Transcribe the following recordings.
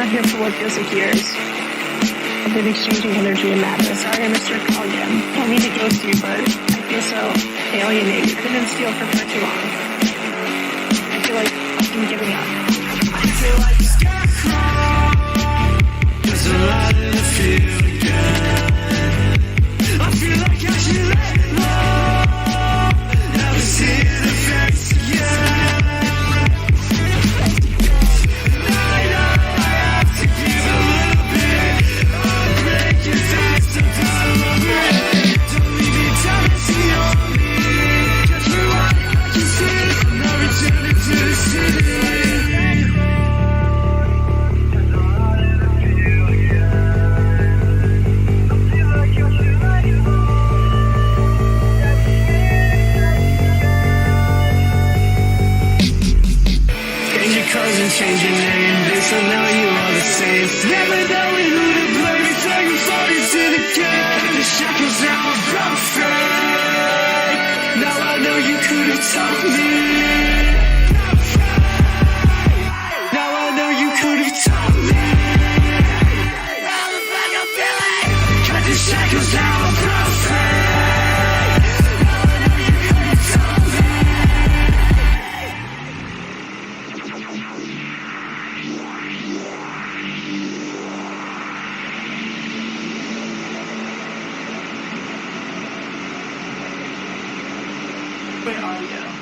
not here for what feels like years. I've been exchanging energy and madness. Sorry I missed your call again. Don't mean to ghost you, but I feel so alienated. I've been still for far too long. I feel like I'm giving up. I feel like a scarecrow. There's a lot in the field again. I feel like I should let go. Never see the face again. Change your name, they still know you are the same. Never knowing who to blame, it's like you fall into the game. The shackles now are broken. Now I know you could have told me. Now I know you could have told me. How the fuck I'm feeling? 'Cause the shackles now are broken.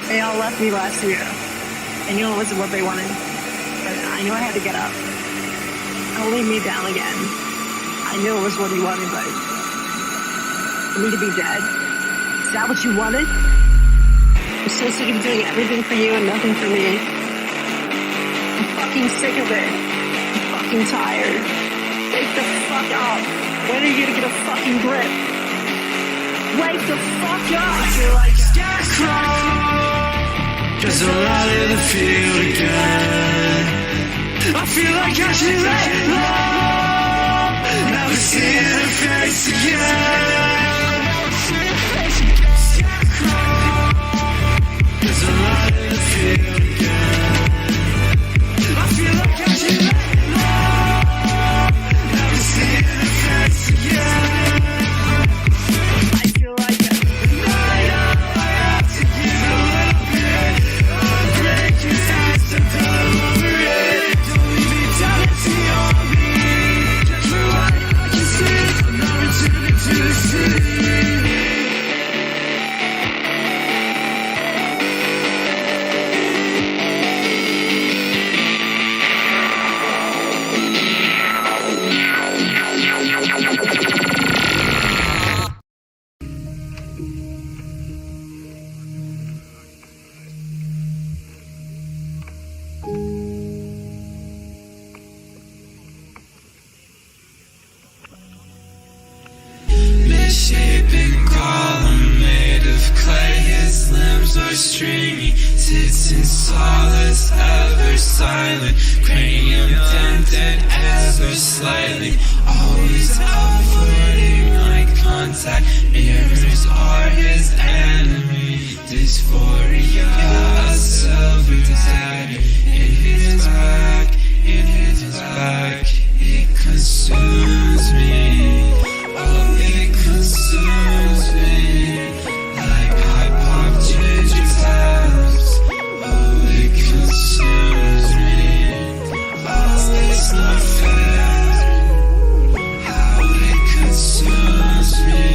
They all left me last year. I knew it wasn't what they wanted, but I knew I had to get up. Don't leave me down again. I knew it was what he wanted, but for me to be dead, is that what you wanted? I'm so sick of doing everything for you and nothing for me. I'm fucking sick of it. I'm fucking tired. Wake the fuck up. When are you gonna get a fucking grip? Wake the fuck up! I feel like a scarecrow. There's a lot in the field again. I feel like I should let go. Never see the face again. Scarecrow. There's a lot in the field again. I feel like I should let go. Never see the face again. Misshapen column made of clay, his limbs are stringy, sits in solace, ever silent, cranium dented ever slightly, always avoiding eye contact, mirrors are his enemy, dysphoria, a silver dagger in his back, it consumes me. Oh, it consumes me like I pop ginger taps. Oh, it consumes me. Oh, it's not fair how it consumes me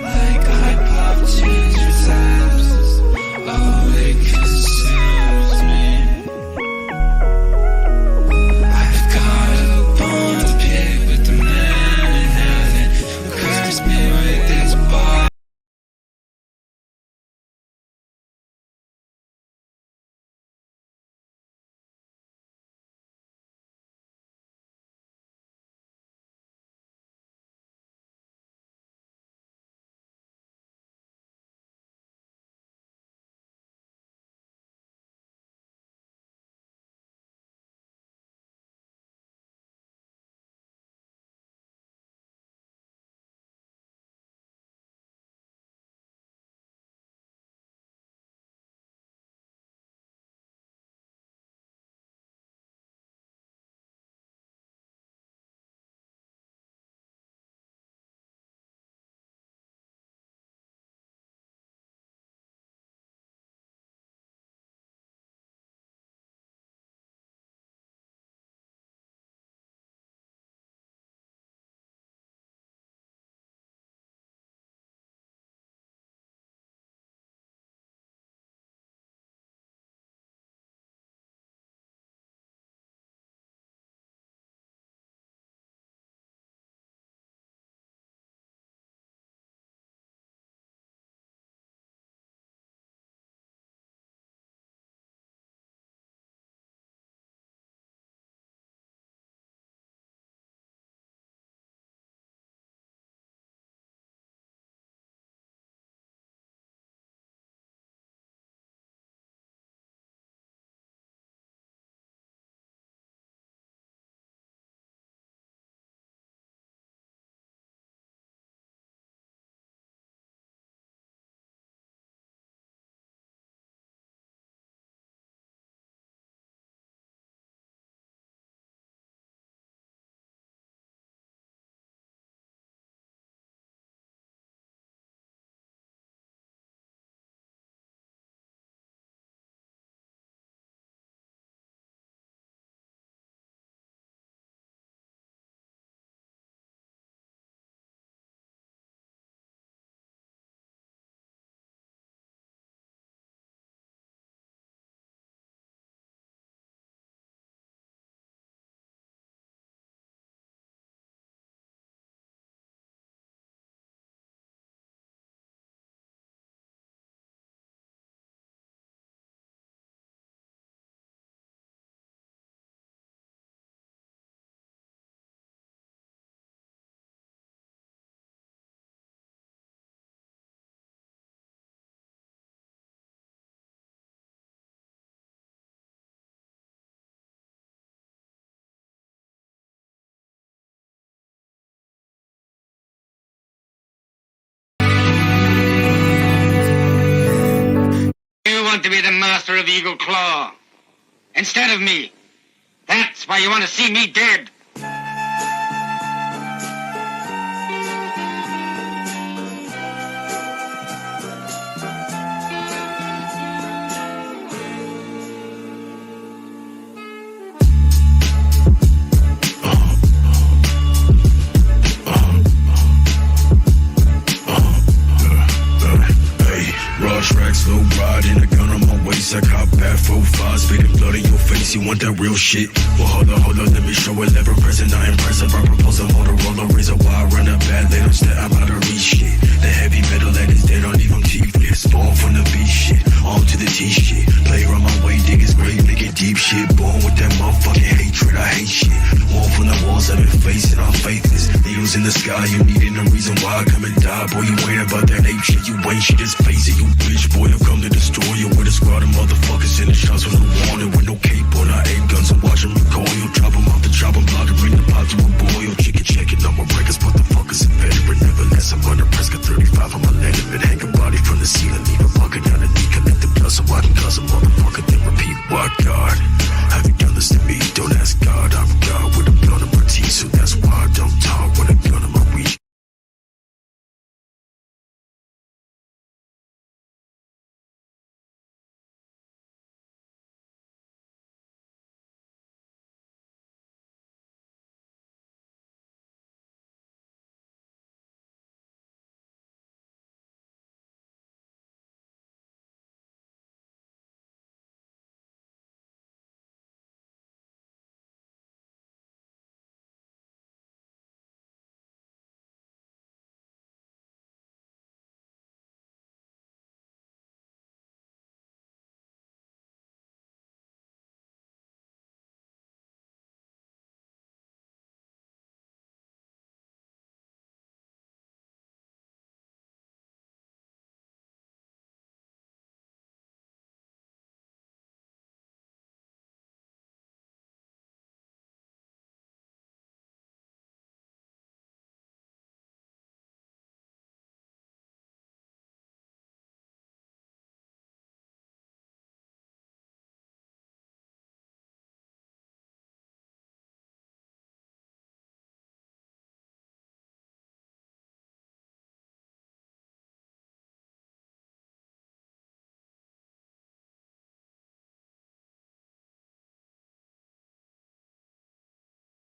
like I pop ginger taps. Oh, it consumes me. want to be the master of Eagle Claw instead of me. That's why you want to see me dead. Tracks, low ride, and a gun on my waist. I cop back 4-5, spitting blood in your face. You want that real shit? Well, hold on, let me show it. Ever present, I impressive. I propose a Motorola razor. Why I run a bad little stat? I'm out of reach shit. The heavy metal that is dead, don't leave them teethless. Born from the beast shit, on to the T shit. Play around my way, dig is great, make it deep shit. Born with that motherfucking hatred, I hate shit. Wall from the walls I've been facing, I'm faithless. Needles in the sky, you needing a reason why I come and die. Boy, you ain't about that ape shit, you ain't shit, just face it, you bitch. Boy, I've come to destroy you with a squad of motherfuckers in the shots with no warning, with no cape on. I aim guns and watch them recoil. Drop them off the chopping block and bring the pot to a boil. Chicken checking on my records, motherfuckers a veteran. Nevertheless, I'm under press, got 35 on my leg. And hang a body from the ceiling, leave a bucket down and deconnect the blood so I can cause a motherfucker, then repeat, what God? Have you done this to me? Don't ask God, I'm God with a blood on my teeth, so that's why I don't talk when I gun on my reach.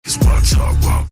Is what I talk about.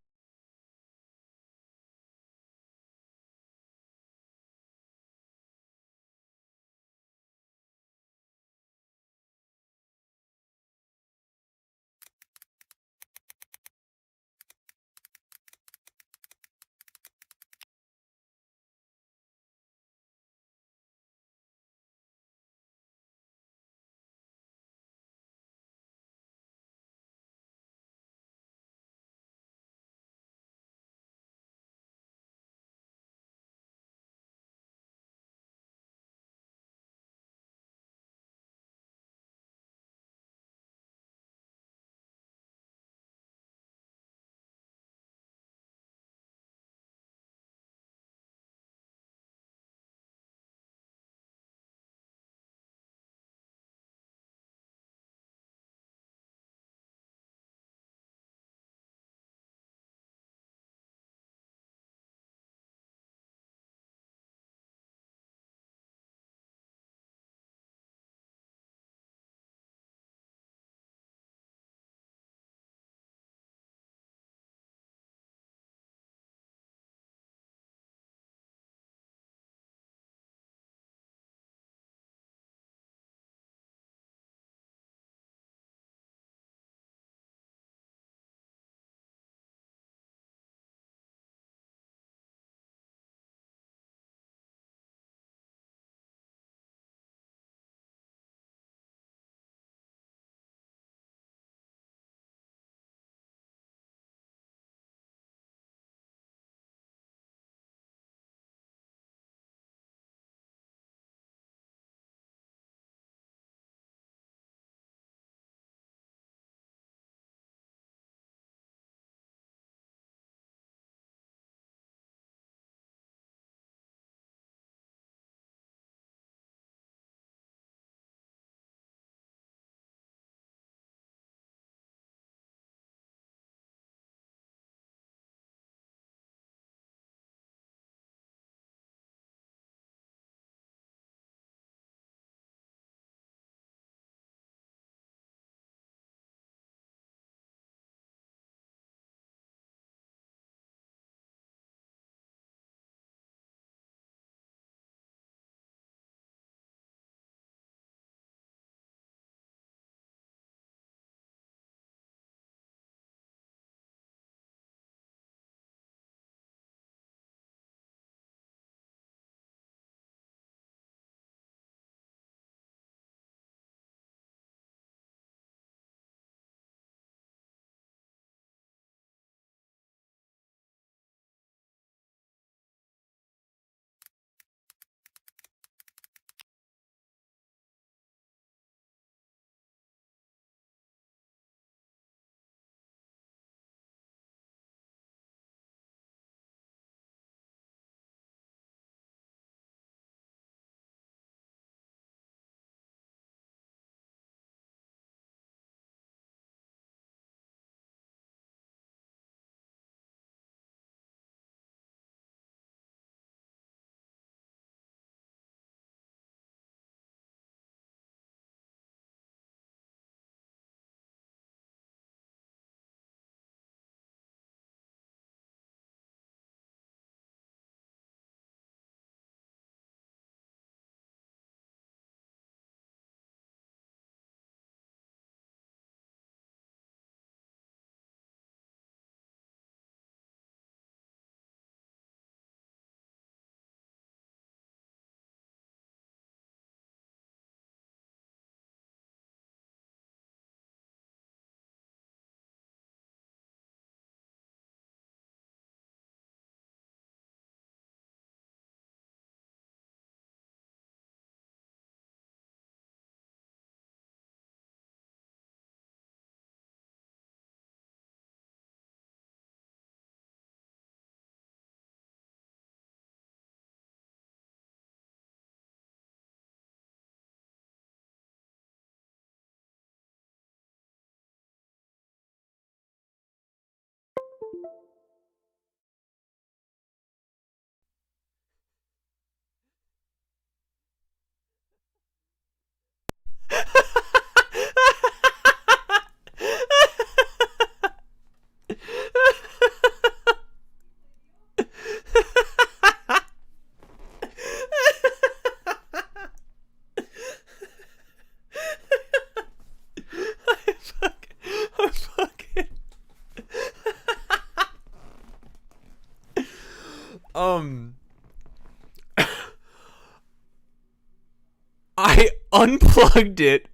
I unplugged it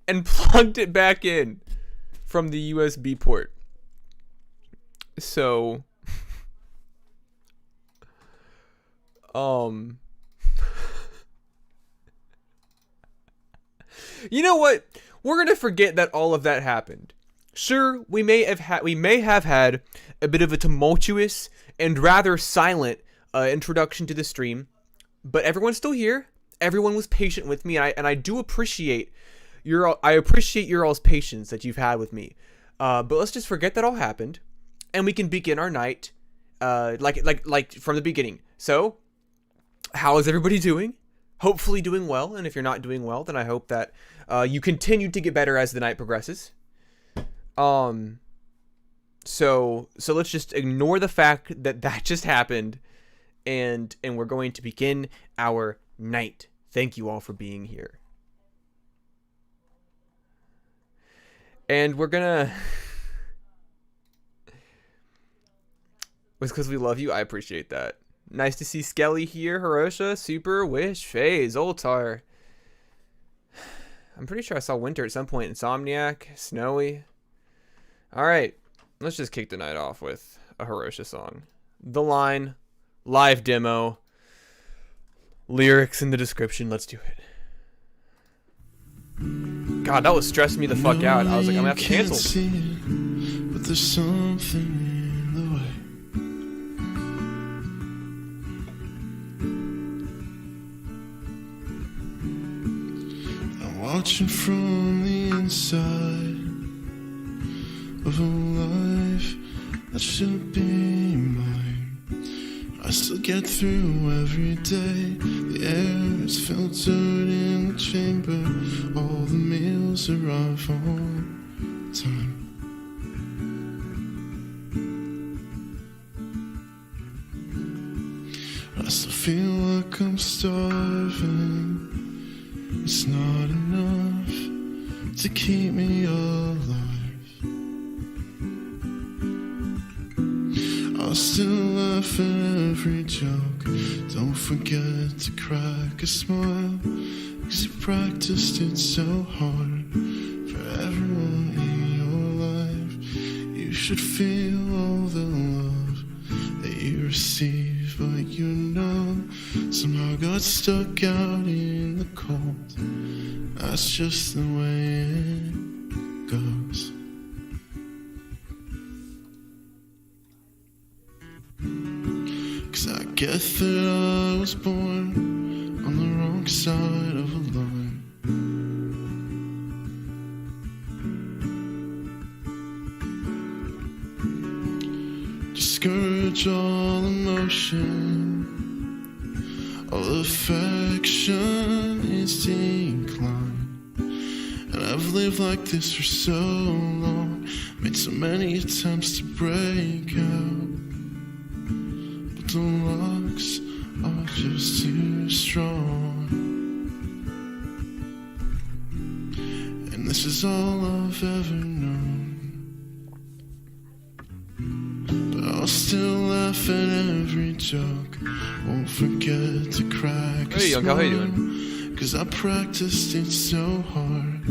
and plugged it back in from the USB port. So, you know what? We're gonna forget that all of that happened. Sure, we may have had a bit of a tumultuous and rather silent introduction to the stream, but everyone's still here. Everyone was patient with me, and I do appreciate your all's patience that you've had with me. But let's just forget that all happened, and we can begin our night, like from the beginning. So, how is everybody doing? Hopefully doing well, and if you're not doing well, then I hope that you continue to get better as the night progresses. So let's just ignore the fact that just happened, and we're going to begin our night. Thank you all for being here. And we're gonna... It's because we love you. I appreciate that. Nice to see Skelly here, Hirosha, Super, Wish, FaZe, Zoltar. I'm pretty sure I saw Winter at some point. Insomniac, Snowy. Alright, let's just kick the night off with a Hirosha song. The line, live demo, lyrics in the description. Let's do it. God, that was stressing me the fuck out. I was like, I'm gonna have to cancel. See it, but there's something in the way. I'm watching from the inside of a life that should be mine. I still get through every day. The air is filtered in the chamber. All the meals arrive on time. I still feel like I'm starving. It's not enough to keep me alive. I'll still laugh at every joke. Don't forget to crack a smile, 'cause you practiced it so hard for everyone in your life. You should feel all the love that you receive, but you know somehow got stuck out in the cold. That's just the way it goes. I get that I was born on the wrong side of a line. Discourage all emotion, all affection is decline. And I've lived like this for so long, made so many attempts to break out. The locks are just too strong, and this is all I've ever known. But I'll still laugh at every joke. Won't forget to crack a smile. How you doing? 'Cause I practiced it so hard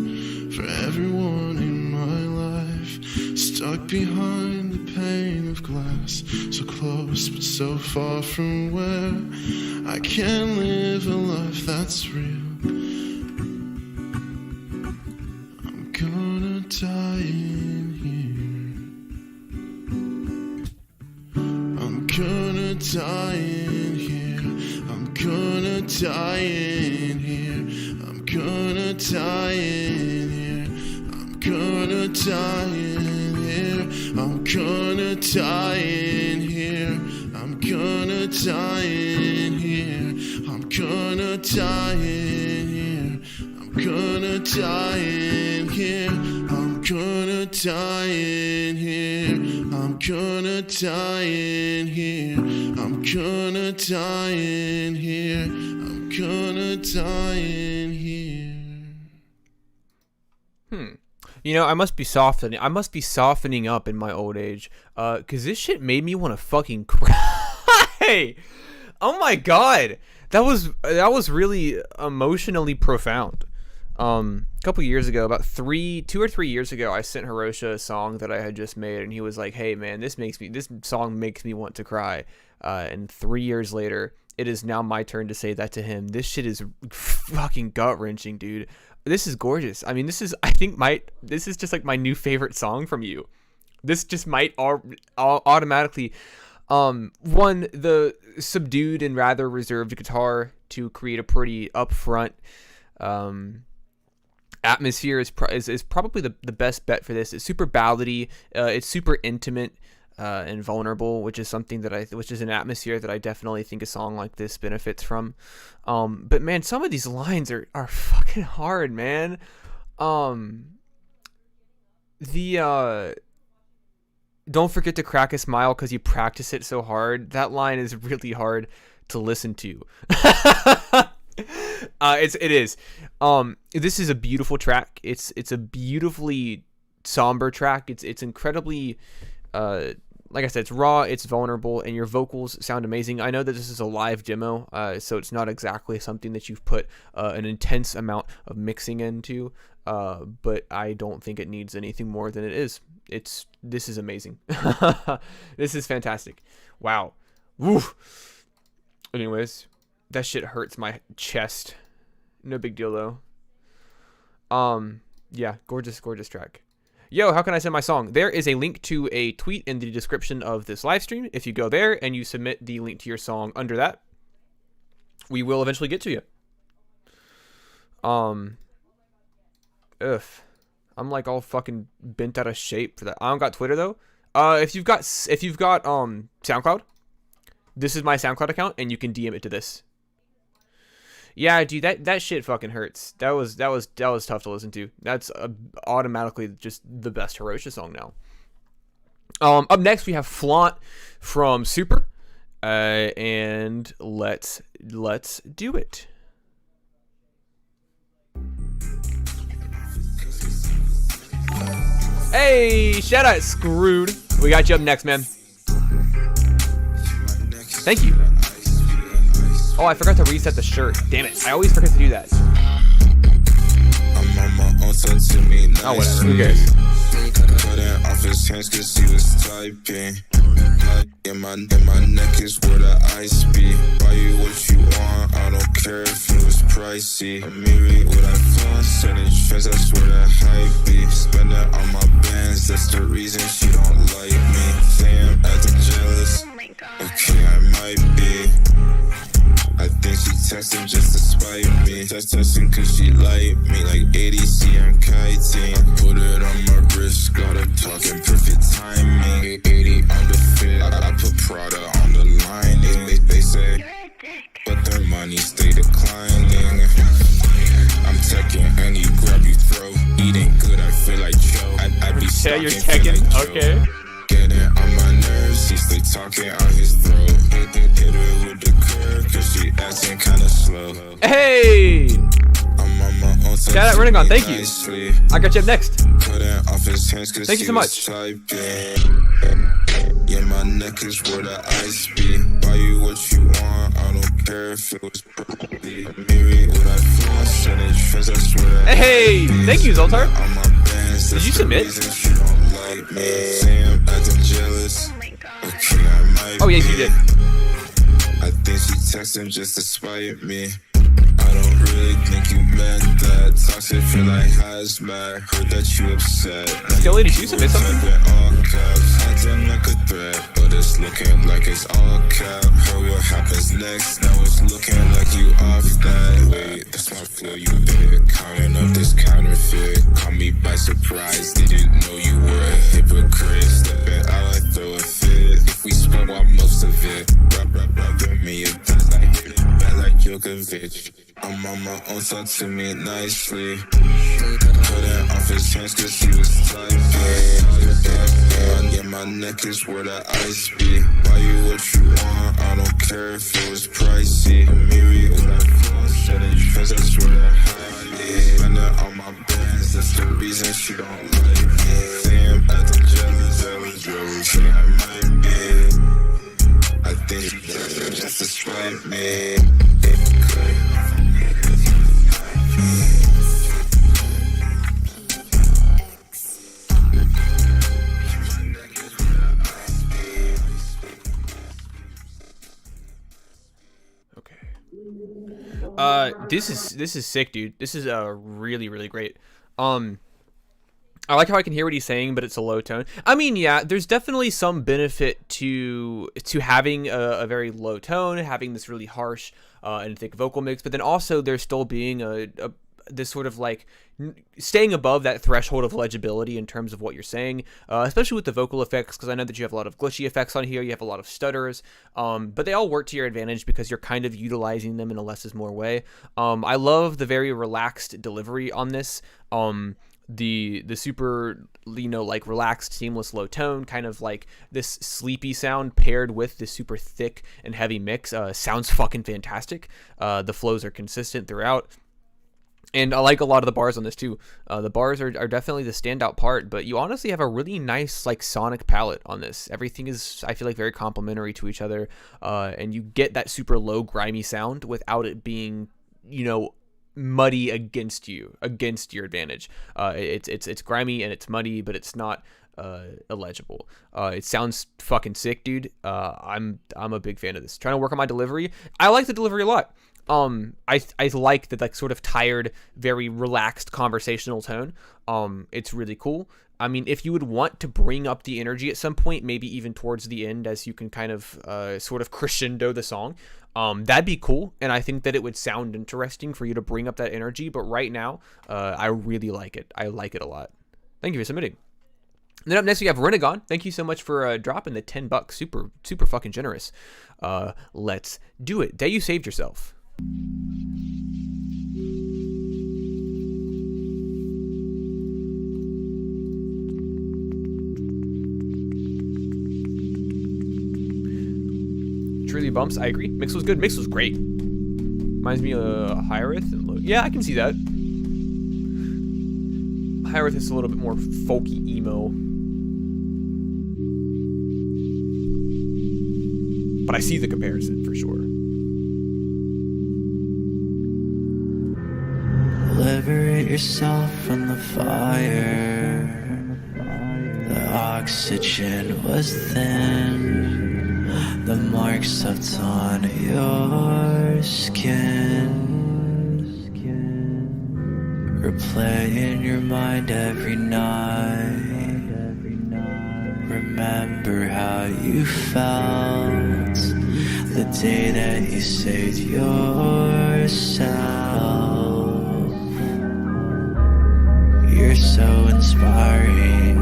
for everyone in my life. Stuck behind the pane of glass, so close but so far from where I can live a life that's real. I'm gonna die in here. I'm gonna die in here. I'm gonna die in here. I'm gonna die in here. I'm gonna die in here. I'm gonna die in here. I'm gonna die in here. I'm gonna die in here. I'm gonna die in here. I'm gonna die in here. I'm gonna die in here. I'm gonna die in here. I'm gonna die in here. You know, I must be softening up in my old age, 'cause this shit made me want to fucking cry. Okay. Oh my god. That was really emotionally profound. A couple years ago, about 2 or 3 years ago, I sent Hirosha a song that I had just made, and he was like, "Hey man, this song makes me want to cry." And 3 years later, it is now my turn to say that to him. This shit is fucking gut wrenching, dude. This is gorgeous. I mean, this is just like my new favorite song from you. This just might automatically, one, the subdued and rather reserved guitar to create a pretty upfront, atmosphere is probably the best bet for this. It's super ballady, it's super intimate and vulnerable, which is something which is an atmosphere that I definitely think a song like this benefits from. But man, some of these lines are fucking hard, man. Don't forget to crack a smile because you practice it so hard. That line is really hard to listen to. It is. This is a beautiful track. It's a beautifully somber track. It's incredibly, like I said, it's raw, it's vulnerable, and your vocals sound amazing. I know that this is a live demo, so it's not exactly something that you've put an intense amount of mixing into, but I don't think it needs anything more than it is. This is amazing. This is fantastic. Wow. Woo. Anyways, that shit hurts my chest. No big deal though. Yeah, gorgeous track. Yo, how can I send my song? There is a link to a tweet in the description of this live stream. If you go there and you submit the link to your song under that, we will eventually get to you. I'm like all fucking bent out of shape for that. I don't got Twitter though. If you've got SoundCloud, this is my SoundCloud account, and you can DM it to this. Yeah, dude, that shit fucking hurts. That was tough to listen to. That's automatically just the best Hirosha song now. Up next we have Flaunt from Super, and let's do it. Hey, shout out Screwed. We got you up next, man. Thank you. Oh, I forgot to reset the shirt. Damn it. I always forget to do that. Oh, whatever. Who cares? Off his hands cause he was typing. In my neck is where the ice be. Buy you what you want, I don't care if it was pricey. I'm married what I found, sending trends, that's where the hype be. Spend it on my bands, that's the reason she don't like me. Say I'm acting jealous, okay I might be. I think she texting just to spite me. Texting cause she like me, like ADC I'm kiting. Put it on my wrist, got her talking perfect timing. 80 on the fit, I put Prada on the line. They say, but their money stay declining. I'm teching and you grab your throat. Eating good, I feel like Joe. I be stalking, you're teching, like okay. Getting on my nerves, he stay talking out his throat. Hit her with the curve, cause she acting kinda slow. Hey! I'm on my own. Shout out Renegon, thank you. I got you up next. Thank you so much. Yeah, my neck is where the ice be. Buy you what you want, I don't care if it was pretty. Married what I feel, sending trends, I swear. Hey, thank you, Zoltar. Did you submit? Oh yes, you did. I think she texted him just to spite me. I don't really think you meant that. Toxic feel like hazmat. Heard that you upset. Still lady, you submit something? Acting like a threat, but it's looking like it's all cap. Heard what happens next, now it's looking like you off that. Wait, that's my flow, you bit. Counting up this counterfeit. Caught me by surprise, didn't know you were a hypocrite. Stepping out, I throw a fit. If we spoke out most of it, rub me a best like it, bad like Djokovic. I'm on my own, talk to me nicely. Couldn't off his hands cause he was typing. Yeah, my neck is where the ice be. Buy you what you want, I don't care if it was pricey. I'm married what I feel, setting trends, that's where the hype is. Spend it on my bands, that's the reason she don't like me. Say I'm acting jealous, yeah, I might be. I think This is sick, dude. This is really really great. I like how I can hear what he's saying, but it's a low tone. I mean, yeah, there's definitely some benefit to having a very low tone, having this really harsh and thick vocal mix, but then also there's still being a this sort of like staying above that threshold of legibility in terms of what you're saying, especially with the vocal effects, because I know that you have a lot of glitchy effects on here, you have a lot of stutters, but they all work to your advantage because you're kind of utilizing them in a less is more way. I love the very relaxed delivery on this. The super, you know, like relaxed, seamless low tone, kind of like this sleepy sound paired with this super thick and heavy mix sounds fucking fantastic. The flows are consistent throughout. And I like a lot of the bars on this too. The bars are definitely the standout part, but you honestly have a really nice like sonic palette on this. Everything is, I feel like, very complementary to each other, and you get that super low grimy sound without it being, you know, muddy against your advantage. It's grimy and it's muddy, but it's not illegible. It sounds fucking sick, dude. I'm a big fan of this. Trying to work on my delivery. I like the delivery a lot. I like the like sort of tired, very relaxed conversational tone. It's really cool. I mean, if you would want to bring up the energy at some point, maybe even towards the end, as you can kind of sort of crescendo the song, that'd be cool. And I think that it would sound interesting for you to bring up that energy. But right now, I really like it. I like it a lot. Thank you for submitting. And then up next we have Renegon. Thank you so much for dropping the $10. Super fucking generous. Let's do it. Day you saved yourself. Truly bumps. I agree. Mix was good. Mix was great. Reminds me of Hyrith. Yeah, I can see that. Hyrith is a little bit more folky emo. But I see the comparison for sure. Liberate yourself from the fire. The oxygen was thin. The marks left on your skin. Replay in your mind every night. Remember how you felt the day that you saved yourself. You're so inspiring.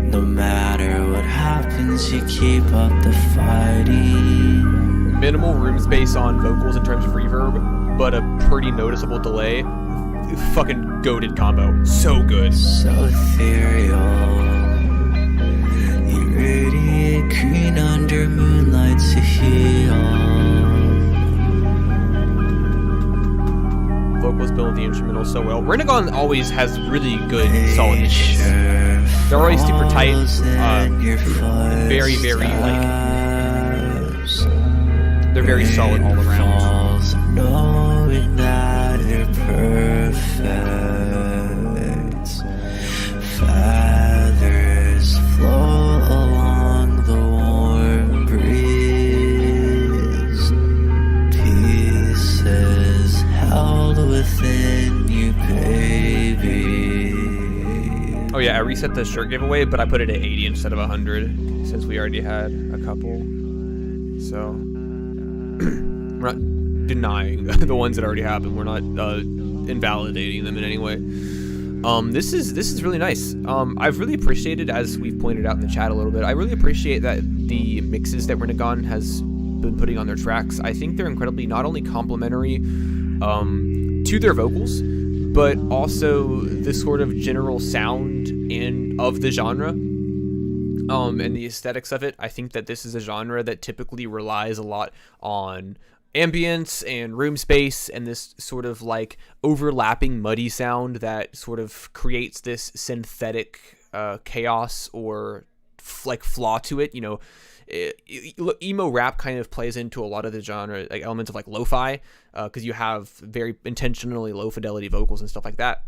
No matter what happens, you keep up the fighting. Minimal room space on vocals in terms of reverb, but a pretty noticeable delay. Fucking goated combo. So good. So ethereal. You radiate green under moonlight to heal. Vocals build the instrumental so well. Renegon always has really good solid mixes. They're always super tight. Very, very like. They're very solid all around. Knowing that you're perfect. Feathers flow along the warm breeze. Pieces held within you, baby. Oh yeah, I reset the shirt giveaway, but I put it at 80 instead of 100 since we already had a couple. So we're not denying the ones that already happened. We're not invalidating them in any way. This is really nice. I've really appreciated, as we've pointed out in the chat a little bit, I really appreciate that the mixes that Renegon has been putting on their tracks. I think they're incredibly not only complimentary to their vocals, but also the sort of general sound of the genre, and the aesthetics of it. I think that this is a genre that typically relies a lot on ambience and room space and this sort of like overlapping muddy sound that sort of creates this synthetic chaos or like flaw to it. You know, emo rap kind of plays into a lot of the genre, like elements of like lo-fi, because you have very intentionally low fidelity vocals and stuff like that.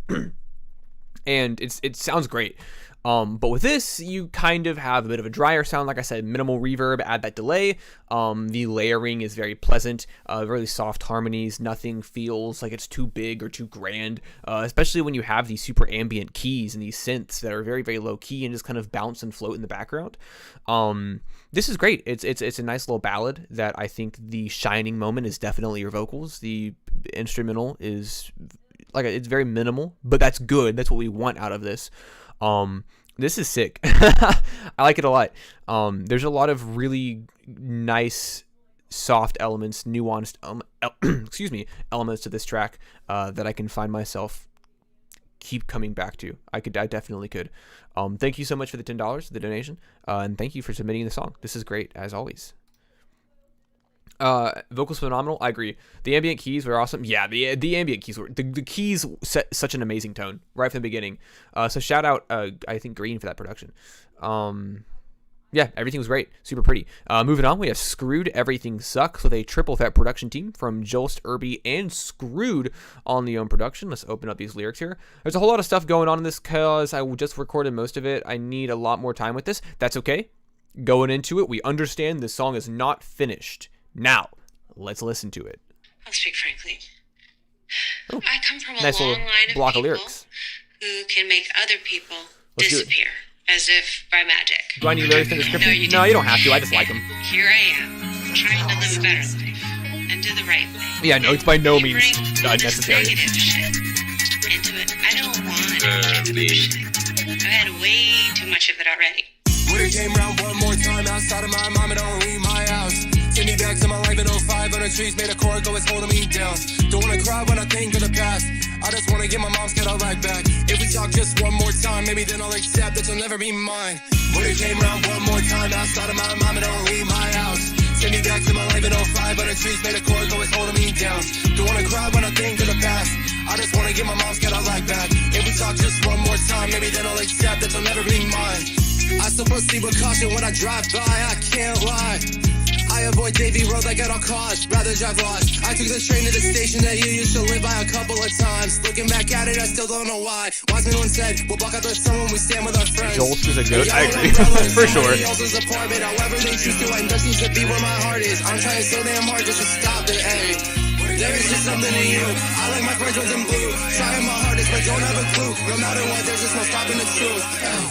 and it sounds great. But with this, you kind of have a bit of a drier sound. Like I said, minimal reverb, add that delay. The layering is very pleasant, really soft harmonies. Nothing feels like it's too big or too grand, especially when you have these super ambient keys and these synths that are very, very low key and just kind of bounce and float in the background. This is great. It's a nice little ballad that I think the shining moment is definitely your vocals. The instrumental is it's very minimal, but that's good. That's what we want out of this. This is sick. I like it a lot. There's a lot of really nice, soft elements, nuanced, elements to this track that I can find myself keep coming back to. I definitely could. Thank you so much for the $10, the donation, and thank you for submitting the song. This is great as always. Vocals phenomenal. I agree. The ambient keys were awesome. Yeah, the ambient keys were the keys set such an amazing tone right from the beginning. So shout out I think Green for that production. Yeah, everything was great. Super pretty. Moving on, we have Screwed Everything Sucks with a triple threat production team from Jolst, Irby, and Screwed on the own production. Let's open up these lyrics here. There's a whole lot of stuff going on in this because I just recorded most of it. I need a lot more time with this. That's okay. Going into it, we understand this song is not finished. Now, let's listen to it. I'll speak frankly. Oh, I come from a nice long little line of block of people lyrics. who can make other people Let's do it. disappear as if by magic. Do I need lyrics in the description? No, you No, you don't have to. I just like them. Here I am, trying to live a better life and do the right thing. Yeah, no, it's by no You means bring not this necessary. negative shit into it. I don't want negative shit. I've had way too much of it already. When it came round one more time outside of my mom, it don't leave my house. Send me back to my life in 05 on the trees, made a chord go, it's holding me down. Don't wanna cry when I think of the past. I just wanna get my mom's Cadillac back. If we talk just one more time, maybe then I'll accept that you'll never be mine. When it came round one more time outside of my mom, it don't leave my house. Send me back to my life in 05 on the trees, made a chord go, it's holding me down. Don't wanna cry when I think of the past. I just wanna get my mom's Cadillac back. If we talk just one more time, maybe then I'll accept that you'll never be mine. I still proceed with caution when I drive by, I can't lie. I avoid Davy Road like at all costs, rather drive lost. I took the train to the station that you used to live by a couple of times. Looking back at it, I still don't know why. Wise man once said, we'll block out the sun when we stand with our friends. Jolst is a good, I agree, for sure. Apartment, however they choose to end, doesn't seem to be where my heart is. I'm trying so damn hard just to stop it, hey. There is just something in you. I like my friends in blue. Trying my hardest, but don't have a clue. No matter what, there's just no stopping the truth.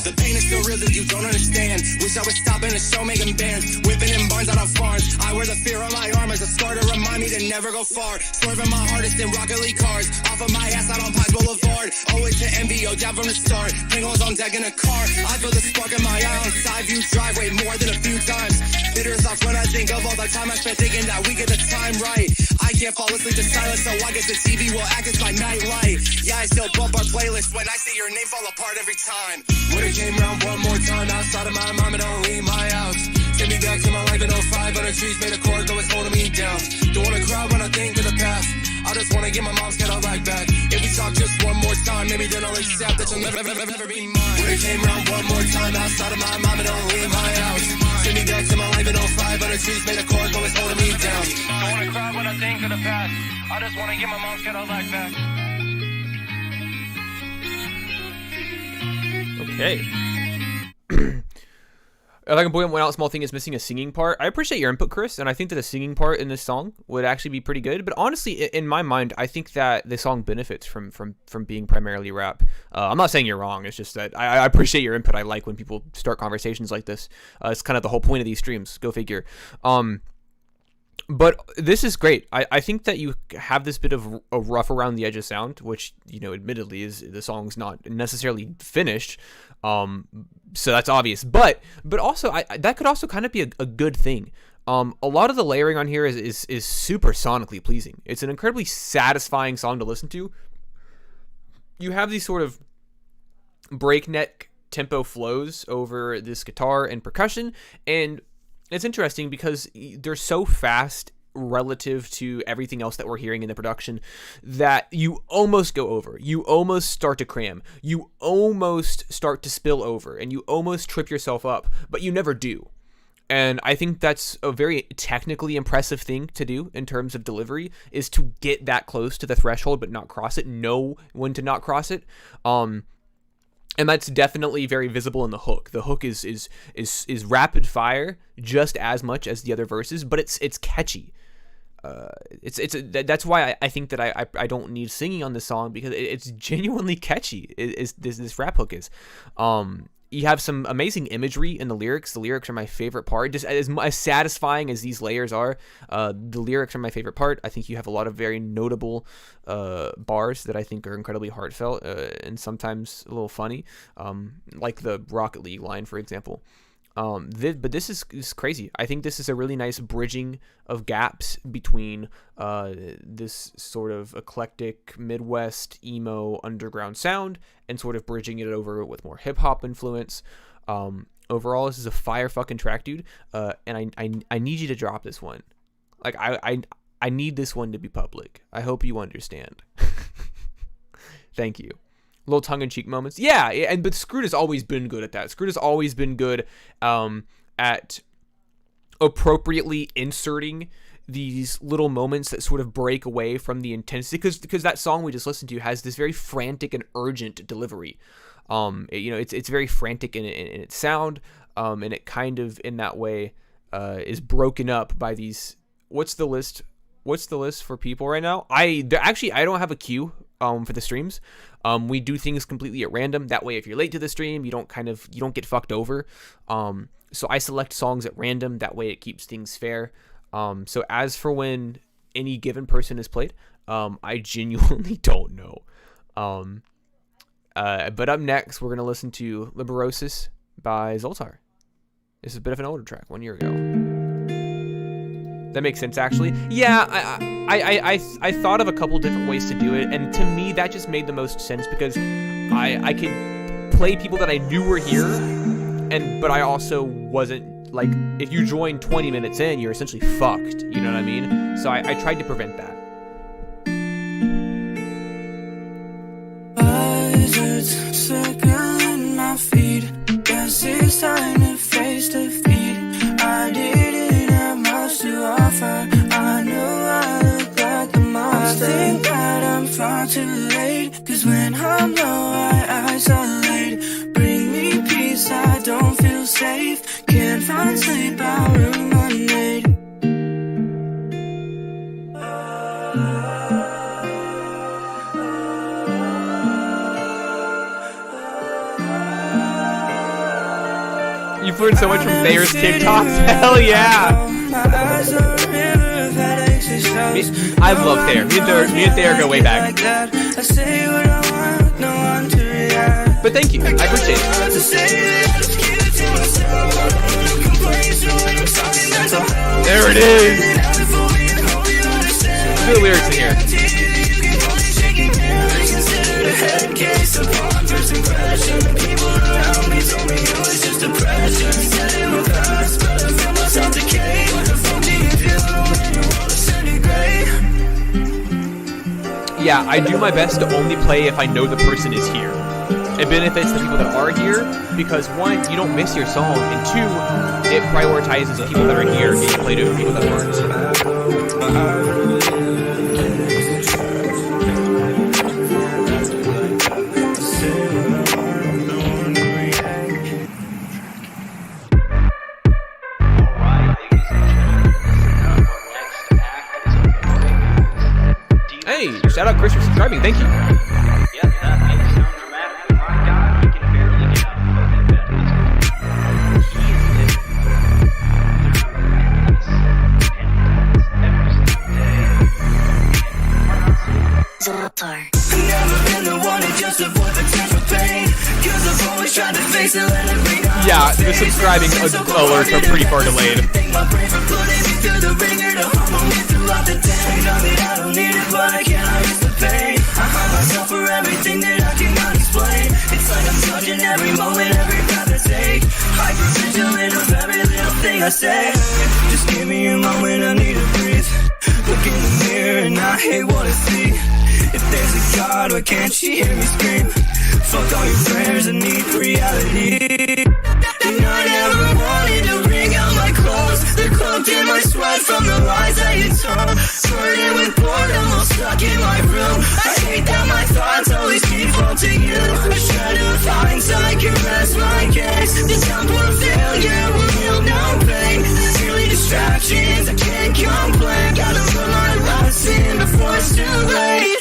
The pain is so real that you don't understand. Wish I was stopping a show making bands. Whipping in barns out of farms. I wear the fear on my arm as a scar to remind me to never go far. Swerving my hardest in Rocket League cars. Off of my ass out on Pike Boulevard. Always to MVO, down from the start. Pringles on deck in a car. I feel the spark in my eye on side view driveway more than a few times. Bitters off when I think of all the time I spent thinking that we get the time right. I can't fall asleep to silence, so I guess the TV will act as my nightlight. Yeah, I still bump our playlist when I see your name fall apart every time. When it came round one more time outside of my mom, it don't leave my house. Send me back to my life in 05 on the trees, made a chord go, it's holding me down. Don't wanna cry when I think of the past. I just wanna get my mom's Cadillac back. If we talk just one more time, maybe then I'll accept that you'll never be mine. When it came round one more time outside of my mom, it don't leave my house. Send me back to my life in 05 on the trees, made a chord go, it's holding me down. Don't wanna cry when I think of the past. I just wanna get my mom's Cadillac back. Okay. If I can point one out, small thing is missing a singing part. I appreciate your input, Chris, and I think that a singing part in this song would actually be pretty good. But honestly, in my mind, I think that the song benefits from being primarily rap. I'm not saying you're wrong. It's just that I appreciate your input. I like when people start conversations like this. It's kind of the whole point of these streams. Go figure. But this is great. I think that you have this bit of a rough around the edges sound, which, you know, admittedly is the song's not necessarily finished. So that's obvious. But also that could also kind of be a good thing. A lot of the layering on here is super sonically pleasing. It's an incredibly satisfying song to listen to. You have these sort of breakneck tempo flows over this guitar and percussion, and it's interesting because they're so fast relative to everything else that we're hearing in the production that you almost go over. You almost start to cram. You almost start to spill over, and you almost trip yourself up, but you never do. And I think that's a very technically impressive thing to do in terms of delivery, is to get that close to the threshold but not cross it, know when to not cross it. And that's definitely very visible in the hook. The hook is rapid fire just as much as the other verses, but it's catchy. That's why I think that I don't need singing on this song, because it's genuinely catchy. This rap hook is. You have some amazing imagery in the lyrics. The lyrics are my favorite part. Just as satisfying as these layers are, the lyrics are my favorite part. I think you have a lot of very notable bars that I think are incredibly heartfelt and sometimes a little funny, like the Rocket League line, for example. But this is crazy. I think this is a really nice bridging of gaps between this sort of eclectic Midwest emo underground sound and sort of bridging it over with more hip hop influence. Overall, this is a fire fucking track, dude. And I need you to drop this one. Like I need this one to be public. I hope you understand. Thank you. Little tongue-in-cheek moments. Yeah, but Screwed has always been good at that. Screwed has always been good at appropriately inserting these little moments that sort of break away from the intensity, because that song we just listened to has this very frantic and urgent delivery. It's very frantic in its sound, and it kind of in that way is broken up by these. What's the list for people right now? I don't have a queue for the streams. We do things completely at random. That way, if you're late to the stream, you don't get fucked over. So I select songs at random. That way, it keeps things fair. So as for when any given person is played, I genuinely don't know. But up next, we're gonna listen to Liberosis by Zoltar. This is a bit of an older track, 1 year ago. That makes sense, actually. Yeah, I thought of a couple different ways to do it, and to me, that just made the most sense, because I could play people that I knew were here, but I also wasn't, like, if you join 20 minutes in, you're essentially fucked, you know what I mean? So I tried to prevent that. Buzzards circling my feet. Guess it's time to face defeat. I didn't have much to offer. I know I look like the monster. I think that I'm far too late, 'cause when I'm low I isolate. Bring me peace, I don't feel safe. Can't find sleep, I ruminate. You've learned so much from Thayer's TikToks. Hell yeah! I love Thayer. Me and Thayer go way back. But thank you. I appreciate it. There it is. Good lyrics in here. Yeah, I do my best to only play if I know the person is here. It benefits the people that are here, because one, you don't miss your song, and two, it prioritizes people that are here getting played over people that aren't. Hey, shout out Chris for subscribing, thank you. Yeah, the subscribing alerts are pretty far delayed. Just give me a moment, I need to breathe. Look in the mirror and I hate what I see. If there's a God, why can't she hear me scream? Fuck all your prayers, I need reality. And I never wanted to bring out my clothes. They're cloaked in my sweat from the lies that you told. Burdened with boredom, all stuck in my room. I hate that my thoughts always default to you. I try to find distractions, I can't complain. Gotta put my life in before it's too late.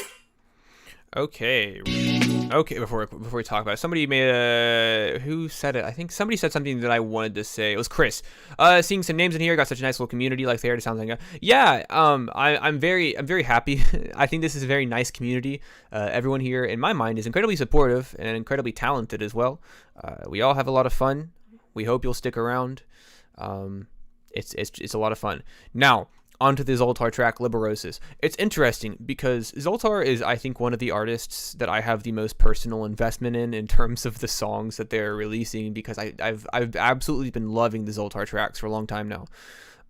Okay. Before we talk about it, somebody made who said it? I think somebody said something that I wanted to say. It was Chris. Seeing some names in here, got such a nice little community like there. It sounds like yeah. I'm very happy. I think this is a very nice community. Everyone here, in my mind, is incredibly supportive and incredibly talented as well. We all have a lot of fun. We hope you'll stick around. It's a lot of fun. Now, onto the Zoltar track, Liberosis. It's interesting because Zoltar is, I think, one of the artists that I have the most personal investment in terms of the songs that they're releasing, because I've absolutely been loving the Zoltar tracks for a long time now.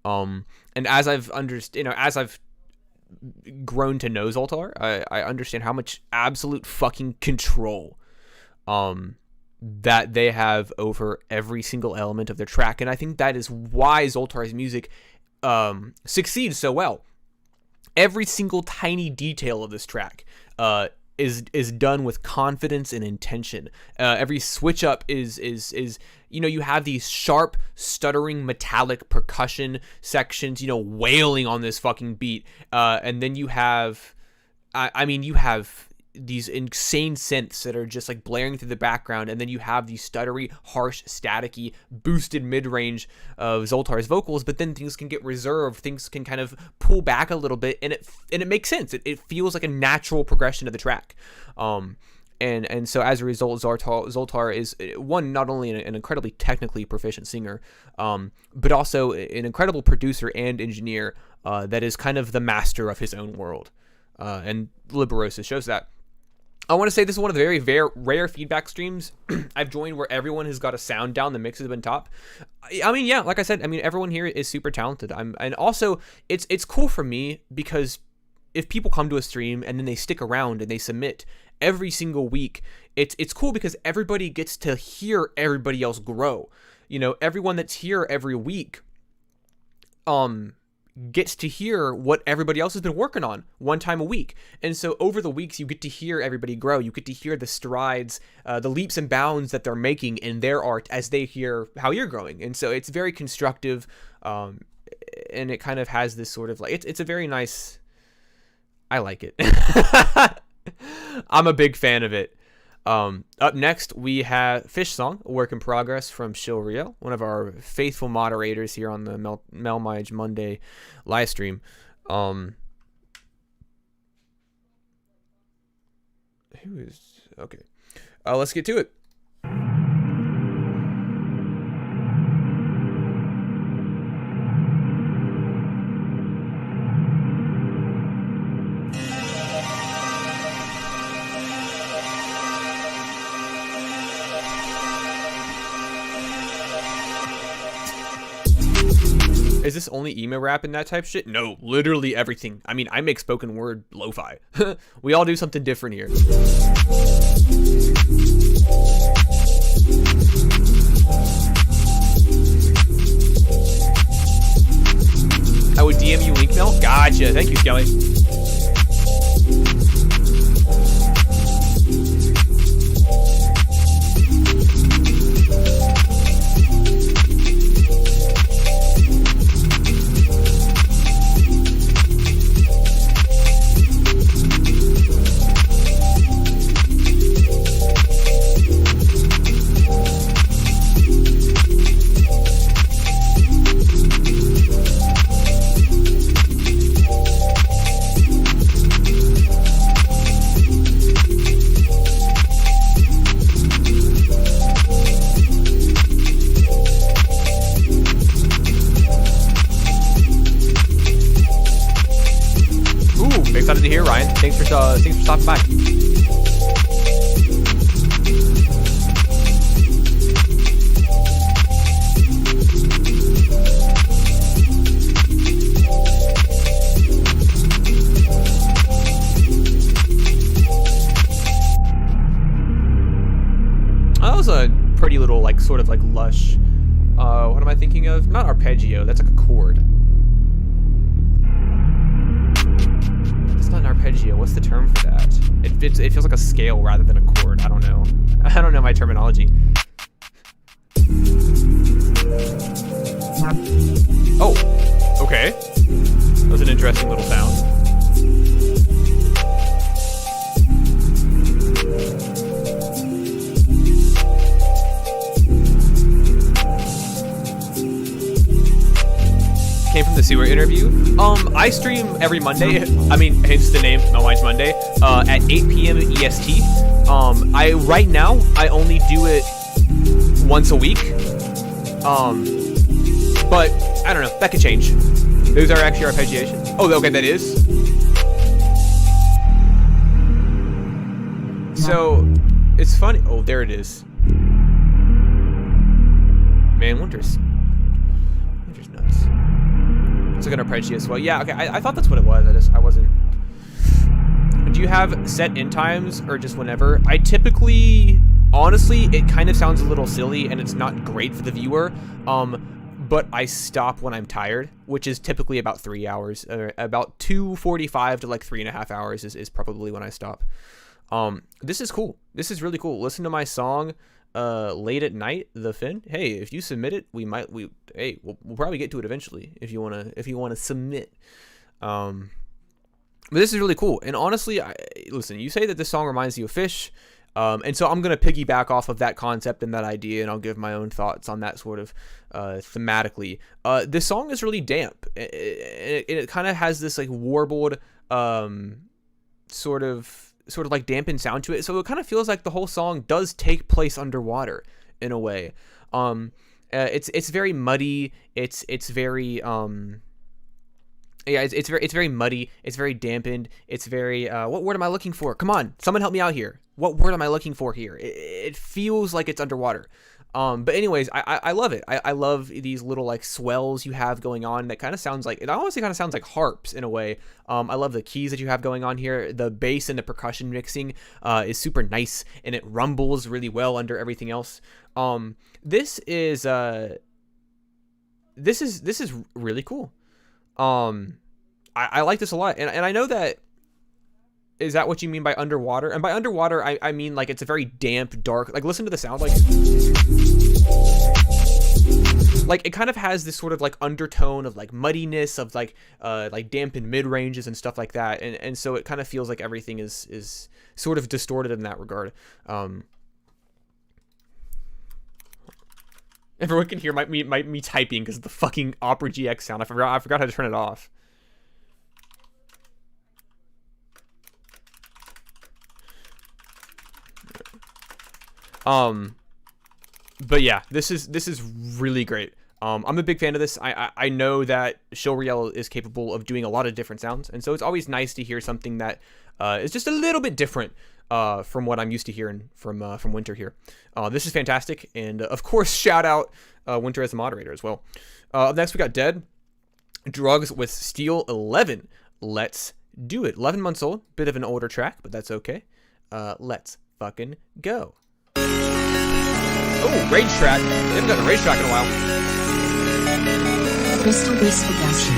And as I've as I've grown to know Zoltar, I understand how much absolute fucking control that they have over every single element of their track, and I think that is why Zoltar's music succeeds so well. Every single tiny detail of this track is done with confidence and intention. Every switch up is you have these sharp, stuttering, metallic percussion sections, wailing on this fucking beat, and then you have, you have these insane synths that are just like blaring through the background, and then you have these stuttery, harsh, staticky, boosted mid-range of Zoltar's vocals, but then things can get reserved, things can kind of pull back a little bit, and it makes sense. It feels like a natural progression of the track. And so as a result, Zoltar is, one, not only an incredibly technically proficient singer, but also an incredible producer and engineer that is kind of the master of his own world. And Liberosis shows that. I want to say this is one of the very, very rare feedback streams I've joined where everyone has got a sound down, the mix has been top. Yeah, like I said, everyone here is super talented. And also it's cool for me because if people come to a stream and then they stick around and they submit every single week, it's cool because everybody gets to hear everybody else grow. Everyone that's here every week gets to hear what everybody else has been working on one time a week. And so over the weeks, you get to hear everybody grow. You get to hear the strides, the leaps and bounds that they're making in their art as they hear how you're growing. And so it's very constructive. And it kind of has this sort of like, it's a very nice, I like it. I'm a big fan of it. Up next, we have Fish Song, a work in progress from Shilriel, one of our faithful moderators here on the melmige Monday live stream. Who is okay? Let's get to it. Is this only emo rap and that type shit? No, literally everything. I make spoken word lo-fi. We all do something different here. I would DM you link mail? Gotcha. Thank you, Skelly. Excited to hear, Ryan. Thanks for stopping by. That was a pretty little, sort of lush. What am I thinking of? Not arpeggio. That's like a chord. Not an arpeggio. What's the term for that? It feels like a scale rather than a chord. I don't know. I don't know my terminology. Oh, Okay. That was an interesting little sound. Came from the sewer interview. I stream every Monday. I mean, hence the name, melmige Monday, at 8 p.m. EST. Right now, I only do it once a week. But I don't know. That could change. Those are actually arpeggiations. Oh, okay, that is. So it's funny. Oh, there it is. Man, Winter's nuts. It's like an arpeggio as well. Yeah, okay. I thought that's what it was. I wasn't. Do you have set end times or just whenever? I typically, honestly, it kind of sounds a little silly and it's not great for the viewer. But I stop when I'm tired, which is typically about 3 hours, about 2:45 to like 3.5 hours is probably when I stop. This is cool. This is really cool. Listen to my song, late at night, The Fin. Hey, if you submit it, we'll probably get to it eventually if you wanna submit. But this is really cool. And honestly, listen, you say that this song reminds you of fish. And so I'm going to piggyback off of that concept and that idea, and I'll give my own thoughts on that sort of thematically. This song is really damp. It kind of has this like warbled sort of like dampened sound to it. So it kind of feels like the whole song does take place underwater in a way. It's very muddy. It's very it's very muddy. It's very dampened. It's very what word am I looking for? Come on, someone help me out here. What word am I looking for here? It feels like it's underwater. But anyways, I love it. I love these little like swells you have going on that kind of sounds like, it honestly kind of sounds like harps in a way. I love the keys that you have going on here. The bass and the percussion mixing is super nice, and it rumbles really well under everything else. This is really cool. I like this a lot, and I know that. Is that what you mean by underwater? And by underwater, I mean like it's a very damp, dark. Like listen to the sound, like it kind of has this sort of like undertone of like muddiness, of like dampened mid ranges and stuff like that, and so it kind of feels like everything is sort of distorted in that regard. Everyone can hear me typing because of the fucking Opera GX sound. I forgot how to turn it off. But yeah, this is really great. I'm a big fan of this. I know that Showreel is capable of doing a lot of different sounds, and so it's always nice to hear something that is just a little bit different from what I'm used to hearing from Winter here. This is fantastic, and of course, shout out Winter as a moderator as well. Up next, we got Dead Drugs with Steel 11. Let's do it. 11 months old, bit of an older track, but that's okay. Let's fucking go. Oh, rage track. We haven't got a rage track in a while. Crystal Base Production.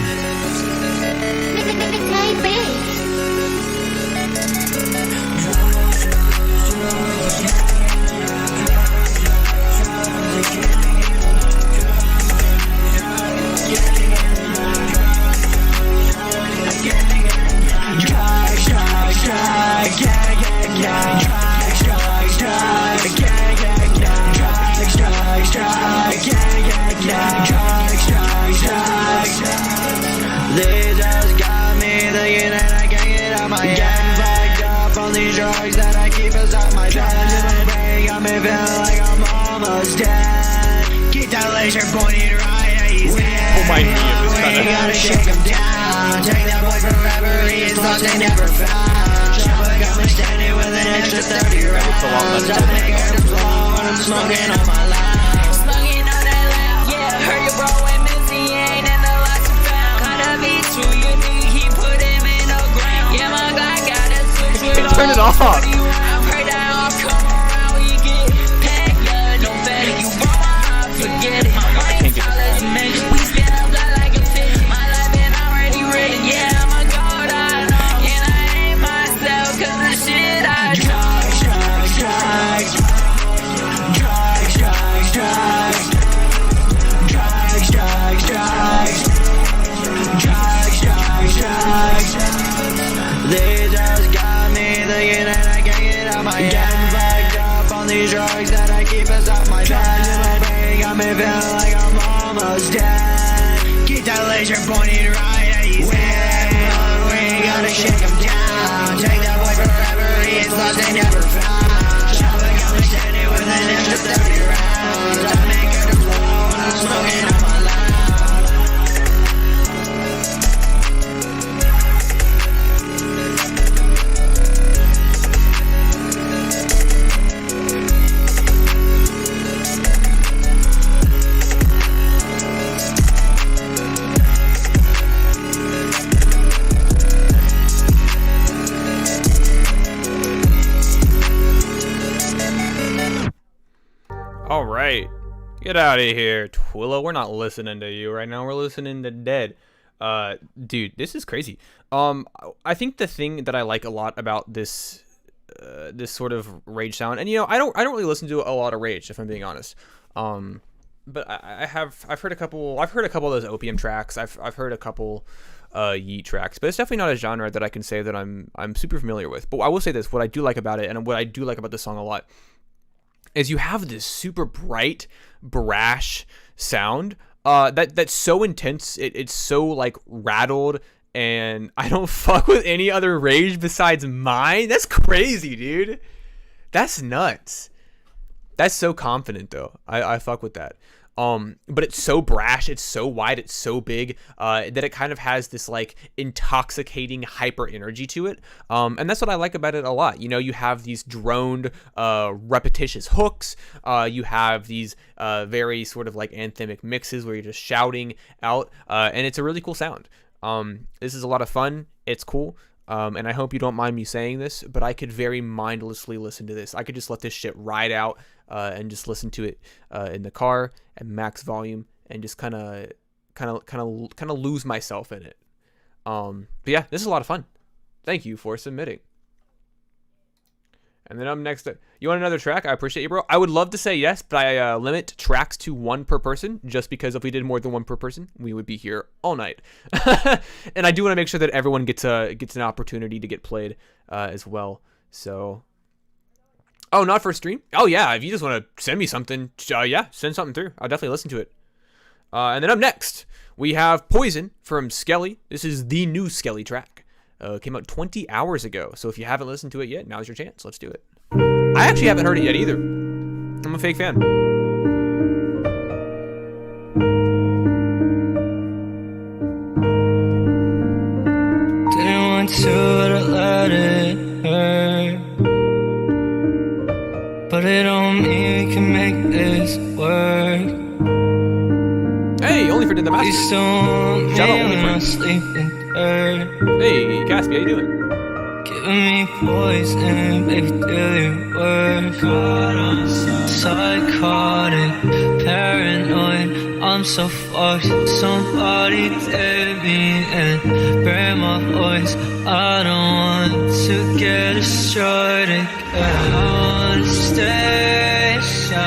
They just got me thinking that I can't get out my head. Getting fucked up on these drugs that I keep inside my chest. In my brain got me feeling like I'm almost dead. Keep that laser pointed right at his head. Oh my God, We gotta shake him down. Take that boy forever, he is lost and never found. Chopper got me standing with an extra 30 rounds. I make her blow when I'm smoking on my loud. Smoking on that loud, yeah. Heard you bro and Missy ain't in the lots of found. Kinda be too unique, he put him in the ground. Yeah, my guy got a switch with Turn it off. I've heard that all come around, we get packed, yeah, no fat. You won't forget it. I can't get this on. We spin up like a fish. My life been already written, yeah, I'm a god, I know. And I ain't myself, cause the shit I do. bags that I keep inside my bag. In my brain got me feeling like I'm almost dead. Keep that laser pointed right at you. We gotta shake him down. Take that boy forever, he's lost and never found. Shotgun got me standing with an extra 30 rounds. I make it flow, I'm smoking on my loud. All right, get out of here, Twillo. We're not listening to you right now. We're listening to Dead. Dude, this is crazy. I think the thing that I like a lot about this sort of rage sound, and I don't really listen to a lot of rage, if I'm being honest. But I've heard a couple of those opium tracks. I've heard a couple Yeet tracks, but it's definitely not a genre that I can say that I'm super familiar with. But I will say this: what I do like about it, and what I do like about this song a lot, is you have this super bright, brash sound that's so intense. It's so like rattled, and I don't fuck with any other rage besides mine. That's crazy, dude. That's nuts. That's so confident though. I fuck with that. But it's so brash, it's so wide, it's so big, that it kind of has this like intoxicating hyper energy to it. And that's what I like about it a lot. You have these droned, repetitious hooks. You have these, very sort of like anthemic mixes where you're just shouting out, and it's a really cool sound. This is a lot of fun. It's cool. And I hope you don't mind me saying this, but I could very mindlessly listen to this. I could just let this shit ride out, and just listen to it in the car at max volume and just kind of lose myself in it. But yeah, this is a lot of fun. Thank you for submitting. And then I'm next. You want another track? I appreciate you, bro. I would love to say yes, but I limit tracks to one per person, just because if we did more than one per person, we would be here all night. And I do want to make sure that everyone gets an opportunity to get played as well. So, oh, not for stream? Oh yeah, if you just want to send me something, yeah, send something through. I'll definitely listen to it. And then up next, we have Poison from Skelly. This is the new Skelly track. Came out 20 hours ago, so if you haven't listened to it yet, now's your chance. Let's do it. I actually haven't heard it yet either. I'm a fake fan. Didn't want to let it hurt, but it on me can make this work. Hey, only for did the master. Please don't Shout out make only me for. not sleeping dirt. Hey, Caspi, how you doing? Giving me poison, baby, do your work. Psychotic, paranoid, I'm so fucked. Somebody take me and bury my voice. I don't want to get destroyed again. I wanna stay shy.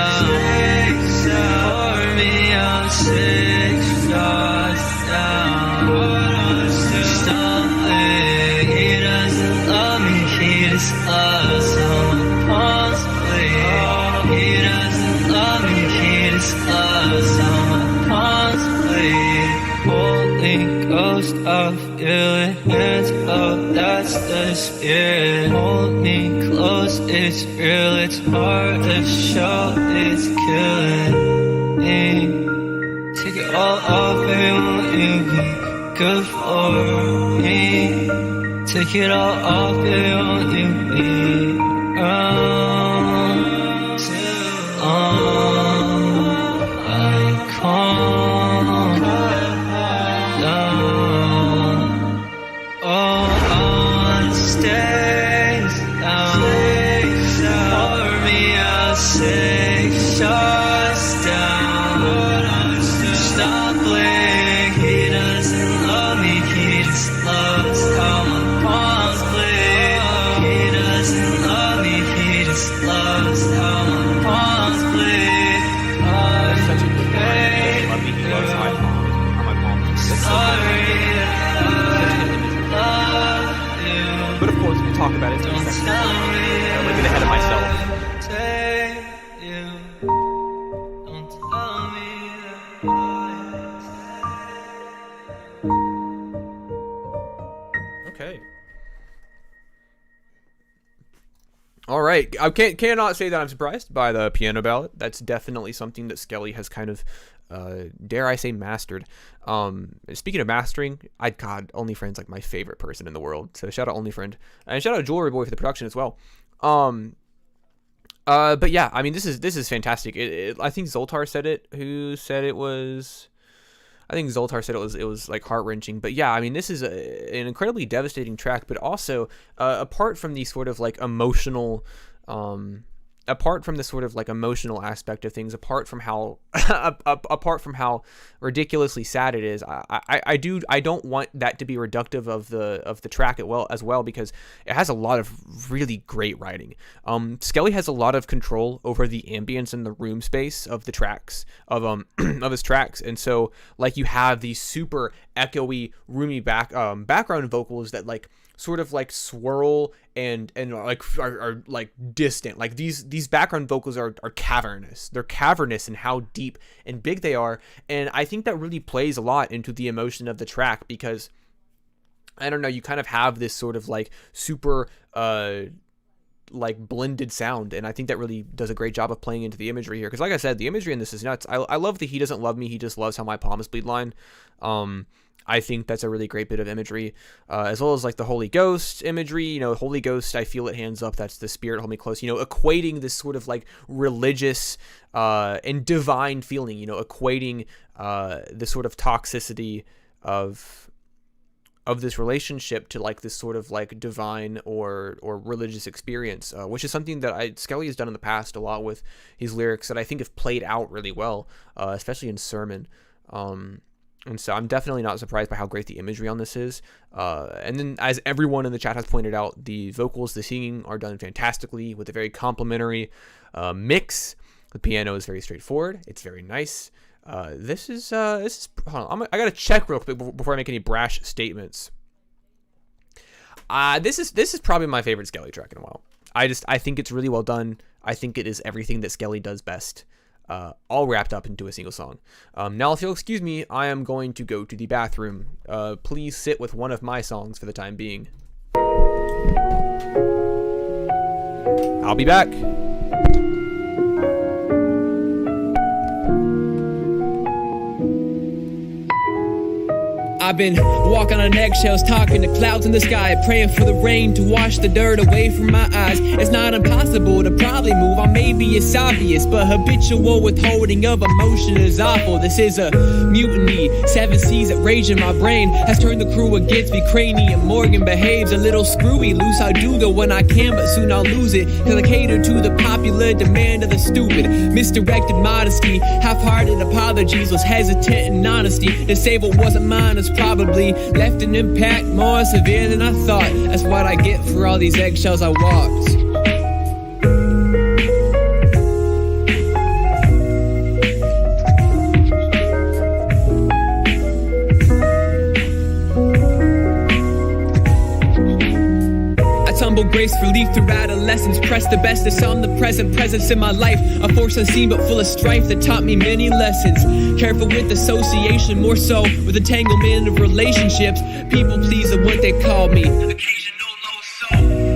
Pour me out 6 shots down. Stumbling, he doesn't love me, he just loves how my palms bleed. He doesn't love me, he just loves how my palms bleed. Holy Ghost, I feel it, hands up, that's the spirit. Hold me close, it's real, it's hard to show, it's killing me. Take it all off, baby, won't you be good for me? Take it all off, baby, won't you be around too long? I calm down. Oh, on stage down. Pour me out 6 shots down. Stop playing, he doesn't love me, he just loves how my palms bleed. He doesn't love me, he just I cannot say that I'm surprised by the piano ballad. That's definitely something that Skelly has kind of, dare I say, mastered. Speaking of mastering, God, OnlyFriend's like my favorite person in the world. So shout out OnlyFriend, and shout out Jewelry Boy for the production as well. But yeah, I mean, this is fantastic. I think Zoltar said it. Who said it was? I think Zoltar said it was like heart-wrenching. But yeah, I mean, this is an incredibly devastating track, but also apart from the sort of like emotional apart from the sort of like emotional aspect of things, apart from how ridiculously sad it is, I don't want that to be reductive of the track as well, because it has a lot of really great writing. Skelly has a lot of control over the ambience and the room space of the tracks of his tracks, and so like you have these super echoey, roomy background vocals that like sort of like swirl and like are like distant. Like these background vocals are cavernous. They're cavernous in how deep and big they are, and I think that really plays a lot into the emotion of the track, because I don't know, you kind of have this sort of like super like blended sound, and I think that really does a great job of playing into the imagery here, because like I said, the imagery in this is nuts. I love the "he doesn't love me, he just loves how my palms bleed" line. I think that's a really great bit of imagery, as well as like the Holy Ghost imagery. You know, Holy Ghost, I feel it, hands up, that's the spirit, hold me close. You know, equating this sort of like religious and divine feeling. You know, equating the sort of toxicity of this relationship to like this sort of like divine or religious experience, which is something that Skelly has done in the past a lot with his lyrics that I think have played out really well, especially in Sermon. And so I'm definitely not surprised by how great the imagery on this is. And then, as everyone in the chat has pointed out, the vocals, the singing are done fantastically with a very complimentary mix. The piano is very straightforward. It's very nice. This is hold on, I gotta check real quick before I make any brash statements. This is probably my favorite Skelly track in a while. I think it's really well done. I think it is everything that Skelly does best, all wrapped up into a single song. Now, if you'll excuse me, I am going to go to the bathroom. Please sit with one of my songs for the time being. I'll be back. I've been walking on eggshells, talking to clouds in the sky, praying for the rain to wash the dirt away from my eyes. It's not impossible to probably move on, maybe it's obvious, but habitual withholding of emotion is awful. This is a mutiny, 7 seas that rage in my brain has turned the crew against me. Cranium Morgan behaves a little screwy, loose. I do go when I can, but soon I'll lose it, cause I cater to the popular demand of the stupid. Misdirected modesty, half-hearted apologies, was hesitant in honesty to say what wasn't mine is probably left an impact more severe than I thought. That's what I get for all these eggshells I walked. Gracefully through adolescence, pressed the bestest on the present presence in my life. A force unseen but full of strife that taught me many lessons. Careful with association, more so with entanglement of relationships. People please are what they call me.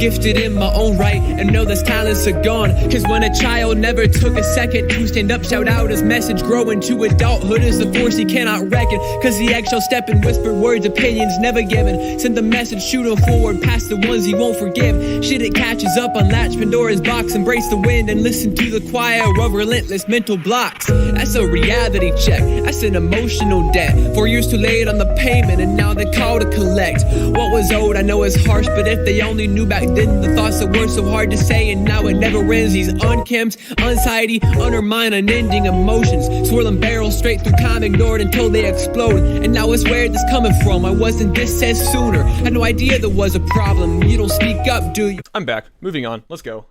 Gifted in my own right, and know those talents are gone. Cause when a child never took a second to stand up, shout out his message, grow into adulthood is the force he cannot reckon. Cause the eggshell stepping, whispered words, opinions never given. Send the message, shoot him forward past the ones he won't forgive. Shit, it catches up, unlatch Pandora's box, embrace the wind and listen to the choir of relentless mental blocks. That's a reality check, that's an emotional debt. 4 years too late on the payment, and now they call to collect. What was owed, I know is harsh, but if they only knew back then the thoughts that were so hard to say, and now it never ends. These unkempt, anxiety, undermine unending emotions, swirling barrels straight through time, ignored until they explode. And now it's where this coming from. I wasn't this said sooner, had no idea there was a problem. You don't speak up, do you? I'm back. Moving on. Let's go.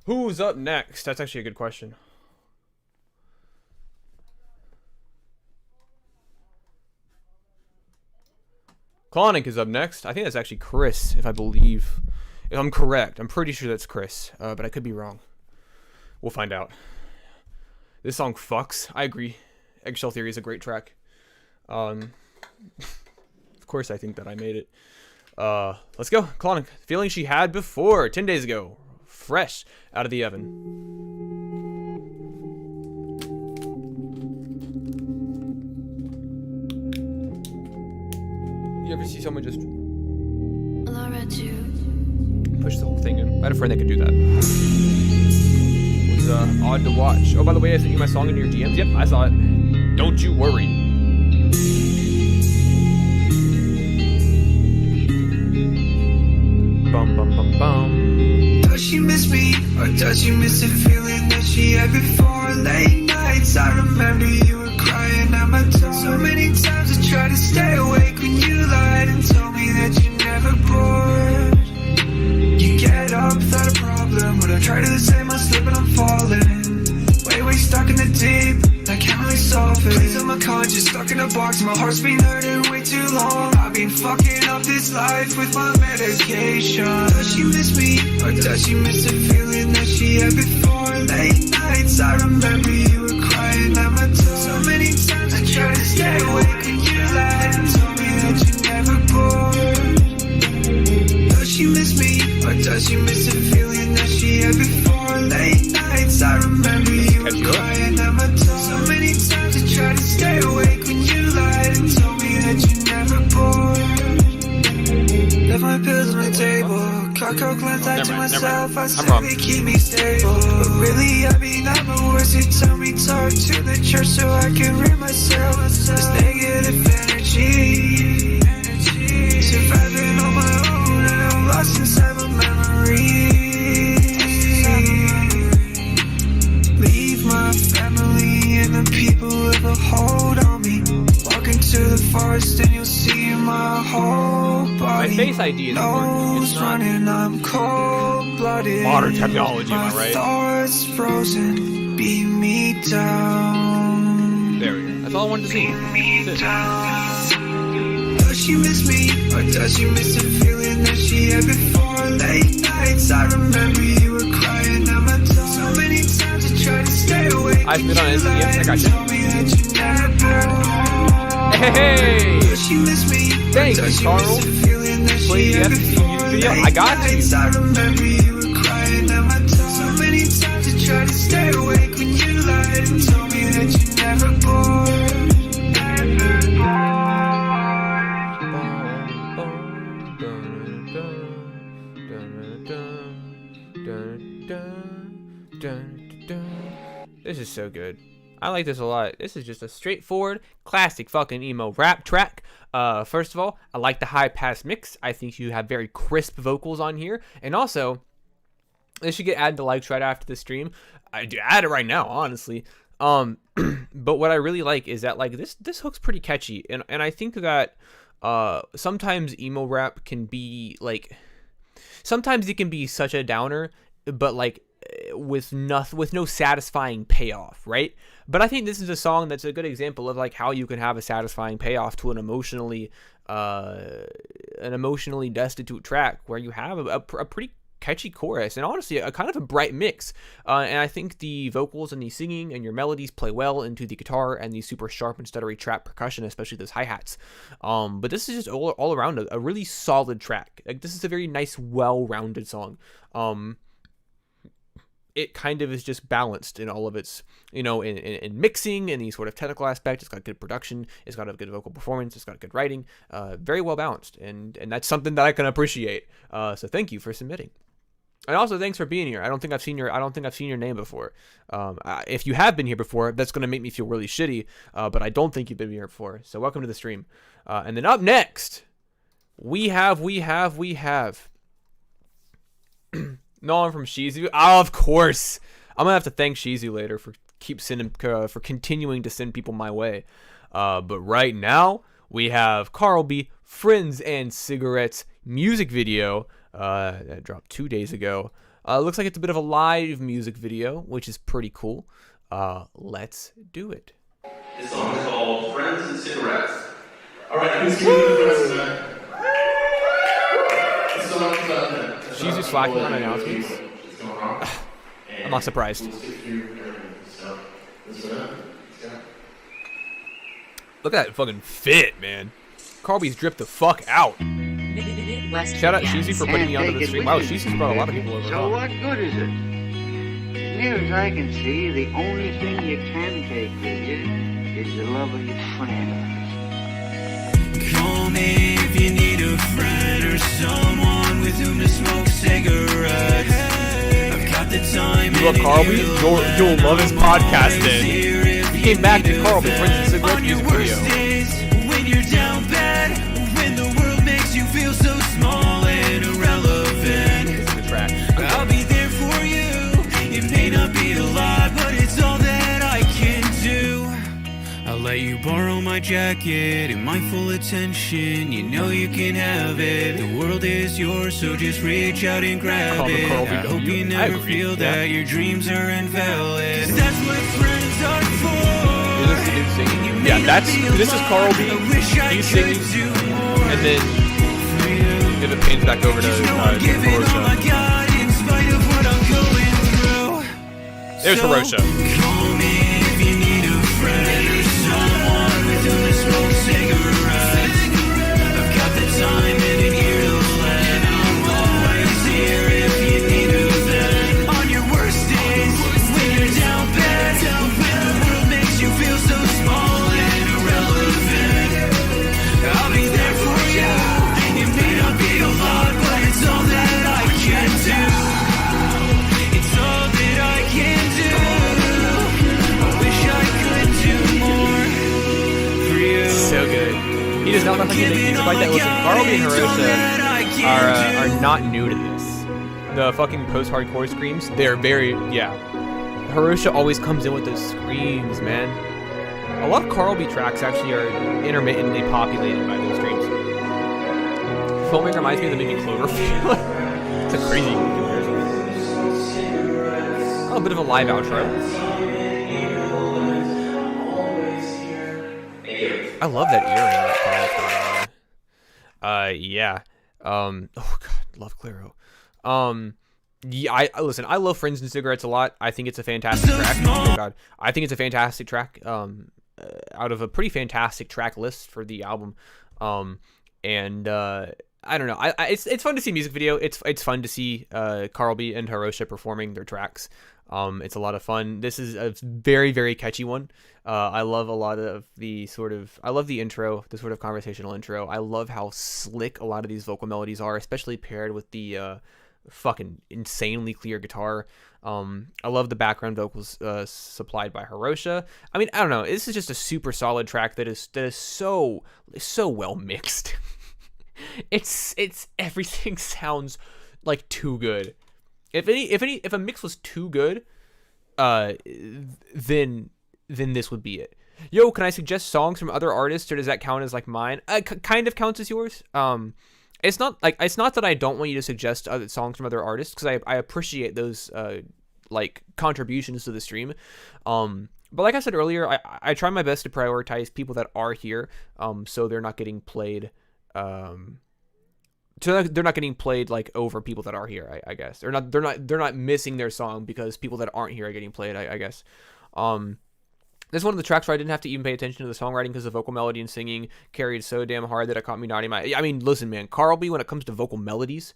Who's up next? That's actually a good question. Clonic is up next. I think that's actually Chris, if I'm correct. I'm pretty sure that's Chris, but I could be wrong. We'll find out. This song fucks. I agree. Eggshell Theory is a great track. Of course I think that I made it. Let's go. Colonic. Feeling she had before 10 days ago. Fresh out of the oven. You ever see someone just push the whole thing in? I had a friend that could do that. It was odd to watch. Oh, by the way, I sent you my song in your DMs. Yep, I saw it. Don't you worry. Bum bum bum bum. Does she miss me, or does she miss the feeling that she had before? Late nights, I remember you were crying at my door. So many times I tried to stay awake when you lied and told me that you're never bored. You get up without a problem, but I try to do the same, I'm slipping, I'm falling. Way stuck in the deep, I can't really solve it. Please, I'm unconscious, stuck in a box, my heart's been hurting way too long. I've been fucking up this life with my medication. Does she miss me, or does she miss the feeling that she had before? Late nights, I remember you were crying at my door. So many times I tried to stay awake and you lied and told me that you're never bored. Does she miss me, or does she miss the feeling that she had before? Late nights, I remember you were crying at my door. So many times I tried to stay awake when you lied and told me that you're never bored. Left my pills on the table, cut coke lens, I to myself, I say they keep me stable. But really, I mean, I'm the worst, you tell me talk to the church so I can rid myself of this negative energy. Surviving on my own and I'm lost inside my memories. Leave my family and the people with a hold on me. Walk into the forest and you'll see my whole body. My Face ID is Nose running, I'm cold-blooded. Modern technology, am I right? My thoughts frozen, beat me down. There we go. That's all I wanted to see. Does she miss me, or does she miss the feeling that she had before? Late nights, I remember you were crying at my door. So many times I tried to stay awake. I've been on Instagram, I got you. Hey! Does she miss me, thank you, Carl. Please, yes, video. I got you. I remember you were crying at my door. So many times I tried to stay awake when you lied and told me that you're never bored. This is so good. I like this a lot. This is just a straightforward, classic fucking emo rap track. First of all, I like the high pass mix. I think you have very crisp vocals on here. And also, this should get added to likes right after the stream. I do add it right now, honestly. But what I really like is that like this hook's pretty catchy. And I think that sometimes emo rap can be like, sometimes it can be such a downer, but like with no satisfying payoff, right? But I think this is a song that's a good example of like how you can have a satisfying payoff to an emotionally destitute track where you have a pretty catchy chorus and honestly a kind of a bright mix. And I think the vocals and the singing and your melodies play well into the guitar and the super sharp and stuttery trap percussion, especially those hi-hats. But this is just all around a really solid track. Like this is a very nice, well-rounded song. It kind of is just balanced in all of its, in mixing and the sort of technical aspect. It's got good production. It's got a good vocal performance. It's got good writing. Very well balanced, and that's something that I can appreciate. So thank you for submitting, and also thanks for being here. I don't think I've seen your name before. If you have been here before, that's gonna make me feel really shitty. But I don't think you've been here before. So welcome to the stream. And then up next, we have. No, I'm from Shizu. Oh, of course. I'm gonna have to thank Shizu later for continuing to send people my way. But right now we have Carl B. Friends and Cigarettes music video that dropped 2 days ago. Looks like it's a bit of a live music video, which is pretty cool. Let's do it. This song is called Friends and Cigarettes. All right, who's giving me the first tonight? This song is about She's just slacking on announcements. I'm not surprised. Look at that fucking fit, man. Carl B's dripped the fuck out. Shout out Sheezy for putting me onto the stream. Wow, Sheezy's brought a lot of people over. So what good is it? Near as I can see, the only thing you can take with you is the love of your friend. Call me if you need a friend or someone with whom to smoke cigarettes. I've got the time. You love Carlby? You'll love his podcast then. He came back to Carlby Friends and Cigarettes music video. When you're down bad, when the world makes you feel so small and irrelevant, It's a good track. I'll be there for you. It may not be a lot, but it's all that I can do. I'll let you borrow my jacket and my full attention. You know you can have it. The world is yours, so just reach out and grab Call the it. Carlby I hope W. you I never agree. feel Yeah. that your dreams are invalid. 'Cause that's what friends are for. Is this the dude singing? Yeah, this is Carlby. He's singing, and then if it pans back over to Hiroshi. There's Hiroshi. Call me if you need a friend or someone with whom to smoke cigarettes. I've got the time and an ear to lend. I'm always here if you need a vent. On your worst days, when you're down bad, when the world makes you feel so small and irrelevant, I'll be there for you. It may not be a lot, but it's all that I can do. It's all that I can do. I wish I could do more for you. So good. He does not know how to make music like that. Listen, Carlby and Hiroshi are not new to this. The fucking post-hardcore screams, they're very, yeah. Hiroshi always comes in with those screams, man. A lot of Carlby tracks actually are intermittently populated by those screams. Filming reminds me of the movie Cloverfield. It's a crazy comparison. Oh, a bit of a live outro. I love that earring that Carl's got on. Yeah. Oh god, love Claro. Yeah, I listen, I love Friends and Cigarettes a lot. I think it's a fantastic track. Oh god. I think it's a fantastic track. Out of a pretty fantastic track list for the album. I don't know. It's fun to see music video. It's fun to see Carlby and Hiroshi performing their tracks. It's a lot of fun. This is a very, very catchy one. I love a lot of the I love the intro, the sort of conversational intro. I love how slick a lot of these vocal melodies are, especially paired with the fucking insanely clear guitar. I love the background vocals supplied by Hiroshi. I mean, I don't know. This is just a super solid track that is so well mixed. It's everything sounds like too good. If a mix was too good, then this would be it. Yo, can I suggest songs from other artists, or does that count as like mine? Kind of counts as yours. It's not that I don't want you to suggest other songs from other artists, because I appreciate those like contributions to the stream. But like I said earlier, I try my best to prioritize people that are here, so they're not getting played. So they're not getting played like over people that are here. I guess they're not missing their song because people that aren't here are getting played. I guess. This is one of the tracks where I didn't have to even pay attention to the songwriting because the vocal melody and singing carried so damn hard that it caught me nodding my. I mean, listen, man, Carlby, when it comes to vocal melodies,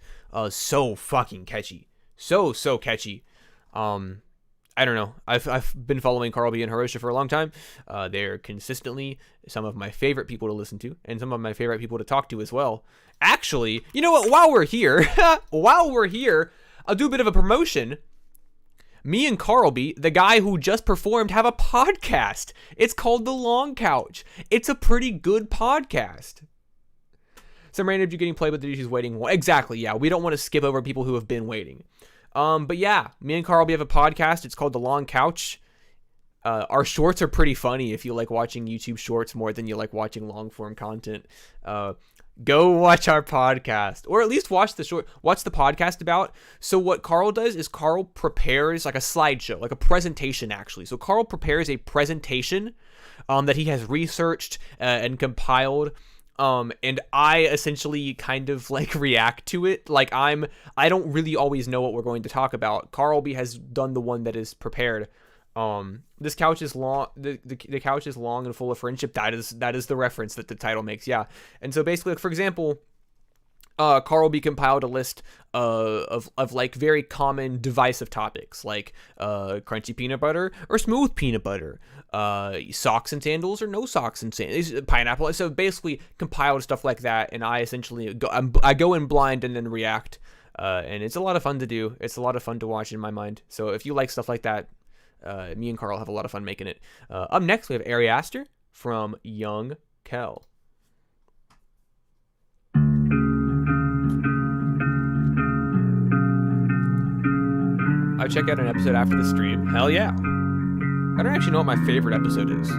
so fucking catchy, so catchy. I don't know. I've been following Carlby and Hiroshi for a long time. They're consistently some of my favorite people to listen to, and some of my favorite people to talk to as well. Actually, you know what? While we're here, I'll do a bit of a promotion. Me and Carlby, the guy who just performed, have a podcast. It's called The Long Couch. It's a pretty good podcast. Some random dude getting played, but the dude waiting. Exactly, yeah. We don't want to skip over people who have been waiting. But yeah, me and Carlby have a podcast. It's called The Long Couch. Our shorts are pretty funny if you like watching YouTube shorts more than you like watching long form content. Go watch our podcast, or at least watch the podcast about. So what Carl does is Carl prepares like a slideshow, like a presentation actually. So Carl prepares a presentation that he has researched and compiled. And I essentially kind of like react to it. Like I don't really always know what we're going to talk about. Carlby has done the one that is prepared. This couch is long. The couch is long and full of friendship. That is the reference that the title makes. Yeah. And so basically, like, for example, Carl B compiled a list of like very common divisive topics like crunchy peanut butter or smooth peanut butter, socks and sandals or no socks and sandals, pineapple. So basically compiled stuff like that, and I essentially I go in blind and then react, and it's a lot of fun to do. It's a lot of fun to watch in my mind. So if you like stuff like that, me and Carl have a lot of fun making it. Up next, we have Ari Aster from Young Kel. I check out an episode after the stream. Hell yeah. I don't actually know what my favorite episode is.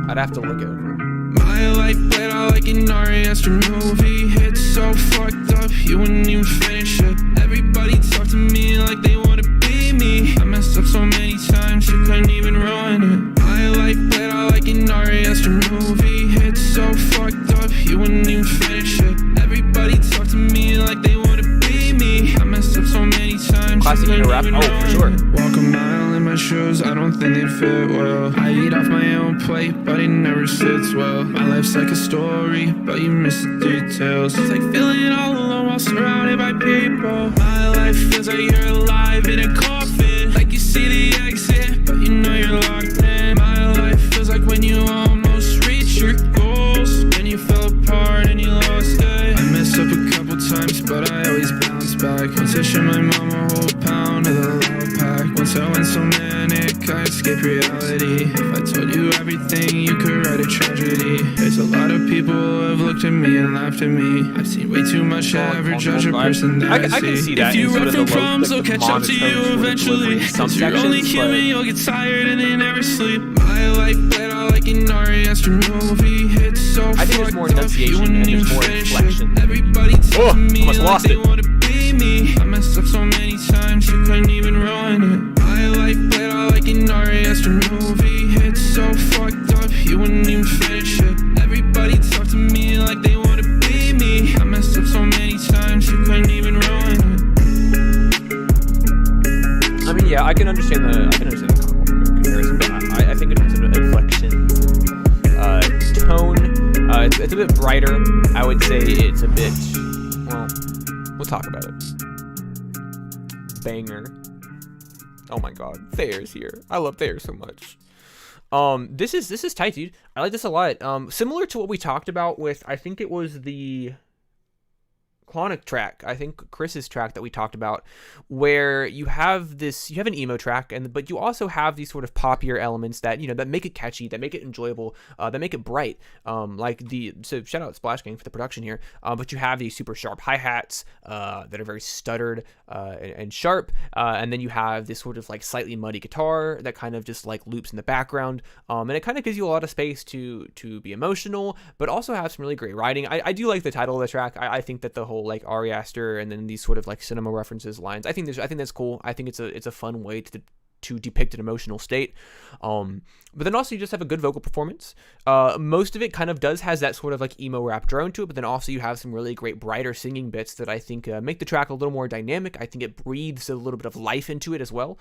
I'd have to look over. My life played out like an Ari Aster movie. It's so fucked up, you wouldn't even finish it. Everybody talk to me like they wanna be me. I messed up so many times, you couldn't even ruin it. My life played out like an Ari Aster movie. It's so fucked up, you wouldn't even finish it. Everybody talk to me like they wanna be me. I messed up so many times. Classic in a rap. Oh, for sure. Walk a mile in my shoes, I don't think they fit well. I eat off my own plate, but it never sits well. My life's like a story, but you miss the details. It's like feeling all alone while surrounded by people. My life feels like you're alive in a coffin. Like you see the exit, but you know you're locked in. My life feels like when you almost reach your goals. When you fell apart and you lost it. I messed up a couple times, but I always bounce back. Once I showed my mom a whole pound of the loud pack. Once I went so manic, I escaped reality. If I told you everything, you could write a tragedy. There's a lot of people who have looked at me and laughed at me. I've seen way too much to ever judge a person that I can see. see that. If you run from problems, they'll like catch up to you eventually. Cause you're only human, you'll get tired and they never sleep. My life played out like an Ari Aster movie. It's so I think there's more fucked up, you enunciation wouldn't and even there's more finish inflection. it. Everybody talk to me almost like lost they it. wanna be me. I messed up so many times, you couldn't even ruin it. My life played out like an Ari Aster movie. It's so fucked up, you wouldn't even finish it. Everybody talk to me like they wanna be me. I messed up so many times, you couldn't even ruin it. I mean, yeah, I can understand the comparison, but I think in terms of inflection, tone, it's a bit brighter. I would say it's a bit, well, we'll talk about it. Banger. Oh my god, Thayer's here. I love Thayer so much. This is tight, dude. I like this a lot. Similar to what we talked about with, I think it was the Clonic track, I think Chris's track that we talked about, where you have an emo track, but you also have these sort of poppier elements that, you know, that make it catchy, that make it enjoyable, that make it bright. So shout out Splash Gang for the production here. But you have these super sharp hi-hats that are very stuttered and sharp, and then you have this sort of like slightly muddy guitar that kind of just like loops in the background, and it kind of gives you a lot of space to be emotional, but also have some really great writing. I do like the title of the track. I think that the whole like Ari Aster and then these sort of like cinema references lines, I think that's cool. I think it's a fun way to depict an emotional state. But then also you just have a good vocal performance. Most of it kind of has that sort of like emo rap drone to it, but then also you have some really great brighter singing bits that I think make the track a little more dynamic. I think it breathes a little bit of life into it as well.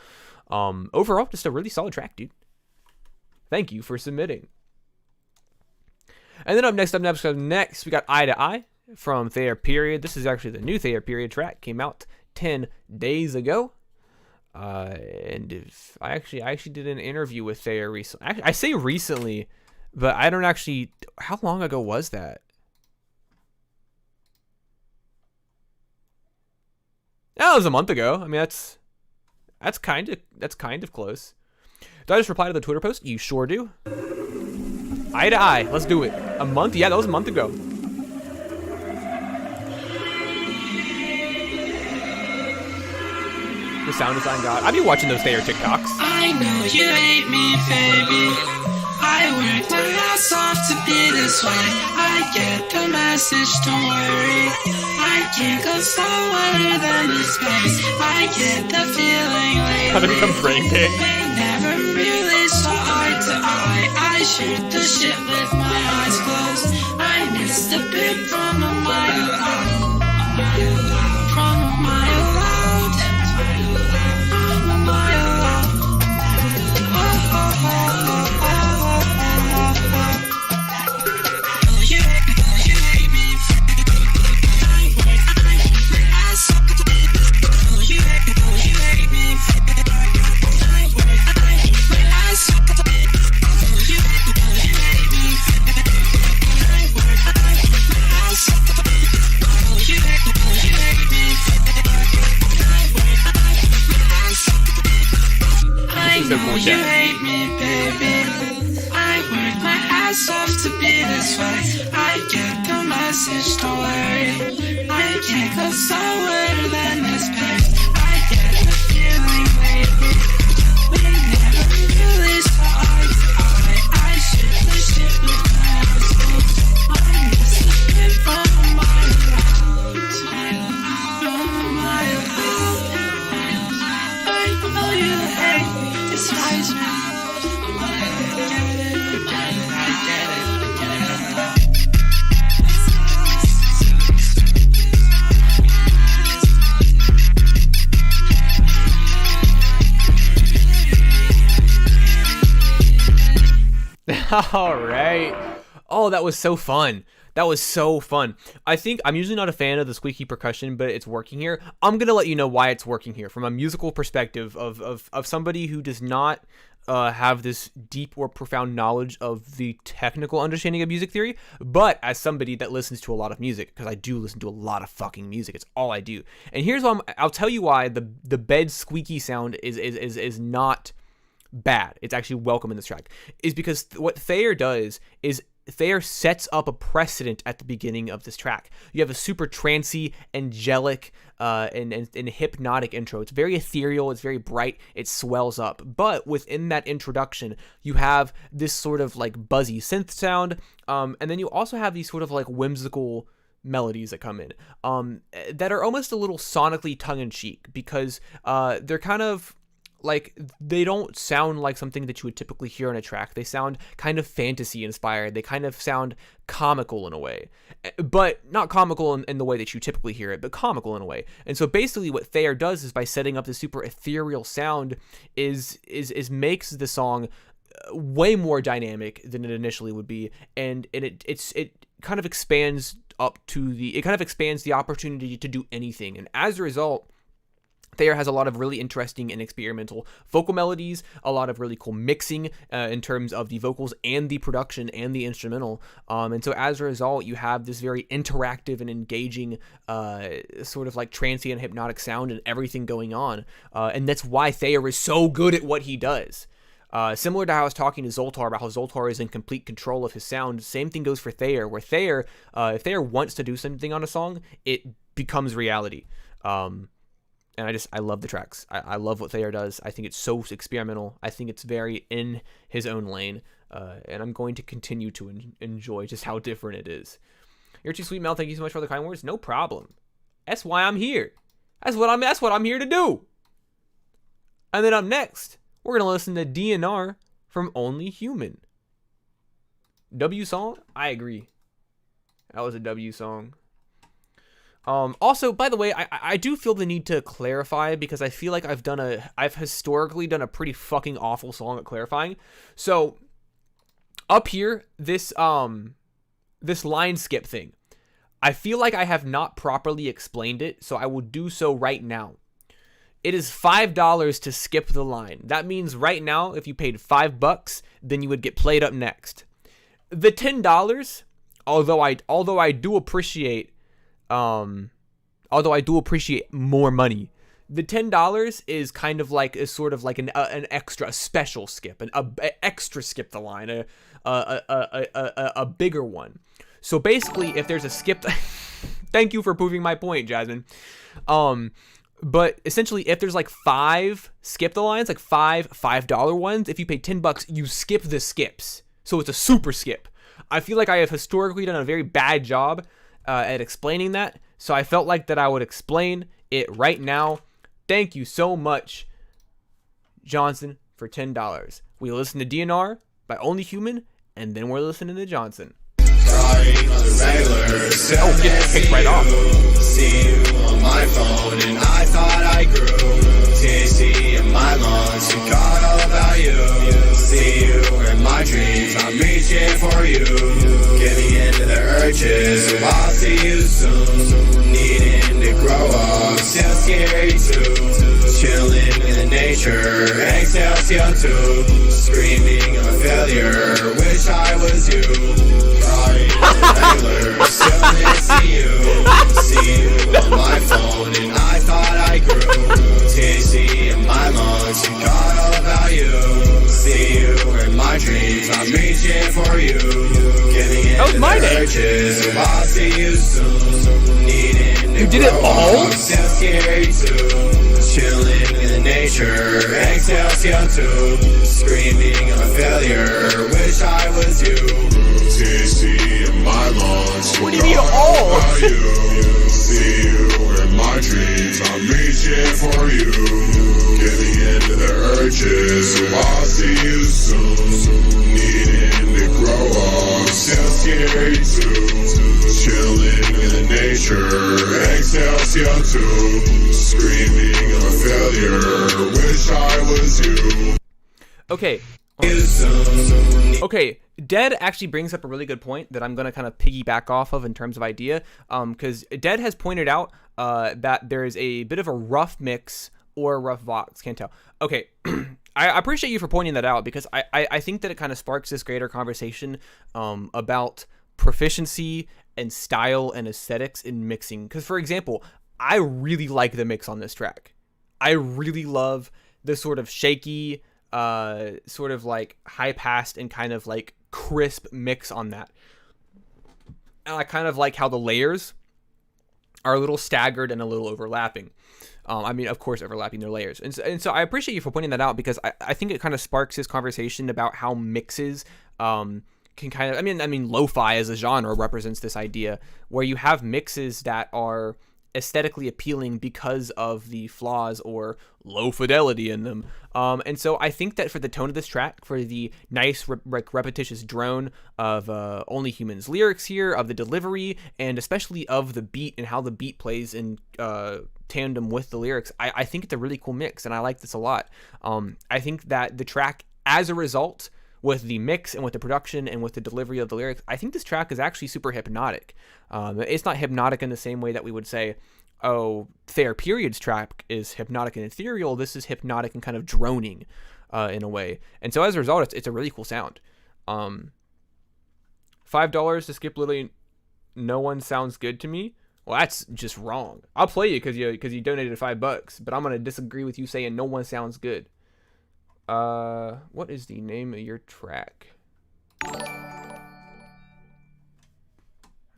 Overall, just a really solid track, dude. Thank you for submitting. And then up next, we got Eye to Eye from Thayer Period. This is actually the new Thayer Period track. Came out 10 days ago. And if I actually did an interview with Thayer recently. I say recently, but I don't actually. How long ago was that? That was a month ago. I mean, that's kind of close. Do I just reply to the Twitter post? You sure do. Eye to Eye. Let's do it. A month? Yeah, that was a month ago. The sound design god. I be watching those Thayer TikToks. I know you hate me, baby. I worked my ass off to be this way. I get the message, don't worry. I can't go slower than the space. I get the feeling lately. How to become brain dead. We never really saw eye to eye. I shoot the shit with my eyes closed. I missed a bit from a mile out. From a mile out. From a mile out. You hate me. I work is so cool, You Chad. hate me, baby. I work my ass off to be this way. I get the message, don't worry. I can't go somewhere than this place. I get the feeling lately. We never really saw eye to eye. I shoot the shit with my eyes closed. I miss the shit from a mile out. From a mile out. I know you hate me, despise me. All right. Oh, that was so fun. That was so fun. I think I'm usually not a fan of the squeaky percussion, but it's working here. I'm going to let you know why it's working here from a musical perspective of somebody who does not have this deep or profound knowledge of the technical understanding of music theory, but as somebody that listens to a lot of music, because I do listen to a lot of fucking music. It's all I do. And here's why I'll tell you why the bed squeaky sound is not bad. It's actually welcome in this track, is because what Thayer does is Thayer sets up a precedent at the beginning of this track. You have a super trancy, angelic, and hypnotic intro. It's very ethereal, it's very bright, it swells up. But within that introduction, you have this sort of like buzzy synth sound, and then you also have these sort of like whimsical melodies that come in, that are almost a little sonically tongue-in-cheek, because they're kind of like, they don't sound like something that you would typically hear on a track. They sound kind of fantasy inspired. They kind of sound comical in a way, but not comical in the way that you typically hear it, but comical in a way. And so basically what Thayer does is, by setting up this super ethereal sound, is makes the song way more dynamic than it initially would be. And it kind of expands the opportunity to do anything. And as a result, Thayer has a lot of really interesting and experimental vocal melodies, a lot of really cool mixing in terms of the vocals and the production and the instrumental. And so as a result, you have this very interactive and engaging sort of like trancy and hypnotic sound and everything going on. And that's why Thayer is so good at what he does. Similar to how I was talking to Zoltar about how Zoltar is in complete control of his sound, same thing goes for Thayer, where Thayer, if Thayer wants to do something on a song, it becomes reality. And I love the tracks. I love what Thayer does. I think it's so experimental. I think it's very in his own lane. And I'm going to continue to enjoy just how different it is. You're too sweet, Mel. Thank you so much for the kind words. No problem. That's why I'm here. That's what I'm here to do. And then up next, we're going to listen to DNR from Only Human. W song? I agree. That was a W song. Also, by the way, I do feel the need to clarify, because I feel like I've historically done a pretty fucking awful song at clarifying. So up here, this line skip thing, I feel like I have not properly explained it, so I will do so right now. It is $5 to skip the line. That means right now, if you paid $5, then you would get played up next. The $10, although I do appreciate more money, the $10 is kind of like an extra special skip, an extra skip the line, a bigger one. So basically, if there's a skip, thank you for proving my point, Jasmine. But essentially, if there's like 5 skip the lines, like $5 ones, if you pay $10, you skip the skips. So it's a super skip. I feel like I have historically done a very bad job at explaining that, so I felt like that I would explain it right now. Thank you so much, Johnson, for $10. We listen to DNR by Only Human, and then we're listening to Johnson. Oh, get kicked right off. See you on my phone, and I thought I grew. THC in my lungs, forgot all about you. See you in my dreams, I'm reaching for you. Get me into the urges, so I'll see you soon. Needing to grow up, still scary too. Chilling in the nature, exhale CO2. Screaming I'm a failure, wish I was you. Regular, still miss you. See you on my phone, and I thought I grew. THC in my lungs, forgot all about you. for you. Giving in That was my name. urges. I'll see you soon. Needing to You did it grow all? up. Sounds scary too. Chilling in nature. Exhale CO2. Screaming I'm a failure. Wish I was you. THC in my lungs. What do you mean all? See you in my dreams. I'm reaching for you. Giving into the urges. I'll see you soon. Needing to grow up. Sounds scary too. Chilling in nature. Exhale CO2. Screaming I'm a failure. Wish I was you. Okay. Okay, Dead actually brings up a really good point that I'm going to kind of piggyback off of in terms of idea, because Dead has pointed out that there is a bit of a rough mix or a rough vox, can't tell. Okay, I appreciate you for pointing that out, because I think that it kind of sparks this greater conversation about proficiency and style and aesthetics in mixing. Because, for example, I really like the mix on this track. I really love the sort of shaky, sort of like high-passed and kind of like crisp mix on that. And I kind of like how the layers are a little staggered and a little overlapping. I mean, of course, overlapping their layers. And so I appreciate you for pointing that out, because I think it kind of sparks this conversation about how mixes can kind of, I mean, lo-fi as a genre represents this idea where you have mixes that are aesthetically appealing because of the flaws or low fidelity in them. And so I think that for the tone of this track, for the nice repetitious drone of Only Humans lyrics here, of the delivery, and especially of the beat and how the beat plays in tandem with the lyrics, I think it's a really cool mix, and I like this a lot. I think that the track, as a result, with the mix and with the production and with the delivery of the lyrics, I think this track is actually super hypnotic. It's not hypnotic in the same way that we would say, oh, Thayer Period's track is hypnotic and ethereal. This is hypnotic and kind of droning in a way. And so as a result, it's a really cool sound. $5 to skip literally No One Sounds Good to Me. Well, that's just wrong. I'll play you because you donated $5, but I'm going to disagree with you saying No One Sounds Good. What is the name of your track?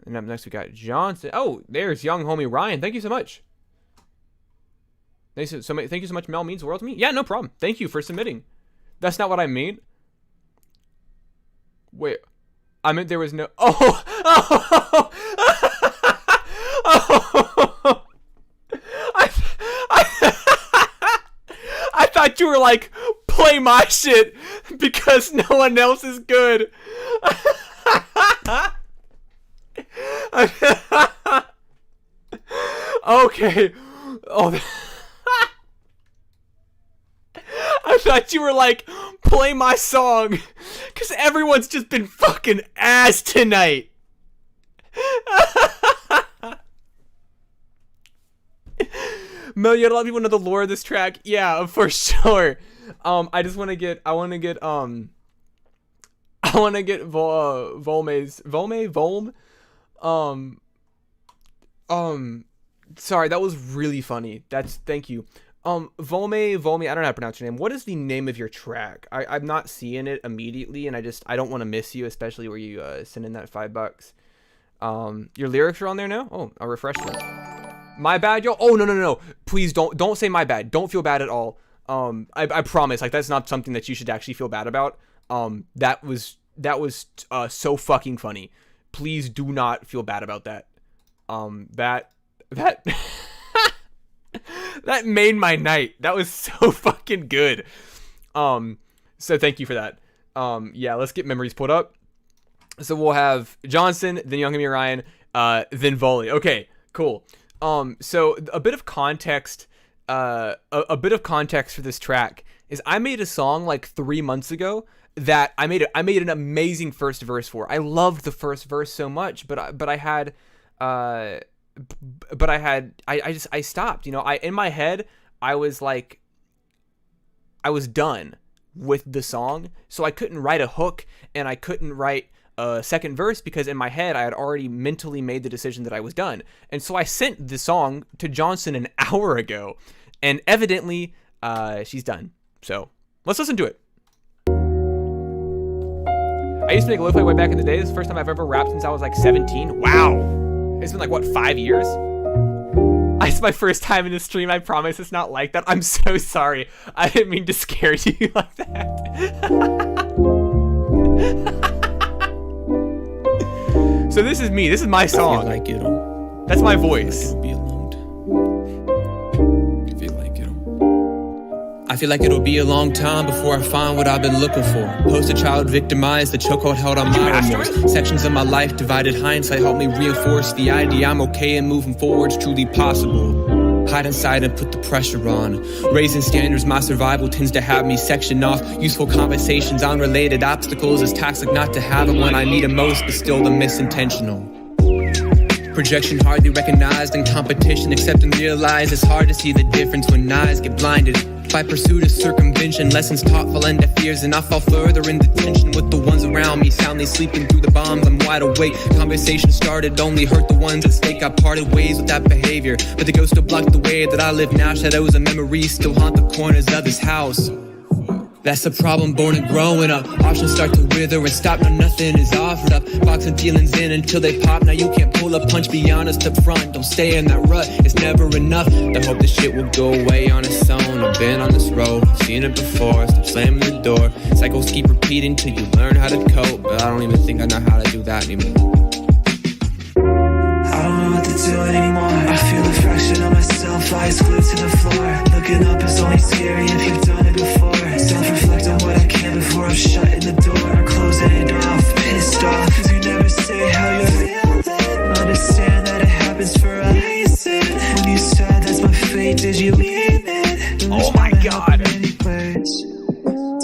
And up next we got Johnson. Oh, there's young homie Ryan. Thank you so much. Thank you so much. Mel means the world to me. Yeah, no problem. Thank you for submitting. That's not what I mean. Wait, I meant there was no. Oh, oh, oh. I thought you were like, play my shit because no one else is good. Okay. Oh, I thought you were like, play my song because everyone's just been fucking ass tonight. Mel, you gotta let people know the lore of this track. Yeah, for sure. I want to get Volme. Sorry, that was really funny. Thank you. Volme, I don't know how to pronounce your name. What is the name of your track? I'm not seeing it immediately, and I don't want to miss you, especially where you send in that $5. Your lyrics are on there now? Oh, I'll refresh them. My bad, yo. Oh, no. Please don't say my bad. Don't feel bad at all. I promise, like, that's not something that you should actually feel bad about. That was so fucking funny. Please do not feel bad about that. That that made my night. That was so fucking good. So thank you for that. Yeah, let's get memories pulled up. So we'll have Johnson, then Young and Ryan, then Volley. Okay, cool. So a bit of context, a bit of context for this track is I made a song like 3 months ago that I made an amazing first verse for. I loved the first verse so much, but I stopped, you know. In my head I was like, I was done with the song, so I couldn't write a hook and I couldn't write a second verse because in my head I had already mentally made the decision that I was done. And so I sent the song to Johnson an hour ago, and evidently she's done. So let's listen to it. I used to make lo-fi way back in the day. This is the first time I've ever rapped since I was like 17. Wow. It's been like, what, 5 years? It's my first time in the stream. I promise it's not like that. I'm so sorry. I didn't mean to scare you like that. So this is me. This is my song. That's my voice. I feel like it'll be a long time before I find what I've been looking for. Poster child victimized, the chokehold held on my remorse. Sections of my life divided, hindsight helped me reinforce the idea I'm okay and moving forward's truly possible. Hide inside and put the pressure on. Raising standards, my survival tends to have me section off. Useful conversations on related obstacles is toxic not to have it when I need it most, but still the misintentional. Projection hardly recognized in competition, except and realize it's hard to see the difference when eyes get blinded by pursuit of circumvention. Lessons taught fall into fears, and I fall further in detention with the ones around me soundly sleeping through the bombs. I'm wide awake. Conversation started only hurt the ones at stake. I parted ways with that behavior, but the ghost still blocked the way that I live now. Shadows and memories still haunt the corners of this house. That's a problem born and growing up. Options start to wither and stop. Now nothing is offered up. Boxing feelings in until they pop. Now you can't pull a punch, be honest up front. Don't stay in that rut, it's never enough. I hope this shit will go away on its own. I've been on this road, seen it before. Stop slamming the door. Cycles keep repeating till you learn how to cope. But I don't even think I know how to do that anymore. I don't know what to do anymore. I feel a fraction of myself, eyes glued to the floor. Looking up is only scary if you've done it before. Self-reflect on what I can before I'm shutting the door. I'm closing it off, pissed off, cause you never say how you feel. Understand that it happens for a reason. When you said that's my fate, did you mean it? Oh my god. Anyways,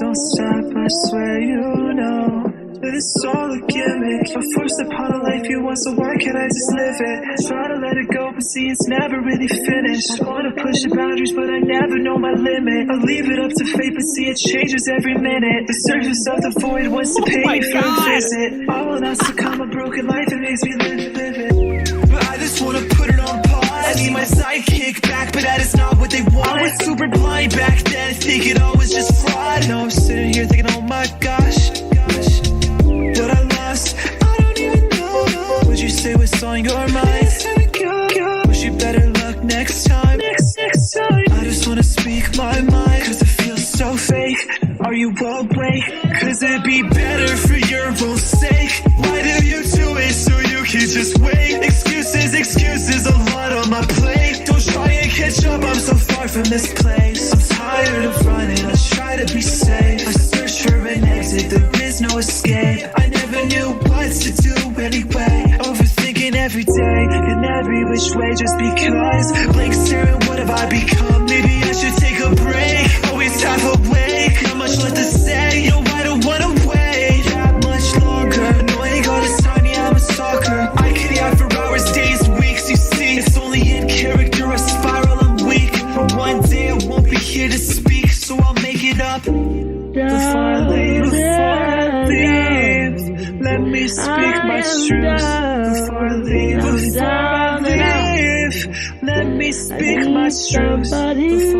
don't stop, I swear you know. It's all a gimmick. You're forced upon a life you want, so why can't I just live it? Try to let it go, but see it's never really finished. I wanna push the boundaries, but I never know my limit. I leave it up to fate, but see it changes every minute. The surface of the void wants to pay me for a visit. I will not succumb a broken life, it makes me live it. But I just wanna put it on pause. I need my sidekick back, but that is not what they want. I was super blind back then, thinking all was just fraud. Now I'm sitting here thinking, oh my gosh. What I lost, I don't even know. Would you say what's on your mind? Wish you better luck next time. Next time. I just wanna speak my mind, cause it feels so fake. Are you awake? Cause it'd be better for your own sake. Why do you do it so you can just wait? Excuses, a lot on my plate. Don't try and catch up, I'm so far from this place. I'm tired of running, I try to be safe. I search for an exit, there is no escape. I never knew what to do anyway. Overthinking every day, in every which way, just because. Blank staring, what have I become? Maybe I should take a break. Always half awake, not much left to say. No, I don't wanna wait that much longer. Annoying all this time, yeah, I'm a stalker. I could yap for hours, days, weeks, you see. It's only in character, a spiral, I'm weak. But one day I won't be here to speak, so I'll make it up. Before I leave, let me speak my truth. Before I leave, let me speak my truth. Before I leave,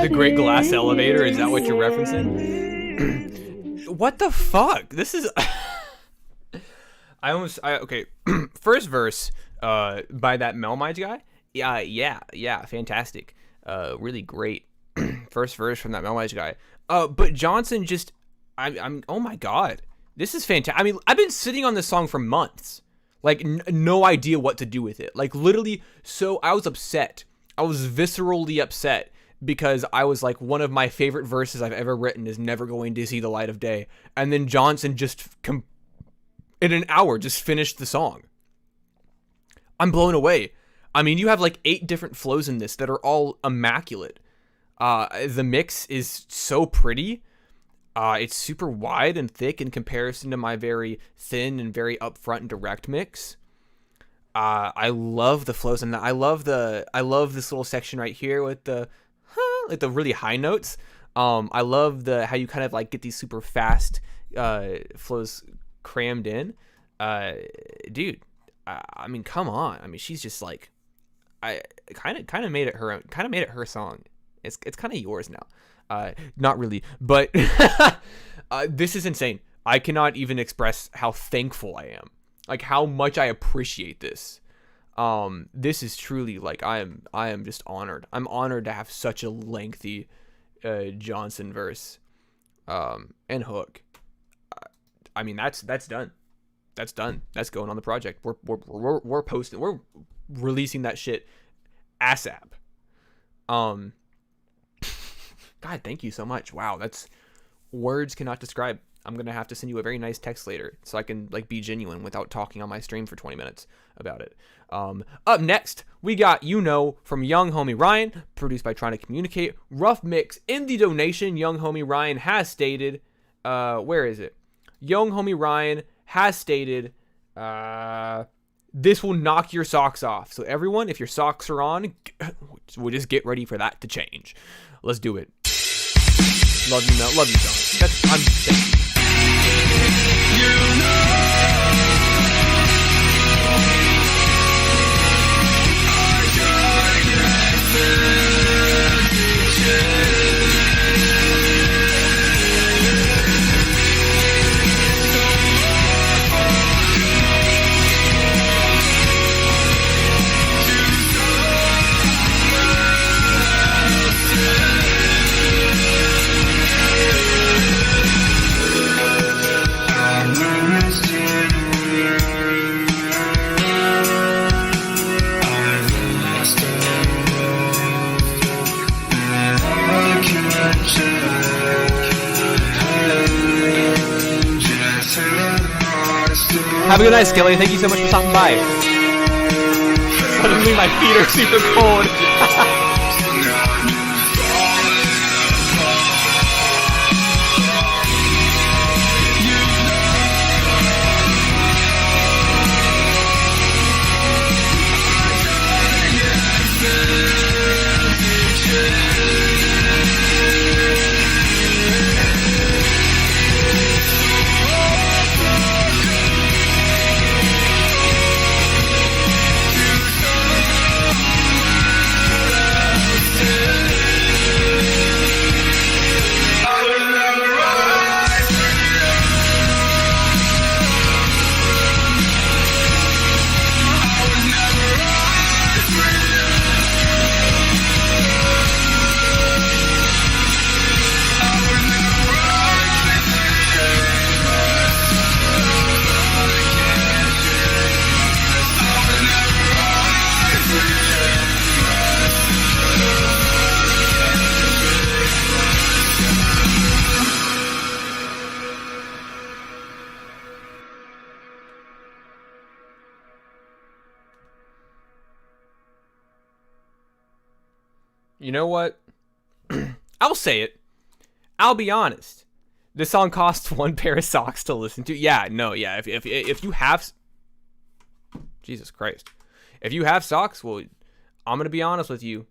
The Great Glass Elevator, is that what you're referencing? What the fuck? This is... okay. First verse by that Melmige guy. Yeah, fantastic. Really great. First verse from that Melmige guy. But Johnson just... I'm oh my god. This is fantastic. I mean, I've been sitting on this song for months. Like, no idea what to do with it. Like, literally, so I was upset. I was viscerally upset because I was like, one of my favorite verses I've ever written is never going to see the light of day. And then Johnson just, in an hour, just finished the song. I'm blown away. I mean, you have like 8 different flows in this that are all immaculate. The mix is so pretty. It's super wide and thick in comparison to my very thin and very upfront and direct mix. I love the flows, and I love this little section right here with the like the really high notes. I love how you kind of like get these super fast flows crammed in. Dude, I mean, come on. I mean, she's just like, I kind of made it her song. It's kind of yours now. Not really, but this is insane. I cannot even express how thankful I am, like how much I appreciate this. This is truly like I am just honored. I'm honored to have such a lengthy Johnson verse and hook. I mean, that's done. That's done. That's going on the project. We're posting. We're releasing that shit ASAP. God, thank you so much. Wow, that's words cannot describe. I'm gonna have to send you a very nice text later so I can like be genuine without talking on my stream for 20 minutes about it. Up next, we got from Young Homie Ryan, produced by Trying to Communicate. Rough mix in the donation. Young Homie Ryan has stated, where is it? Young Homie Ryan has stated, this will knock your socks off. So everyone, if your socks are on, we'll just get ready for that to change. Let's do it. Love you, John. I'm thank you. Have a good night, Skilly. Thank you so much for stopping by. Suddenly my feet are super cold. You know what? I'll say it. I'll be honest. This song costs one pair of socks to listen to. Yeah, no, yeah. If you have, Jesus Christ, if you have socks, well, I'm gonna be honest with you.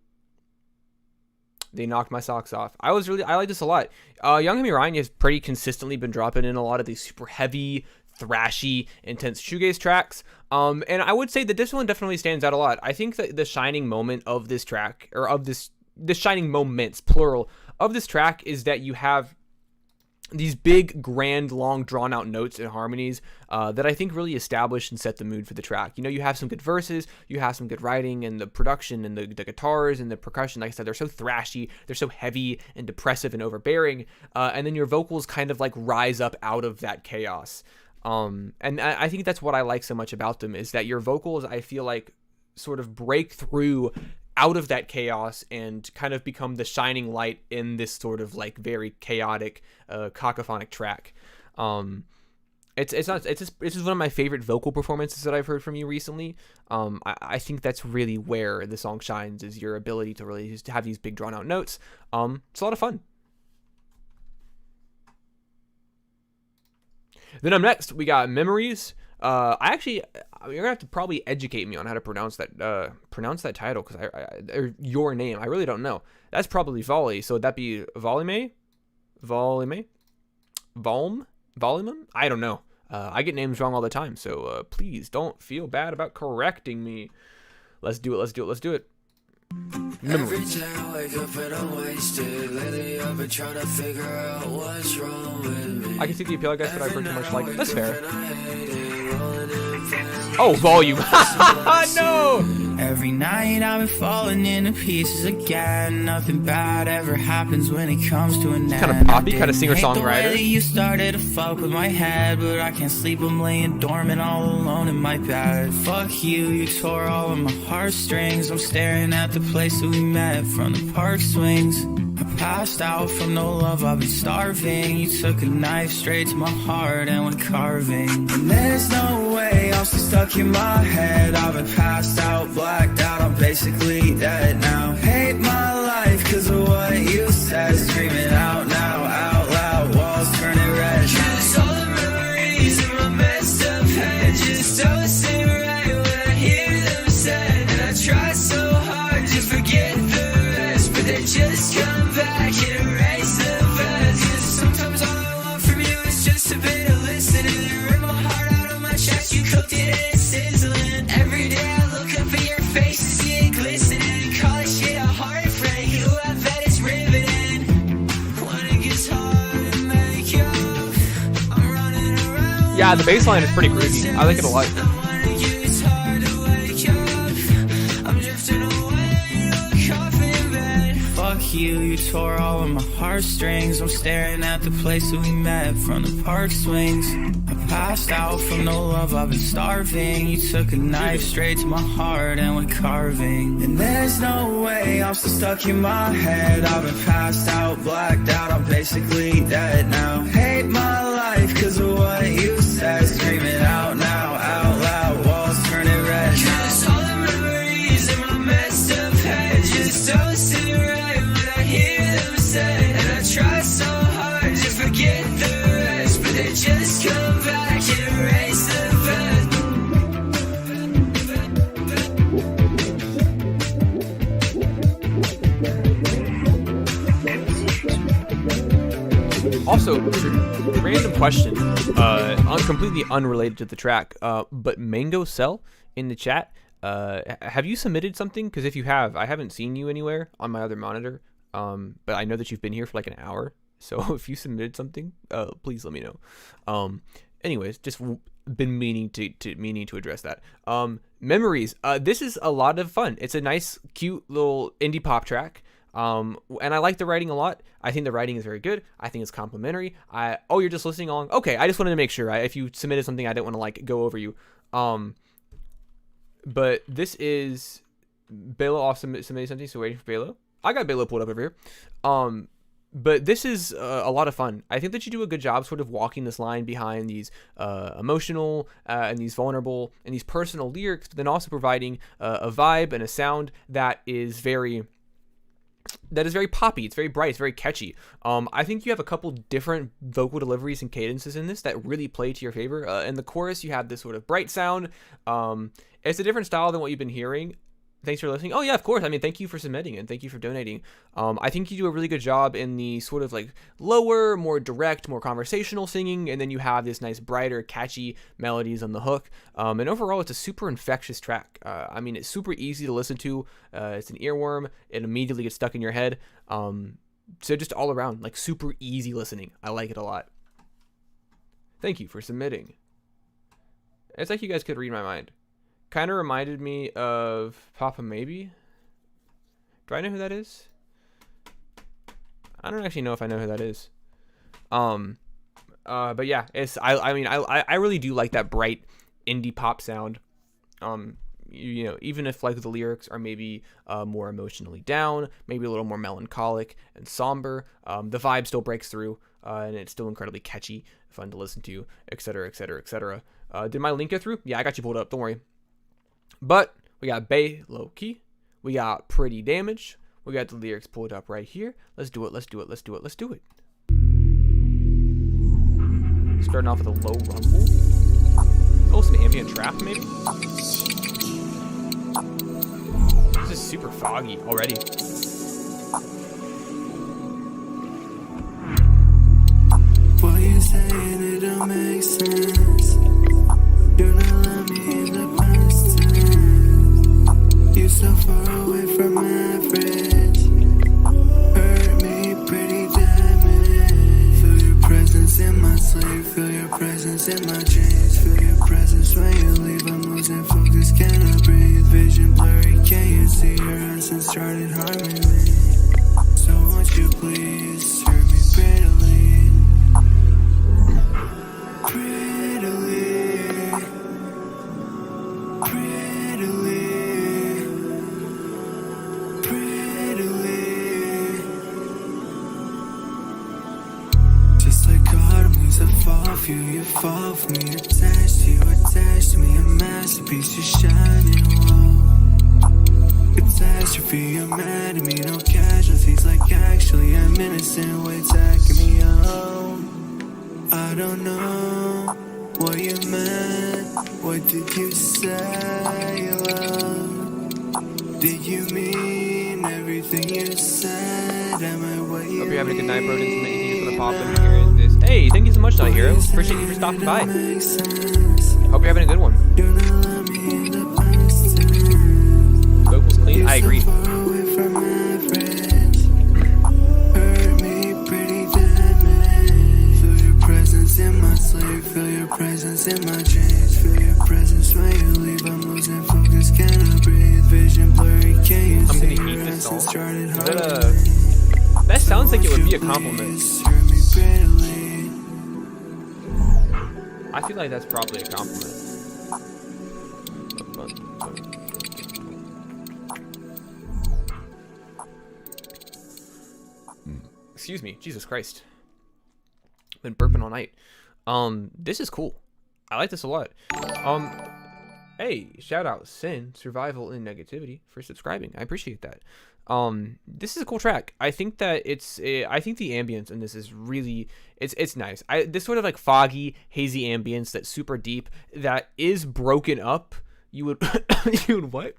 They knocked my socks off. I like this a lot. Young Hemi Ryan has pretty consistently been dropping in a lot of these super heavy, thrashy, intense shoegaze tracks. And I would say that this one definitely stands out a lot. I think that the shining moment of this track, or of the shining moments, plural, of this track is that you have these big, grand, long, drawn-out notes and harmonies that I think really establish and set the mood for the track. You have some good verses, you have some good writing, and the production and the guitars and the percussion, like I said, they're so thrashy, they're so heavy and depressive and overbearing, and then your vocals kind of like rise up out of that chaos. And I think that's what I like so much about them, is that your vocals, I feel like, sort of break through out of that chaos and kind of become the shining light in this sort of like very chaotic, cacophonic track. This is one of my favorite vocal performances that I've heard from you recently. I think that's really where the song shines, is your ability to really just have these big drawn out notes. It's a lot of fun. Then up next, we got Memories. You're gonna have to probably educate me on how to pronounce that title, because or your name. I really don't know. That's probably Volley. So would that be Volime? Volumum? I don't know. I get names wrong all the time, so please don't feel bad about correcting me. Let's do it. Memories. Every day I wake up and I'm wasted. Lately I've been trying to figure out what's wrong with me. I can see the appeal, I guess, but I've heard too much like it. That's fair. Oh, volume. No! Every night I've been falling into pieces again. Nothing bad ever happens when it comes to an end. Kind of poppy, kind of singer-songwriter. You started to fuck with my head, but I can't sleep. I'm laying dormant all alone in my bed. Fuck you, you tore all of my heartstrings. I'm staring at the place that we met from the park swings. I passed out from no love, I've been starving. You took a knife straight to my heart and went carving. And there's no way I'm still stuck in my head. I've been passed out, blacked out, I'm basically dead now. Hate my life cause of what you said. Screaming out now, out loud, walls turning red. Cause all the memories in my messed up head just don't seem right when I hear them said. And I try so hard to forget the rest, but they just come back and erase the best. Cause sometimes all I want from you is just a bit of listening. Rip my heart out of my chest, you cooked it and it's sizzling. Every day I look up at your face and see it glistening. Call this shit a heartbreak, ooh I bet it's riveting. When it gets hard to make up, I'm running around. Yeah, the bass line is pretty groovy. I like it a lot. When it gets hard to wake up, I'm drifting away to a coffin bed. Fuck you, you tore all of my heartstrings. I'm staring at the place that we met from the park swings. I passed out from no love, I've been starving. You took a knife straight to my heart and went carving. And there's no way I'm still stuck in my head. I've been passed out, blacked out, I'm basically dead now. Hate my life cause of what you said. Screaming out now, out loud, walls turning red. Cause all the memories in my messed up head just don't seem right when I hear them said. And I try so hard to forget the rest, but they just come back and erase the Also, random question, completely unrelated to the track, but Mango Cell in the chat, have you submitted something? Because if you have, I haven't seen you anywhere on my other monitor, but I know that you've been here for like an hour, so if you submitted something, please let me know. Anyways, just been meaning to address that. Memories, this is a lot of fun. It's a nice, cute little indie pop track. And I like the writing a lot. I think the writing is very good. I think it's complimentary. Oh, you're just listening along? Okay, I just wanted to make sure. If you submitted something, I didn't want to like go over you. But this is Belo off submitted something, so waiting for Belo. I got Belo pulled up over here. But this is a lot of fun. I think that you do a good job sort of walking this line behind these emotional and these vulnerable and these personal lyrics, but then also providing a vibe and a sound that is very poppy. It's very bright. It's very catchy. I think you have a couple different vocal deliveries and cadences in this that really play to your favor. In the chorus, you have this sort of bright sound. It's a different style than what you've been hearing. Thanks for listening. Oh yeah, of course. I mean, thank you for submitting and thank you for donating. I think you do a really good job in the sort of like lower, more direct, more conversational singing, and then you have this nice, brighter, catchy melodies on the hook. And overall, it's a super infectious track. I mean, it's super easy to listen to. It's an earworm. It immediately gets stuck in your head. So just all around, like super easy listening. I like it a lot. Thank you for submitting. It's like you guys could read my mind. Kind of reminded me of Papa Maybe. Do I know who that is? I don't actually know if I know who that is. But yeah, it's I mean I really do like that bright indie pop sound. You know, even if like the lyrics are maybe more emotionally down, maybe a little more melancholic and somber, the vibe still breaks through, and it's still incredibly catchy, fun to listen to, etc., etc., etc. Did my link get through? Yeah, I got you pulled up. Don't worry. But we got Bay Low Key, we got Pretty Damage, we got the lyrics pulled up right here. Let's do it. Let's do it. Let's do it. Let's do it. Starting off with a low rumble. Oh, some ambient trap maybe. This is super foggy already. What you saying, it don't make sense. You're not let me in the past tense. You so far away from everything. harmony. So won't you please hurt me prettily, prettily, prettily, prettily. Just like autumn I fall for you, you fall for me. Attached to me, a masterpiece, you're shining, whoa. Catastrophe, you're mad at me, no casualties. Like actually I'm innocent, wait, taking me home. I don't know what you meant, what did you say, love? Did you mean everything you said? Am I what you Hope you're having a good night, bro. Didn't make you for the pop in here. This. Hey, thank you so much, Not Hero. Appreciate you for stopping by. Hope you're having a good one. Vocals clean. I agree. In my sleep, feel your presence in my dreams, feel your presence when you leave. I'm losing focus, cannot breathe, vision blurry, can't you I'm see? gonna eat this song. That sounds like it would be a compliment. I feel like that's probably a compliment. Excuse me, Jesus Christ. Been burping all night. This is cool. I like this a lot. Hey, shout out Sin, Survival in Negativity, for subscribing. I appreciate that. This is a cool track. I think that I think the ambience in this is really, it's nice. This sort of like foggy, hazy ambience that's super deep, that is broken up. You would, you would what?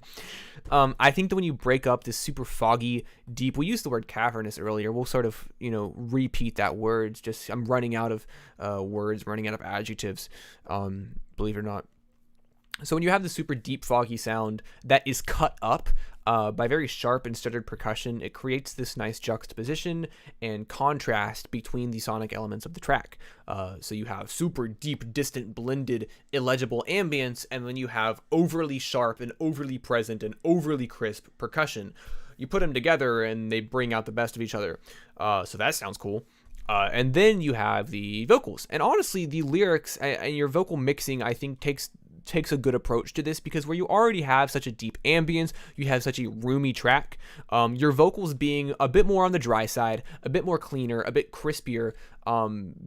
I think that when you break up this super foggy, deep, we used the word cavernous earlier. We'll sort of, repeat that word. Just, I'm running out of words, running out of adjectives, believe it or not. So when you have the super deep, foggy sound that is cut up by very sharp and stuttered percussion, it creates this nice juxtaposition and contrast between the sonic elements of the track. So you have super deep, distant, blended, illegible ambience, and then you have overly sharp and overly present and overly crisp percussion. You put them together and they bring out the best of each other. So that sounds cool. And then you have the vocals. And honestly, the lyrics and your vocal mixing, I think, takes a good approach to this, because where you already have such a deep ambience, you have such a roomy track, your vocals being a bit more on the dry side, a bit more cleaner, a bit crispier,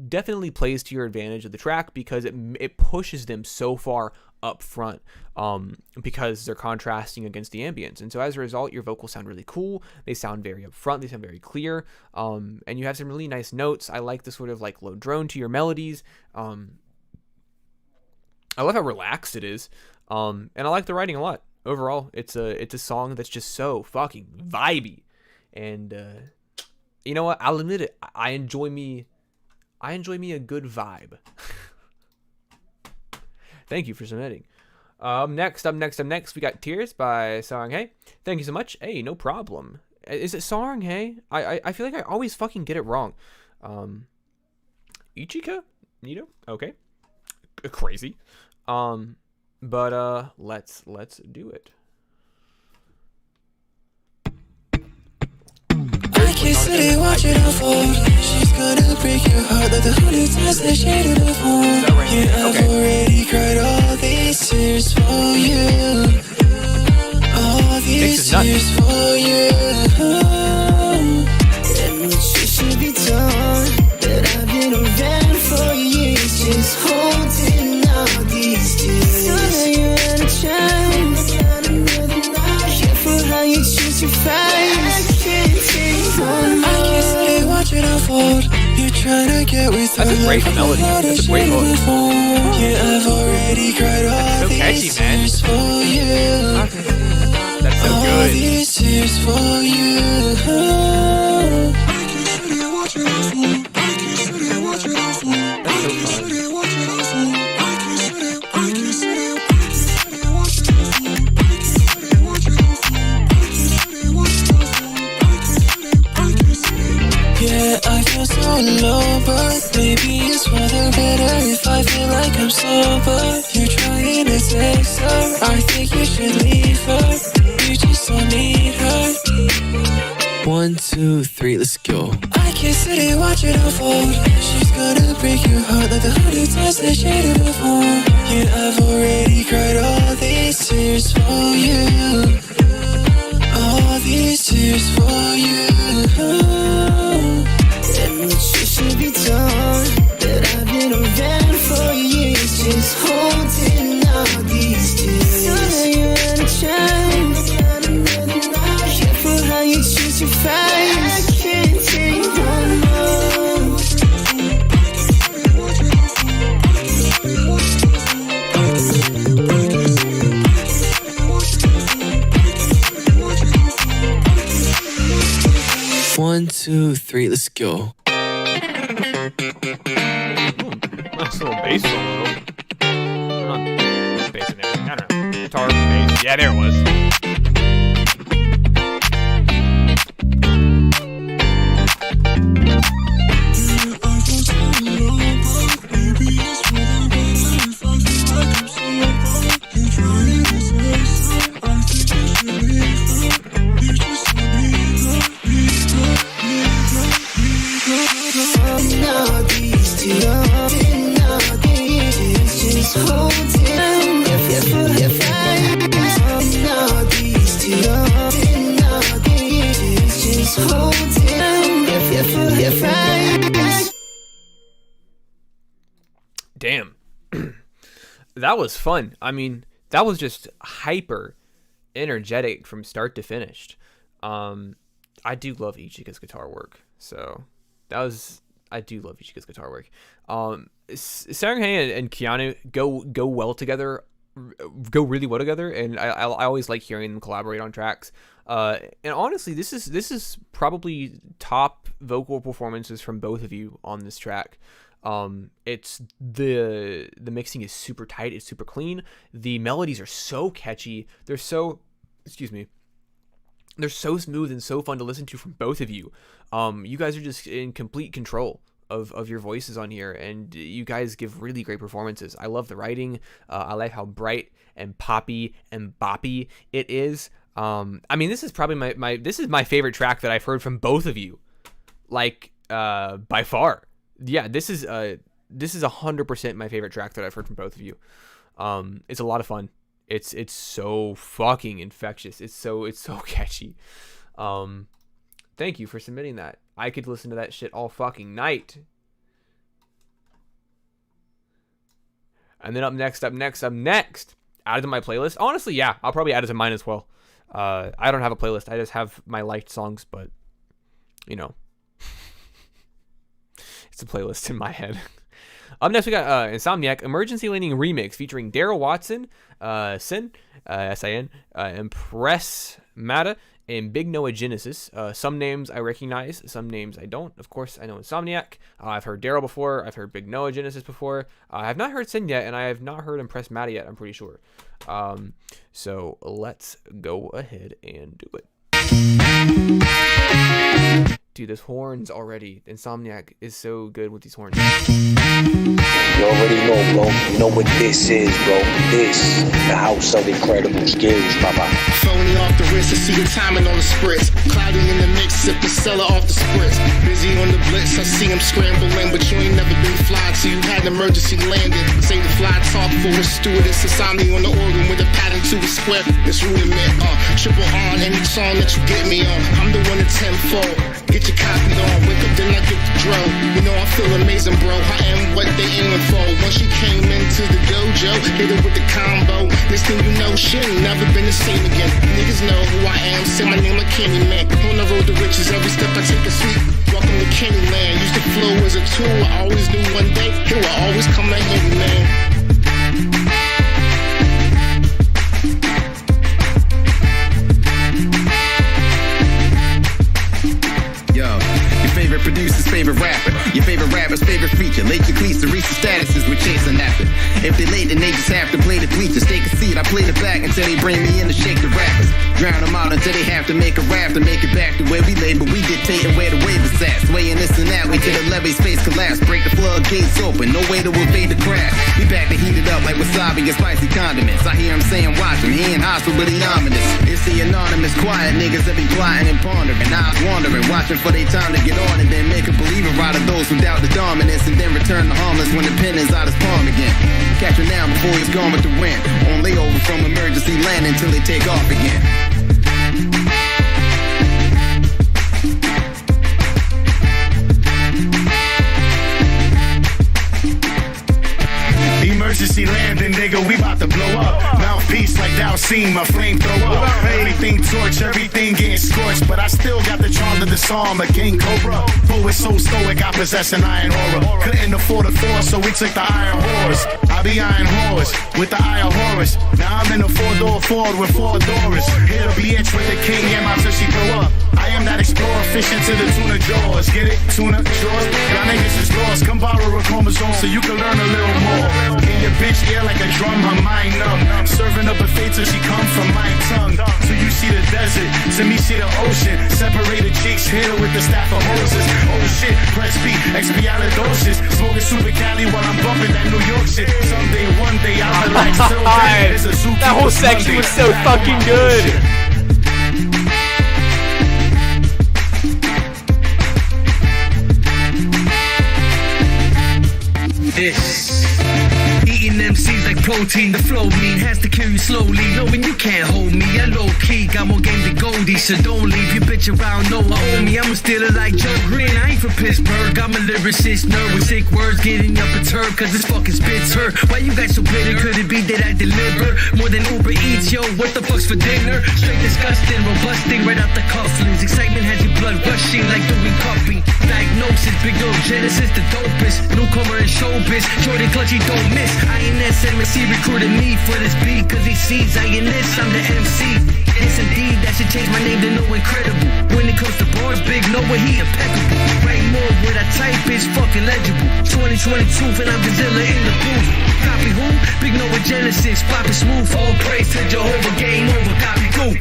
definitely plays to your advantage of the track, because it pushes them so far up front, because they're contrasting against the ambience. And so as a result, your vocals sound really cool. They sound very upfront. They sound very clear. And you have some really nice notes. I like the sort of like low drone to your melodies. I love how relaxed it is, and I like the writing a lot. Overall, it's a song that's just so fucking vibey, and you know what? I'll admit it. I enjoy me a good vibe. Thank you for submitting. Next, we got Tears by Sarang Hey. Thank you so much. Hey, no problem. Is it Sarang Hey? I feel like I always fucking get it wrong. Ichika? Nito? Okay. Crazy. But let's do it. I can't sit and watch it unfold. She's gonna break your heart like the 100 times that she did before. Yeah, I've already cried all these tears for you. All these tears for you. And she should be told that I've been around for years, just holding all these tears. So now you're out of chance. Careful how you choose your fight. I can't sit and watch it unfold. You're trying to get with That's a great melody. That's a great hook. Yeah, I've already cried all these tears for you. That's so good. All these tears for you. That's so fun. Yeah, I feel so low, but maybe it's for the better if I feel like I'm sober. You're trying to text her, I think you should leave her. You just don't need her. 1, 2, 3, let's go. I can't sit and watch it unfold. She's gonna break your heart like the honey does the shade before. Yeah, I've already cried all these tears for you. All these tears for you. And what you should be done, that I've been around for years, just holding all these tears. So that you're out of chance. Careful how you choose your fights. I can't take no more. One, 2, 3, let's go. Nice little bass solo. Not bass in there. I don't know. Guitar, bass. Yeah, there it was. Damn. That was fun. I mean, that was just hyper energetic from start to finish. I do love Ichiga's guitar work. So I do love Ichiga's guitar work. Saranghae and Keanu go well together, go really well together, and I always like hearing them collaborate on tracks. And honestly, this is probably top vocal performances from both of you on this track. It's the mixing is super tight, it's super clean. The melodies are so catchy. They're so smooth and so fun to listen to from both of you. You guys are just in complete control of your voices on here, and you guys give really great performances. I love the writing. I like how bright and poppy and boppy it is. I mean, this is probably this is my favorite track that I've heard from both of you, like by far. Yeah, this is 100% my favorite track that I've heard from both of you. It's a lot of fun. It's so fucking infectious. It's so catchy. Thank you for submitting that. I could listen to that shit all fucking night. And then up next, add it to my playlist. Honestly, yeah, I'll probably add it to mine as well. I don't have a playlist. I just have my liked songs, but you know, it's a playlist in my head. Up next, we got Insomniac Emergency Landing Remix featuring Daryl Watson, Sin, S-I-N, Impress Mata, and Big Noah Genesis. Some names I recognize, some names I don't. Of course, I know Insomniac. I've heard Daryl before. I've heard Big Noah Genesis before. I have not heard Sin yet, and I have not heard Impress Mata yet, I'm pretty sure. So let's go ahead and do it. Dude, there's horns already. Insomniac is so good with these horns. You already know, bro. You know what this is, bro. This, the house of incredible skills, papa. Phony off the wrist, I see the timing on the spritz. Cloudy in the mix, sip the cellar off the spritz. Busy on the blitz, I see him scrambling, but you ain't never been fly till you had an emergency landing. Say the fly talk for a stewardess, insomnia on the organ with a pattern to a square. It's rudiment, triple on any song that you get me on. I'm the one at tenfold. Get your copy on, wake up then I get the drum. You know I feel amazing, bro. I am what they aiming for. Once she came into the dojo, hit her with the combo. Next thing you know, she ain't never been the same again. Niggas know who I am, say my name like Candyman. On the road to riches, every step I take a sweep. Welcome to Candyland. Used to flow as a tool, I always knew one day it will always come a handy, man. Favorite producer's favorite rapper, your favorite rapper's favorite feature. Late your cleats to reach the statuses we're chasing after. If they late, then they just have to play the bleachers. Take a seat, I play the back until they bring me in to shake the rappers. Drown them out until they have to make a rap to make it back to where we lay. But we dictating where the wave is at. Swaying this this and that. Wait till the levee space collapse. Break the floodgates open. No way to evade the crash. We back to heat it up like wasabi and spicy condiments. I hear him saying, watch him. He ain't hostile, but he ominous. It's the anonymous, quiet niggas that be plotting and pondering. Eyes wandering, watching for their time to get on and then make a believer out of those who doubt the dominance and then return the harmless when the pen is out his palm again. Catch him now before he's gone with the wind. On layover from emergency landing until they take off again. Emergency landing, nigga, we bout to blow up. Mouthpiece like Dalcine, my flame throw up. Everything torch, everything getting scorched, but I still got the charm to disarm a king cobra. Poet so stoic, I possess an iron aura. Couldn't afford a force, so we took the iron horse. I be iron horse with the eye of Horus. Now I'm in a four-door Ford with four doors. Hit a bitch with the king and my till she throw up. I am that explorer fishing to the tuna jaws. Get it? Tuna jaws? Y'all niggas is lost. Come borrow a chromosome so you can learn a little more. In your bitch ear like a drum, her mind numb. Serving up a buffet till she come from my tongue. So you see the desert, to me see the ocean. Separated cheeks, hit her with the staff of Moses. Oh shit, press B, expialidocious. Smoking super Cali while I'm bumping that New York shit. Someday, one day, I'll relax till then. It's a zookeeper's That whole section Monday. was so fucking good. Eating MCs like protein, the flow mean has to kill you slowly. Knowing you can't hold me, I low key, got more game than Goldie. So don't leave your bitch around, no, I owe me. I'ma steal it like Joe Green, I ain't from Pittsburgh. I'm a lyricist nerd with sick words, getting up a turd, cause this fucking spits hurt. Why you guys so bitter? Could it be that I deliver more than Uber Eats? Yo, what the fuck's for dinner? Straight disgusting, robusting right out the cufflinks. Excitement has your blood rushing like doing cupping. Diagnosis, big neurogenesis, the dopest. Newcomer in showbiz, Jordan Clutchy don't miss. INS MSC recruited me for this beat, cause he sees INS, I'm the MC. Yes indeed, that should change my name to No Incredible. When it comes to bars, Big Noah, he impeccable. Write more what I type is fucking legible. 2022 and I'm Godzilla in the booth. Copy who? Big Noah Genesis, floppy smooth. All praise to Jehovah, game over, copy who?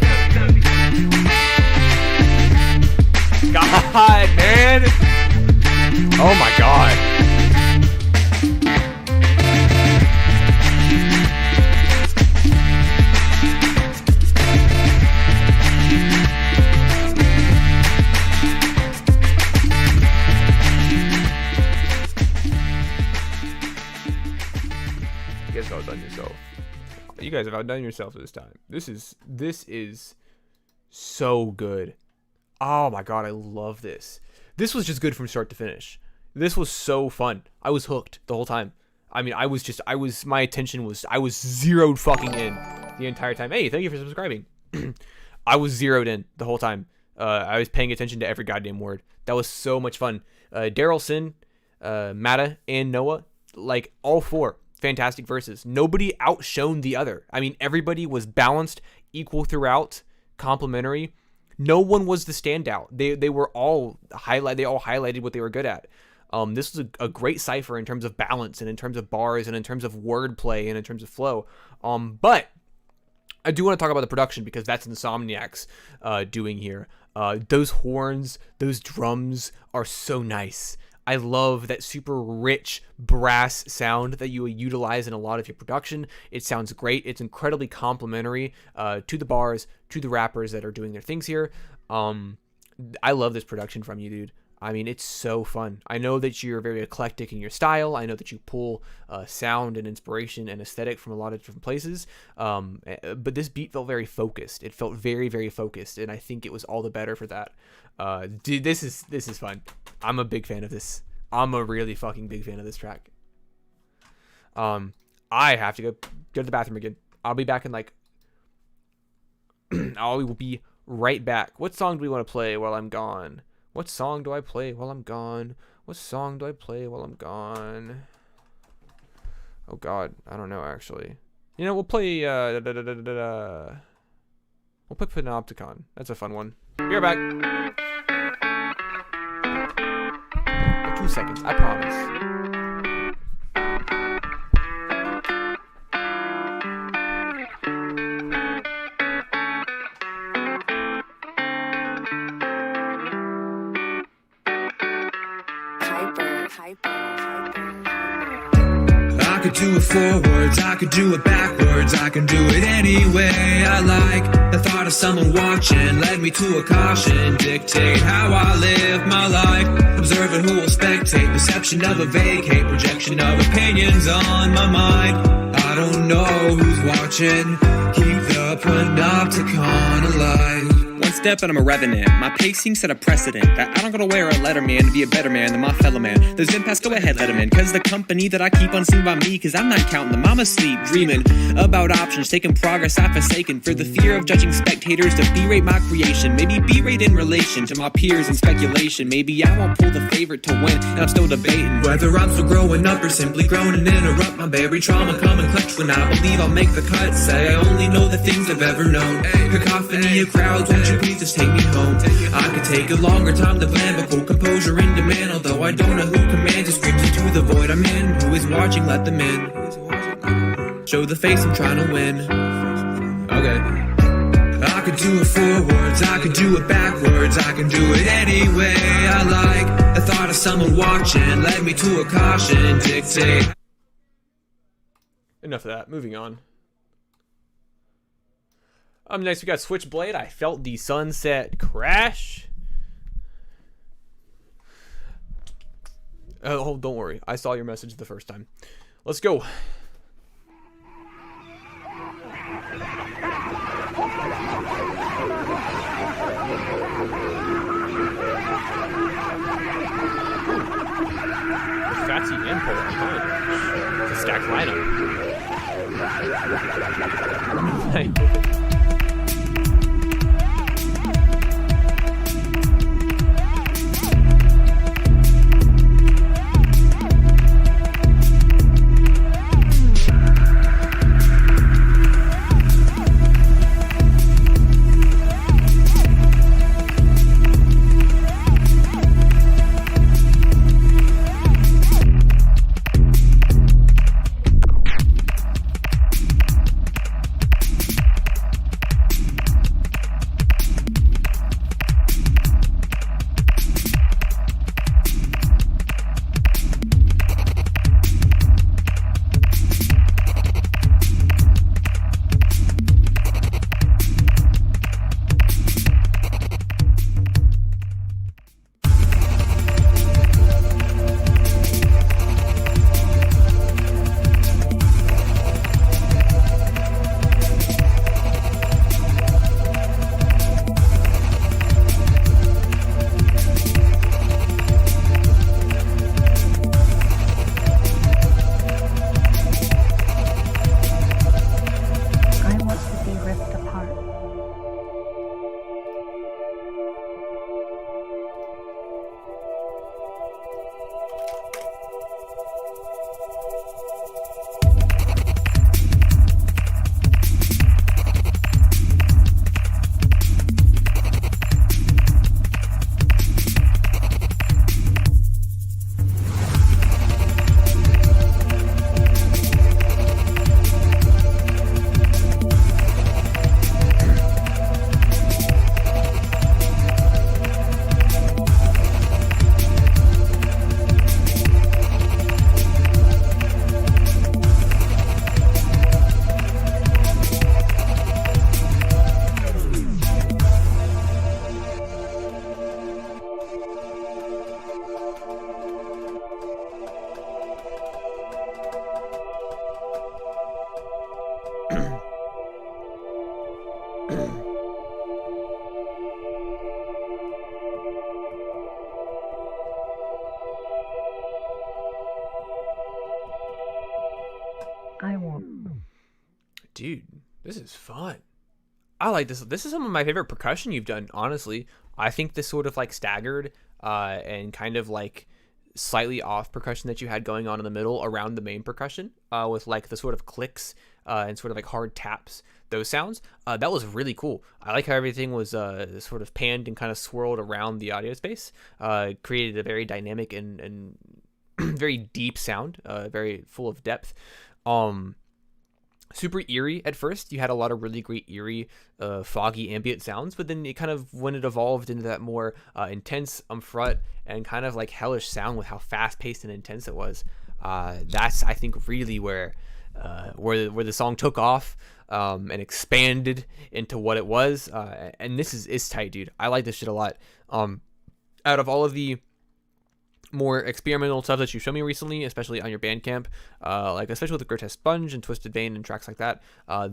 God, man. Oh my god. You guys have outdone yourself. You guys have outdone yourself this time. This is so good. Oh my god, I love this. This was just good from start to finish. This was so fun. I was hooked the whole time. I mean, my attention was, I was zeroed fucking in the entire time. Hey, thank you for subscribing. I was zeroed in the whole time. I was paying attention to every goddamn word. That was so much fun. Daryl Sin, Mata, and Noah, like all four fantastic verses. Nobody outshone the other. I mean, everybody was balanced, equal throughout, complimentary. No one was the standout. They were all highlight. They all highlighted what they were good at. This was a great cipher in terms of balance and in terms of bars and in terms of wordplay and in terms of flow. But I do want to talk about the production because that's Insomniac's doing here. Those horns, those drums are so nice. I love that super rich brass sound that you utilize in a lot of your production. It sounds great. It's incredibly complimentary to the bars, to the rappers that are doing their things here. I love this production from you, dude. I mean, it's so fun. I know that you're very eclectic in your style. I know that you pull sound and inspiration and aesthetic from a lot of different places. But this beat felt very focused. It felt very, very focused, and I think it was all the better for that. Dude, this is fun. I'm a big fan of this. I'm a really fucking big fan of this track. I have to go to the bathroom again. I'll be back in like. I will be right back. What song do we want to play while I'm gone? What song do I play while I'm gone? What song do I play while I'm gone? Oh god, I don't know actually. You know, we'll play we'll play Panopticon. That's a fun one. Be right back. 2 seconds, I promise. could do it forwards, I could do it backwards, I can do it any way I like. The thought of someone watching led me to a caution, dictate how I live my life. Observing who will spectate, perception of a vacate, projection of opinions on my mind. I don't know who's watching, keep the panopticon alive. One step and I'm a revenant. My pacing set a precedent that I don't gotta wear a letterman to be a better man than my fellow man. Those impasse, go ahead, let 'em in. Cause the company that I keep on seen by me, cause I'm not counting them. I'm asleep, dreaming about options, taking progress I've forsaken. For the fear of judging spectators to berate my creation. Maybe berate in relation to my peers and speculation. Maybe I won't pull the favorite to win, and I'm still debating whether I'm still growing up or simply growing and interrupt my buried trauma. Come and clutch when I believe I'll make the cut. Say I only know the things I've ever known. Cacophony of crowds, won't you please just take me home? I could take a longer time to plan, but full composure in demand. Although I don't know who commands, just screams into the void I'm in. Who is watching, let them in. Show the face I'm trying to win. Okay. I could do it forwards, I could do it backwards, I can do it any way I like. The thought of someone watching led me to a caution, dictate. Enough of that, moving on. Next we got Switchblade. I felt the sunset crash. Oh, don't worry. I saw your message the first time. Let's go. Fatsy and Polar. Oh, it's a stacked lineup. Hey. Dude, this is fun. I like this. This is some of my favorite percussion you've done, honestly. I think this sort of like staggered and kind of like slightly off percussion that you had going on in the middle around the main percussion with like the sort of clicks and sort of like hard taps, those sounds, that was really cool. I like how everything was sort of panned and kind of swirled around the audio space, created a very dynamic and very deep sound, very full of depth. Super eerie at first. You had a lot of really great eerie, foggy ambient sounds, but then it kind of, when it evolved into that more intense front and kind of like hellish sound with how fast paced and intense it was, That's, I think, really where the song took off and expanded into what it was. And this is tight, dude. I like this shit a lot. Out of all of the more experimental stuff that you showed me recently, especially on your Bandcamp, like especially with the Grotesque Sponge and Twisted Vein and tracks like that,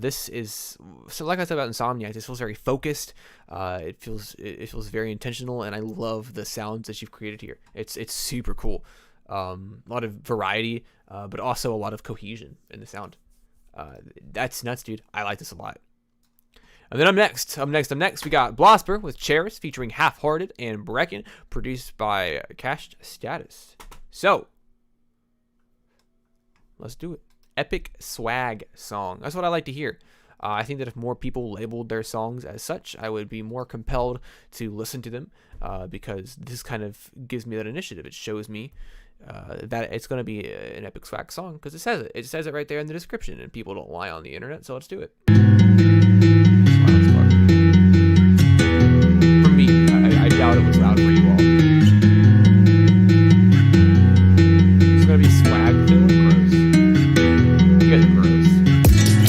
this is, so like I said about Insomniac, this feels very focused. It feels very intentional, and I love the sounds that you've created here. It's super cool. A lot of variety, but also a lot of cohesion in the sound. That's nuts, dude. I like this a lot. And then up next, we got Blosper with Cherish featuring Half-Hearted and Brecken, produced by Cached Status. So, let's do it. Epic swag song. That's what I like to hear. I think that if more people labeled their songs as such, I would be more compelled to listen to them, because this kind of gives me that initiative. It shows me that it's going to be an epic swag song, because it says it. It says it right there in the description, and people don't lie on the internet, so let's do it. For me, I doubt it was loud for you all. It's going to be swag filled. Gross. You guys are gross.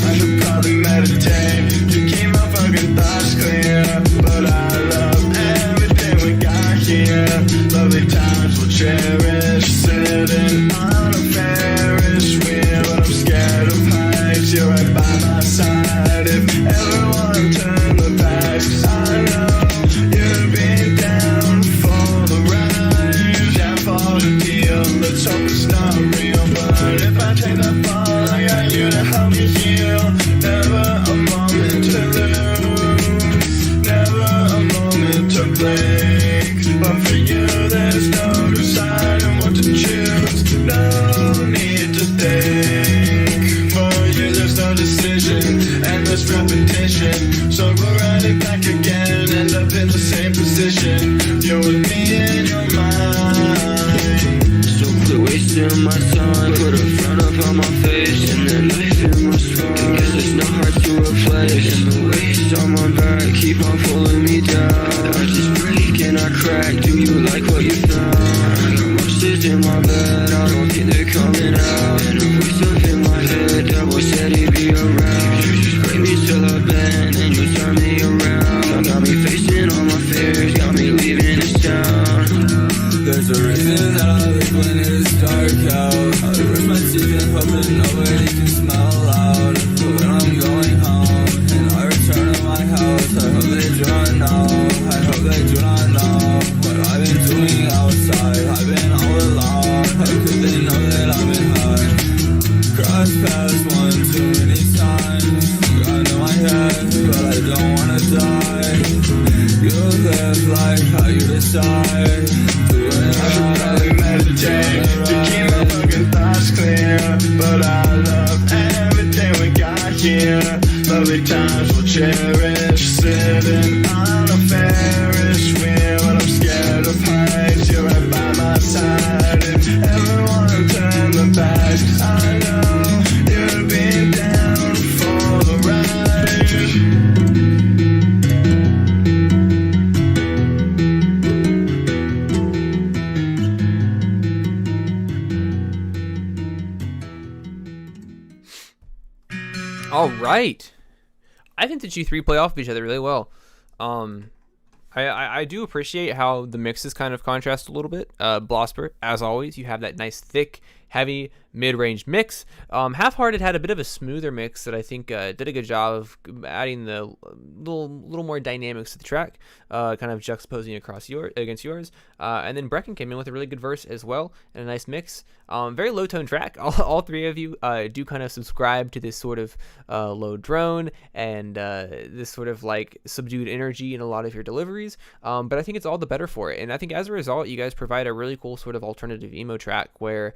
I should probably meditate to keep my fucking thoughts clear, but I love everything we got here. Lovely times we'll cherish, sitting on a Ferris wheel, but I'm scared of heights. You're right by my side. If everyone turned the backs, I know you'd be down for the ride. Down for the deal. Let's hope it's not real, but if I take that fall, I got you to help me heal. Never a moment to lose, never a moment to blink. But for you, there's no deciding what to choose. No need to think. For you, there's no decision, endless repetition. So go right back again, end up in the same position. You're with me in your mind. So quit wasting my time, put a front up on my face, and then life in my stride. Guess there's no heart to replace, and the weights on my back keep on pulling me down. I just break and I crack, do you like what you found? I got monsters in my bed, I don't think they're coming out. And a voice up in my head, that boy said he'd be around. You just break me till I bend, and you turn me around. Got me facing all my fears, got me leaving this town. There's a reason that I live when it's dark out. I brush my teeth and hoping nobody can smell loud. But when I'm going home and I return to my house, I hope they do not know. I hope they do not know what I've been doing outside. I've been all alone. How could they know that I'm in high? Cross paths one too many times. Gun in my head, but I don't wanna die. You live life how you decide. I should probably meditate to keep my fucking thoughts clear, but I love everything we got here. Lovely times we'll cherish, sitting on a Ferris wheel, and I'm scared of heights. You're right by my side. If everyone turned the back, I know you'd be down for the ride. All right. I think that you three play off each other really well. I do appreciate how the mixes kind of contrast a little bit. Blosper, as always, you have that nice thick, heavy, mid-range mix. Half-Hearted had a bit of a smoother mix that I think did a good job of adding the little more dynamics to the track, kind of juxtaposing against yours. And then Brecken came in with a really good verse as well, and a nice mix. Very low-tone track. All three of you do kind of subscribe to this sort of low drone and this sort of like subdued energy in a lot of your deliveries. But I think it's all the better for it. And I think as a result, you guys provide a really cool sort of alternative emo track where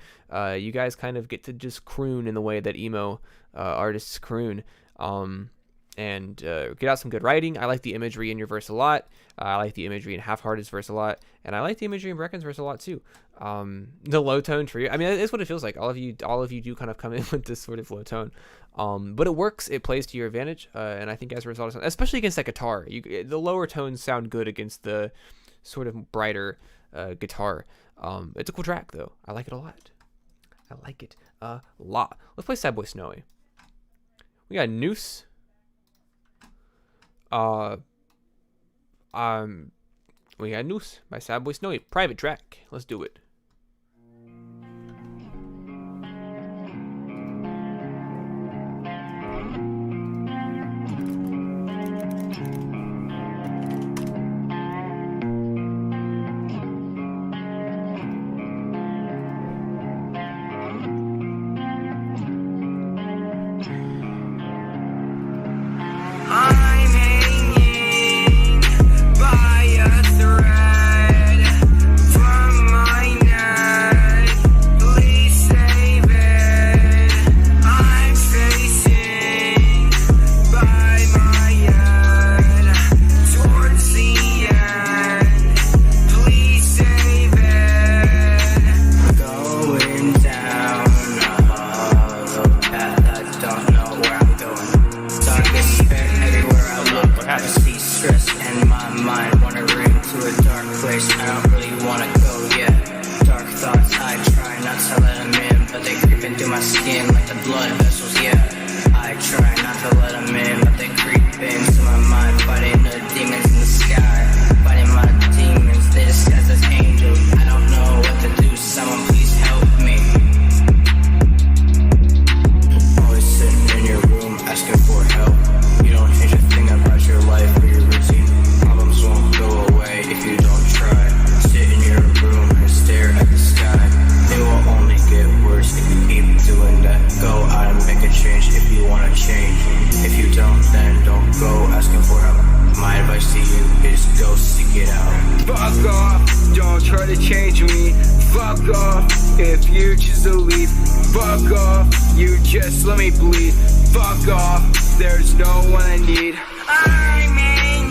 you guys kind of get to just croon in the way that emo artists croon, and get out some good writing. I like the imagery in your verse a lot. I like the imagery in Half-Hearted's verse a lot, and I like the imagery in Brecken's verse a lot too. The low tone trio, I mean, it's what it feels like. All of you do kind of come in with this sort of low tone, but it works. It plays to your advantage, and I think as a result, especially against that guitar, the lower tones sound good against the sort of brighter guitar. It's a cool track though. I like it a lot. I like it a lot. Let's play Sad Boy Snowy. We got Noose. We got Noose by Sad Boy Snowy. Private track. Let's do it. I'm hanging by a thread from my neck. Please save it. I'm facing by my head towards the end. Please save it. Going down a path I don't know where I'm going. Dark despair everywhere I look. I see stress in my mind, wandering to a dark place. I don't really wanna go yet. Dark thoughts, I try not to let them in, but they creep into my skin like the blood vessels, yeah. I try not to let them in, but they creep into my mind, fighting the demons in the sky. Fighting my demons, they disguise as angels. I don't know what to do, someone please help me. Always sitting in your room asking for help. You don't change a thing about your life or your routine. Problems won't go away if you don't try. Sit in your room and stare at the sky. They will only get worse if you keep doing that. Go out and make a change if you wanna change. If you don't, then don't go asking for help. My advice to you is go seek it out. Fuck off, don't try to change me. Fuck off, if you choose to leave. Fuck off, you just let me bleed. Fuck off, there's no one I need. I'm hanging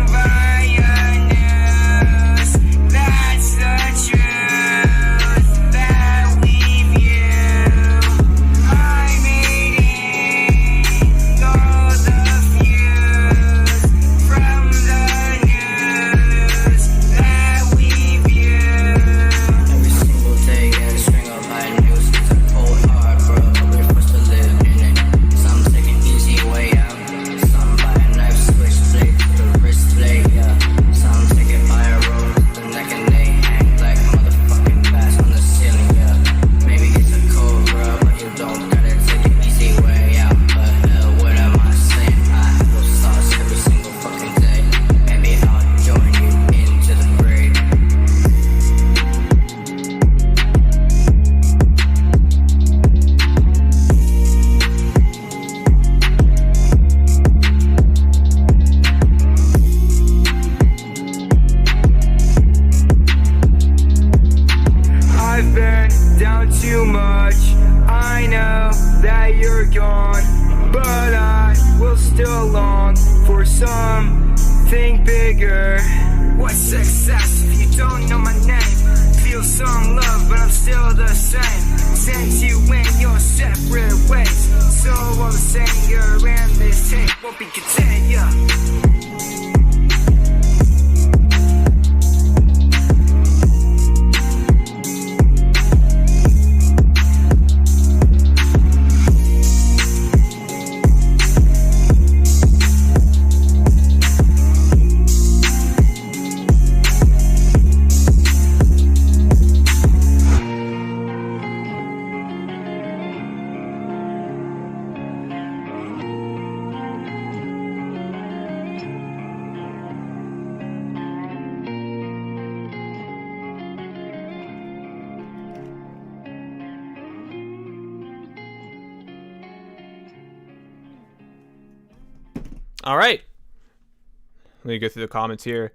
by a noose. That's the truth that we view. I'm eating all the fuse from the news that we view. Every single day getting strangled by news. It's a cold hard world, we're forced to live in it. Some take an easy way out. Some buy a knife, switch blade to the wrist blade, yeah. Some take it by a rope to the neck and they hang like motherfucking bats on the ceiling, yeah. Maybe it's a cold world, but you don't gotta take an easy way out. But hell, what am I saying? I have those thoughts every single fucking day. Maybe I'll join you into the grave. I've been down too much. I know that you're gone, but I will still long for something bigger. What's success if you don't know my name? Feel some love, but I'm still the same. Sent you in your separate ways. So all the same, you're in this tape won't be content, yeah. All right. Let me go through the comments here.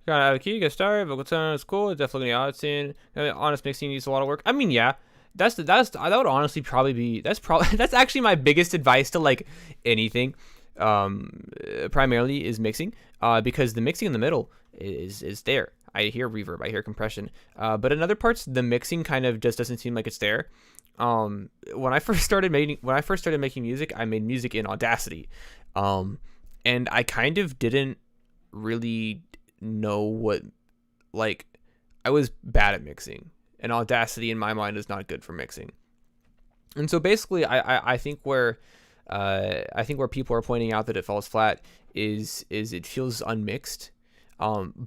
Got out of key, get started. Vocal tone is cool. It's definitely an odd scene. Honest mixing needs a lot of work. I mean, yeah, that would honestly probably be that's actually my biggest advice to like anything. Primarily is mixing. Because the mixing in the middle is there. I hear reverb, I hear compression. But in other parts, the mixing kind of just doesn't seem like it's there. When I first started making music, I made music in Audacity. And I kind of didn't really know what, like, I was bad at mixing. and Audacity in my mind is not good for mixing. And so basically, I think where people are pointing out that it falls flat is it feels unmixed,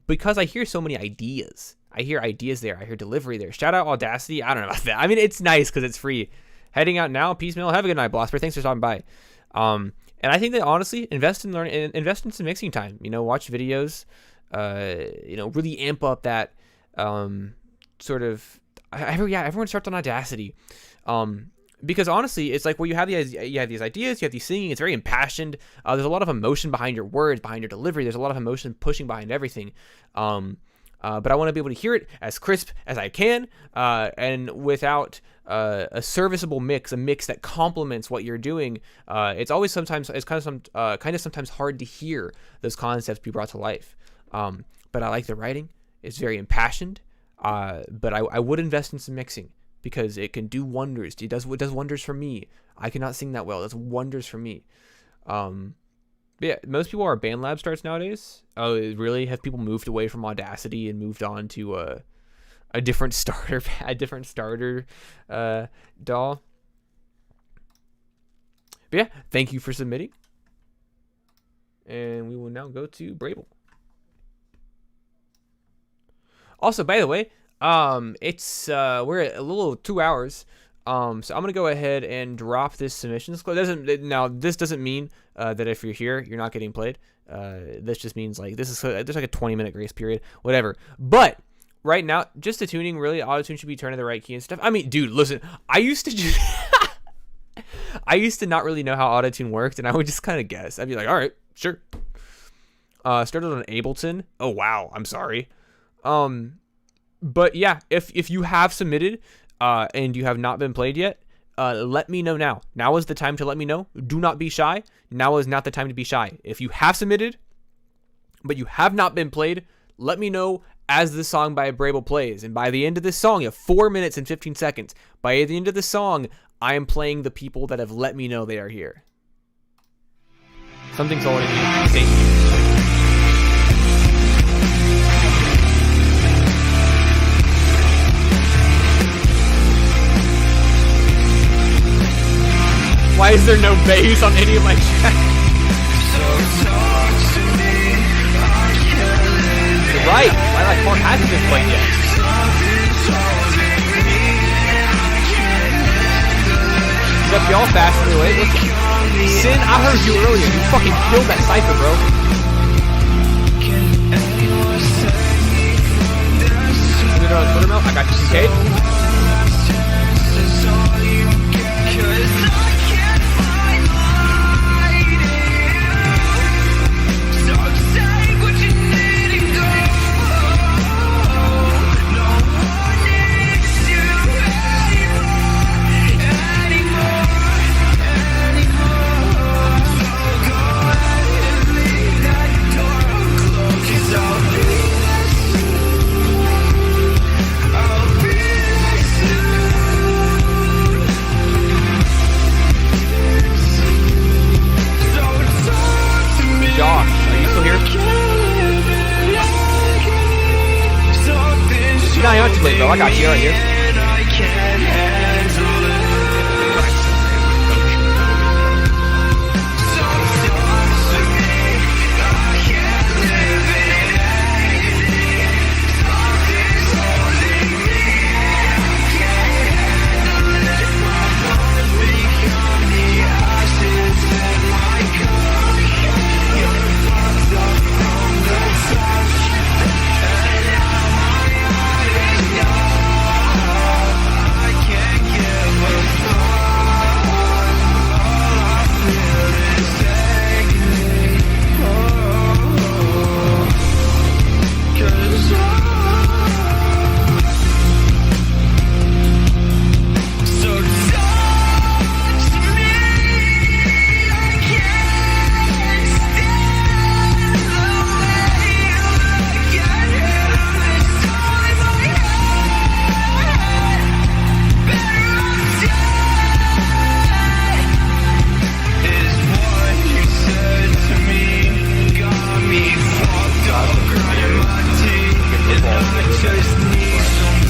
because I hear so many ideas. I hear ideas there. I hear delivery there. Shout out Audacity. I don't know about that. I mean, it's nice because it's free. Heading out now. Peace, Mill. Have a good night, Blosper. Thanks for stopping by. And I think that honestly, invest in learning, invest in some mixing time. You know, watch videos. You know, really amp up that sort of. Everyone starts on Audacity. Because honestly, it's like where you have these ideas, you have these singing. It's very impassioned. There's a lot of emotion behind your words, behind your delivery. There's a lot of emotion pushing behind everything. But I want to be able to hear it as crisp as I can, and without a serviceable mix, a mix that complements what you're doing. It's kind of sometimes hard to hear those concepts be brought to life. But I like the writing. It's very impassioned. But I would invest in some mixing because it can do wonders. It does wonders for me. I cannot sing that well. It does wonders for me. Yeah, most people are BandLab starts nowadays. Oh, really? Have people moved away from Audacity and moved on to a different starter, DAW? But yeah, thank you for submitting, and we will now go to Brable. Also, by the way, it's we're at a little 2 hours. So I'm gonna go ahead and drop this submission. This doesn't mean that if you're here, you're not getting played. This just means like there's like a 20-minute grace period, whatever. But right now, just the tuning, really, auto-tune should be turned to the right key and stuff. I mean, dude, listen, I used to not really know how auto-tune worked, and I would just kind of guess. I'd be like, all right, sure. Started on Ableton. Oh wow, I'm sorry. But yeah, if you have submitted and you have not been played yet, let me know now. Now is the time to let me know. Do not be shy. Now is not the time to be shy. If you have submitted, but you have not been played, let me know as the song by Brable plays. And by the end of this song, you have 4 minutes and 15 seconds. By the end of the song, I am playing the people that have let me know they are here. Something's holding me. Thank you. Why is there no bass on any of my tracks? You're right. Why that chord hasn't been played yet? What's up, y'all? Fast and late. Listen. Sin, I heard you earlier. You fucking killed that cipher, bro. Put it on Twitter, Mel. I got you, CK. No, you're not too late, bro. I got you right here.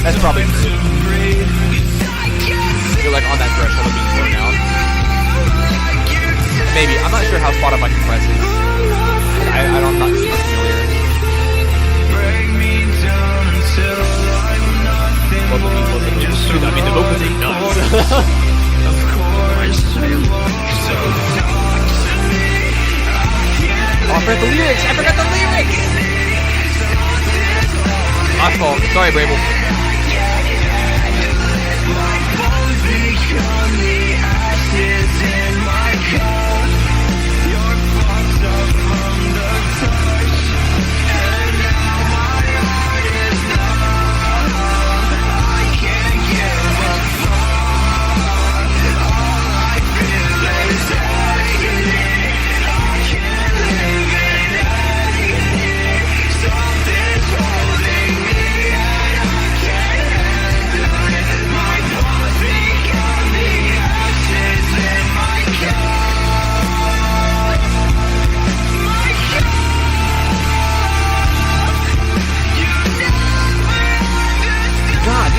That's probably you're like on that threshold of being blown out. Maybe. I'm not sure how Spotify compresses. I'm not super familiar. Dude, I mean, the vocals are nuts. Oh, I forgot the lyrics! I forgot the lyrics! My fault. Sorry, Brable.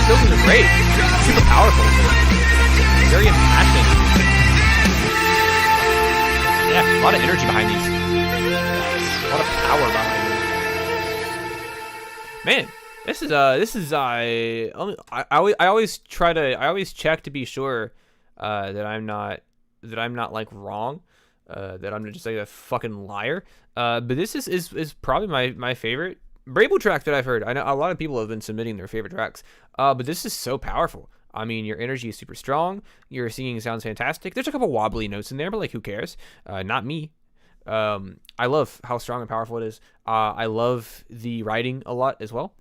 Those are great. Super powerful. Very impassioned. Yeah, a lot of energy behind these. A lot of power behind them. Man, I always check to be sure that I'm not like wrong, that I'm just like a fucking liar. But this is probably my favorite Brable track that I've heard. I know a lot of people have been submitting their favorite tracks, but this is so powerful. I mean, your energy is super strong. Your singing sounds fantastic. There's a couple wobbly notes in there, but like, who cares? Not me. I love how strong and powerful it is. I love the writing a lot as well.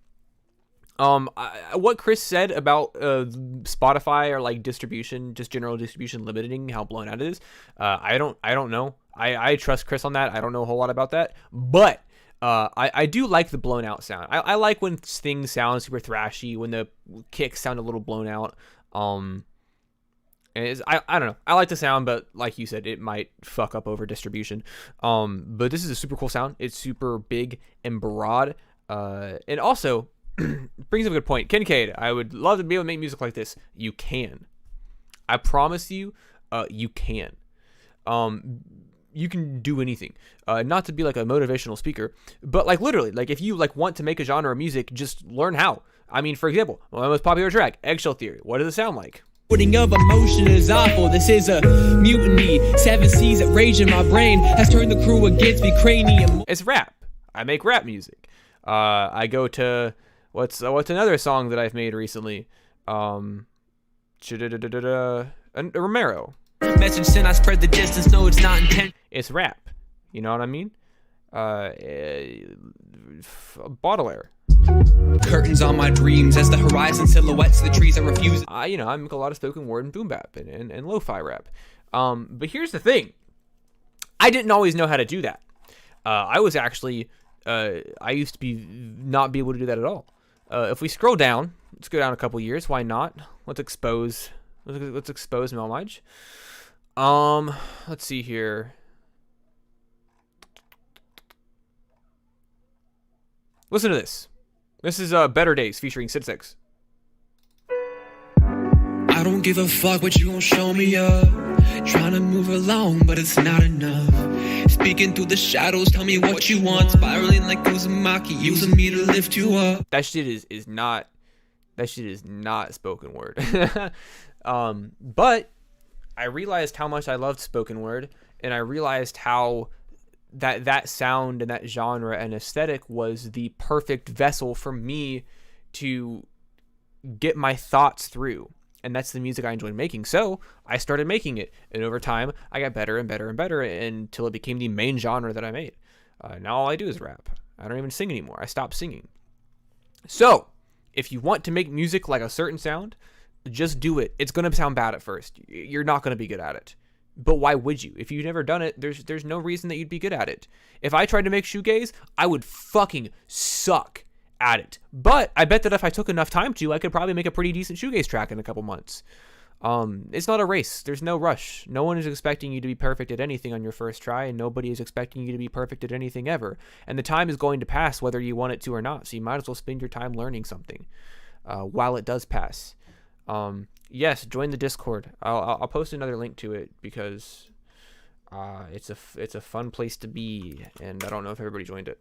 What Chris said about Spotify or like distribution, just general distribution limiting how blown out it is. I don't know. I trust Chris on that. I don't know a whole lot about that, but I do like the blown out sound. I like when things sound super thrashy, when the kicks sound a little blown out. And I don't know. I like the sound, but like you said, it might fuck up over distribution. But this is a super cool sound. It's super big and broad. And also brings up a good point. Kincaid, I would love to be able to make music like this. You can. I promise you, you can. You can do anything. Not to be like a motivational speaker, but like literally, like if you like want to make a genre of music, just learn how. I mean, for example, my most popular track, Eggshell Theory. What does it sound like? Putting of emotion is awful. This is a mutiny. 7 seas that rage in my brain has turned the crew against me. Cranium. It's rap. I make rap music. I go to what's another song that I've made recently? Romero. Message sent, I spread the distance. No, it's not intent. It's rap. You know what I mean? Baudelaire. Curtains on my dreams as the horizon silhouettes the trees I refuse. I make a lot of spoken word and boom bap and lo-fi rap. But here's the thing. I didn't always know how to do that. I was actually, I used to not be able to do that at all. If we scroll down, let's go down a couple years. Why not? Let's expose melmige. Let's see here. Listen to this. This is Better Days featuring Sid Six. I don't give a fuck what you gon' show me up. Trying to move along, but it's not enough. Speaking through the shadows, tell me what you want. Spiraling like Uzumaki, using me to lift you up. That shit is not spoken word. But I realized how much I loved spoken word, and I realized how that sound and that genre and aesthetic was the perfect vessel for me to get my thoughts through. And that's the music I enjoyed making. So I started making it. And over time, I got better and better and better until it became the main genre that I made. Now all I do is rap. I don't even sing anymore. I stopped singing. So if you want to make music like a certain sound, just do it. It's going to sound bad at first. You're not going to be good at it. But why would you? If you've never done it, there's no reason that you'd be good at it. If I tried to make shoegaze, I would fucking suck at it. But I bet that if I took enough time to, I could probably make a pretty decent shoegaze track in a couple months. It's not a race. There's no rush. No one is expecting you to be perfect at anything on your first try, and nobody is expecting you to be perfect at anything ever. And the time is going to pass whether you want it to or not, so you might as well spend your time learning something. while it does pass. Yes, join the Discord. I'll post another link to it because it's a fun place to be, and I don't know if everybody joined it.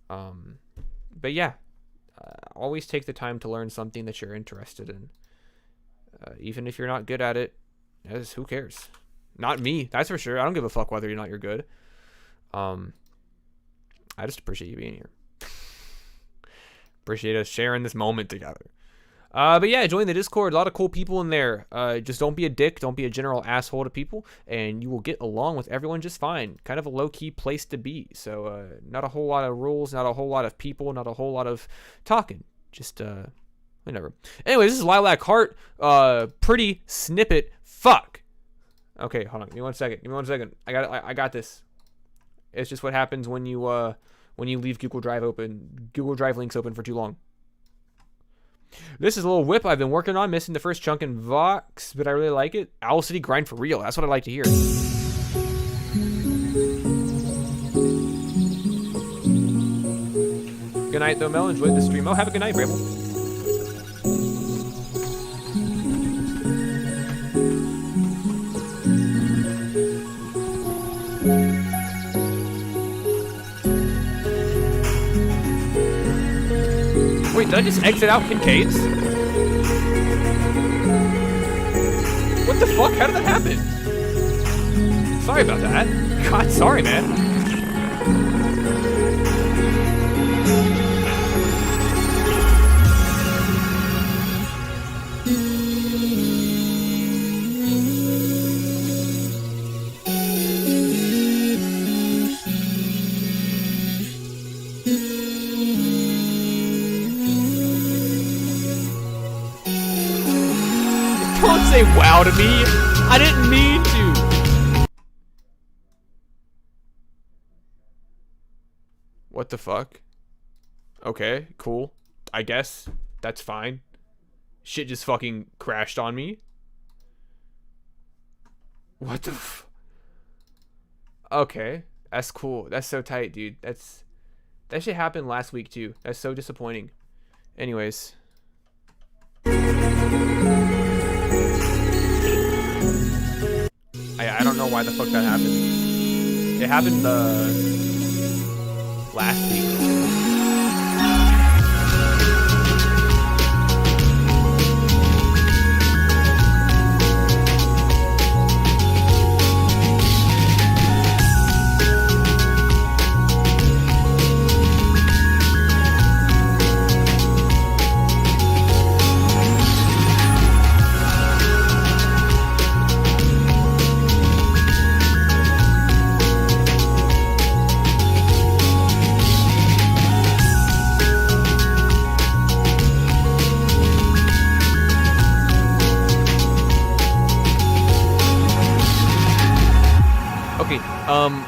But yeah, always take the time to learn something that you're interested in, even if you're not good at it. Who cares? Not me, that's for sure. I don't give a fuck whether or not you're good. I just appreciate you being here. Appreciate us sharing this moment together. But yeah, join the Discord. A lot of cool people in there. Just don't be a dick. Don't be a general asshole to people, and you will get along with everyone just fine. Kind of a low-key place to be. So not a whole lot of rules, not a whole lot of people, not a whole lot of talking. Just whatever. Anyways, this is Lilac Heart. Pretty snippet. Fuck. Okay, hold on. Give me 1 second. Give me 1 second. I got this. It's just what happens when you leave Google Drive links open for too long. This is a little whip I've been working on, missing the first chunk in Vox, but I really like it. Owl City grind for real. That's what I like to hear. Good night, though, Mel. Enjoyed the stream. Oh, have a good night, Brable. Wait, did I just exit out Kincaid's? What the fuck? How did that happen? Sorry about that. God, sorry, man. Don't say wow to me. I didn't mean to. What the fuck? Okay, cool. I guess that's fine. Shit just fucking crashed on me. What the f... Okay, that's cool. That's so tight, dude. That shit happened last week too. That's so disappointing. Anyways. I don't know why the fuck that happened. It happened last week.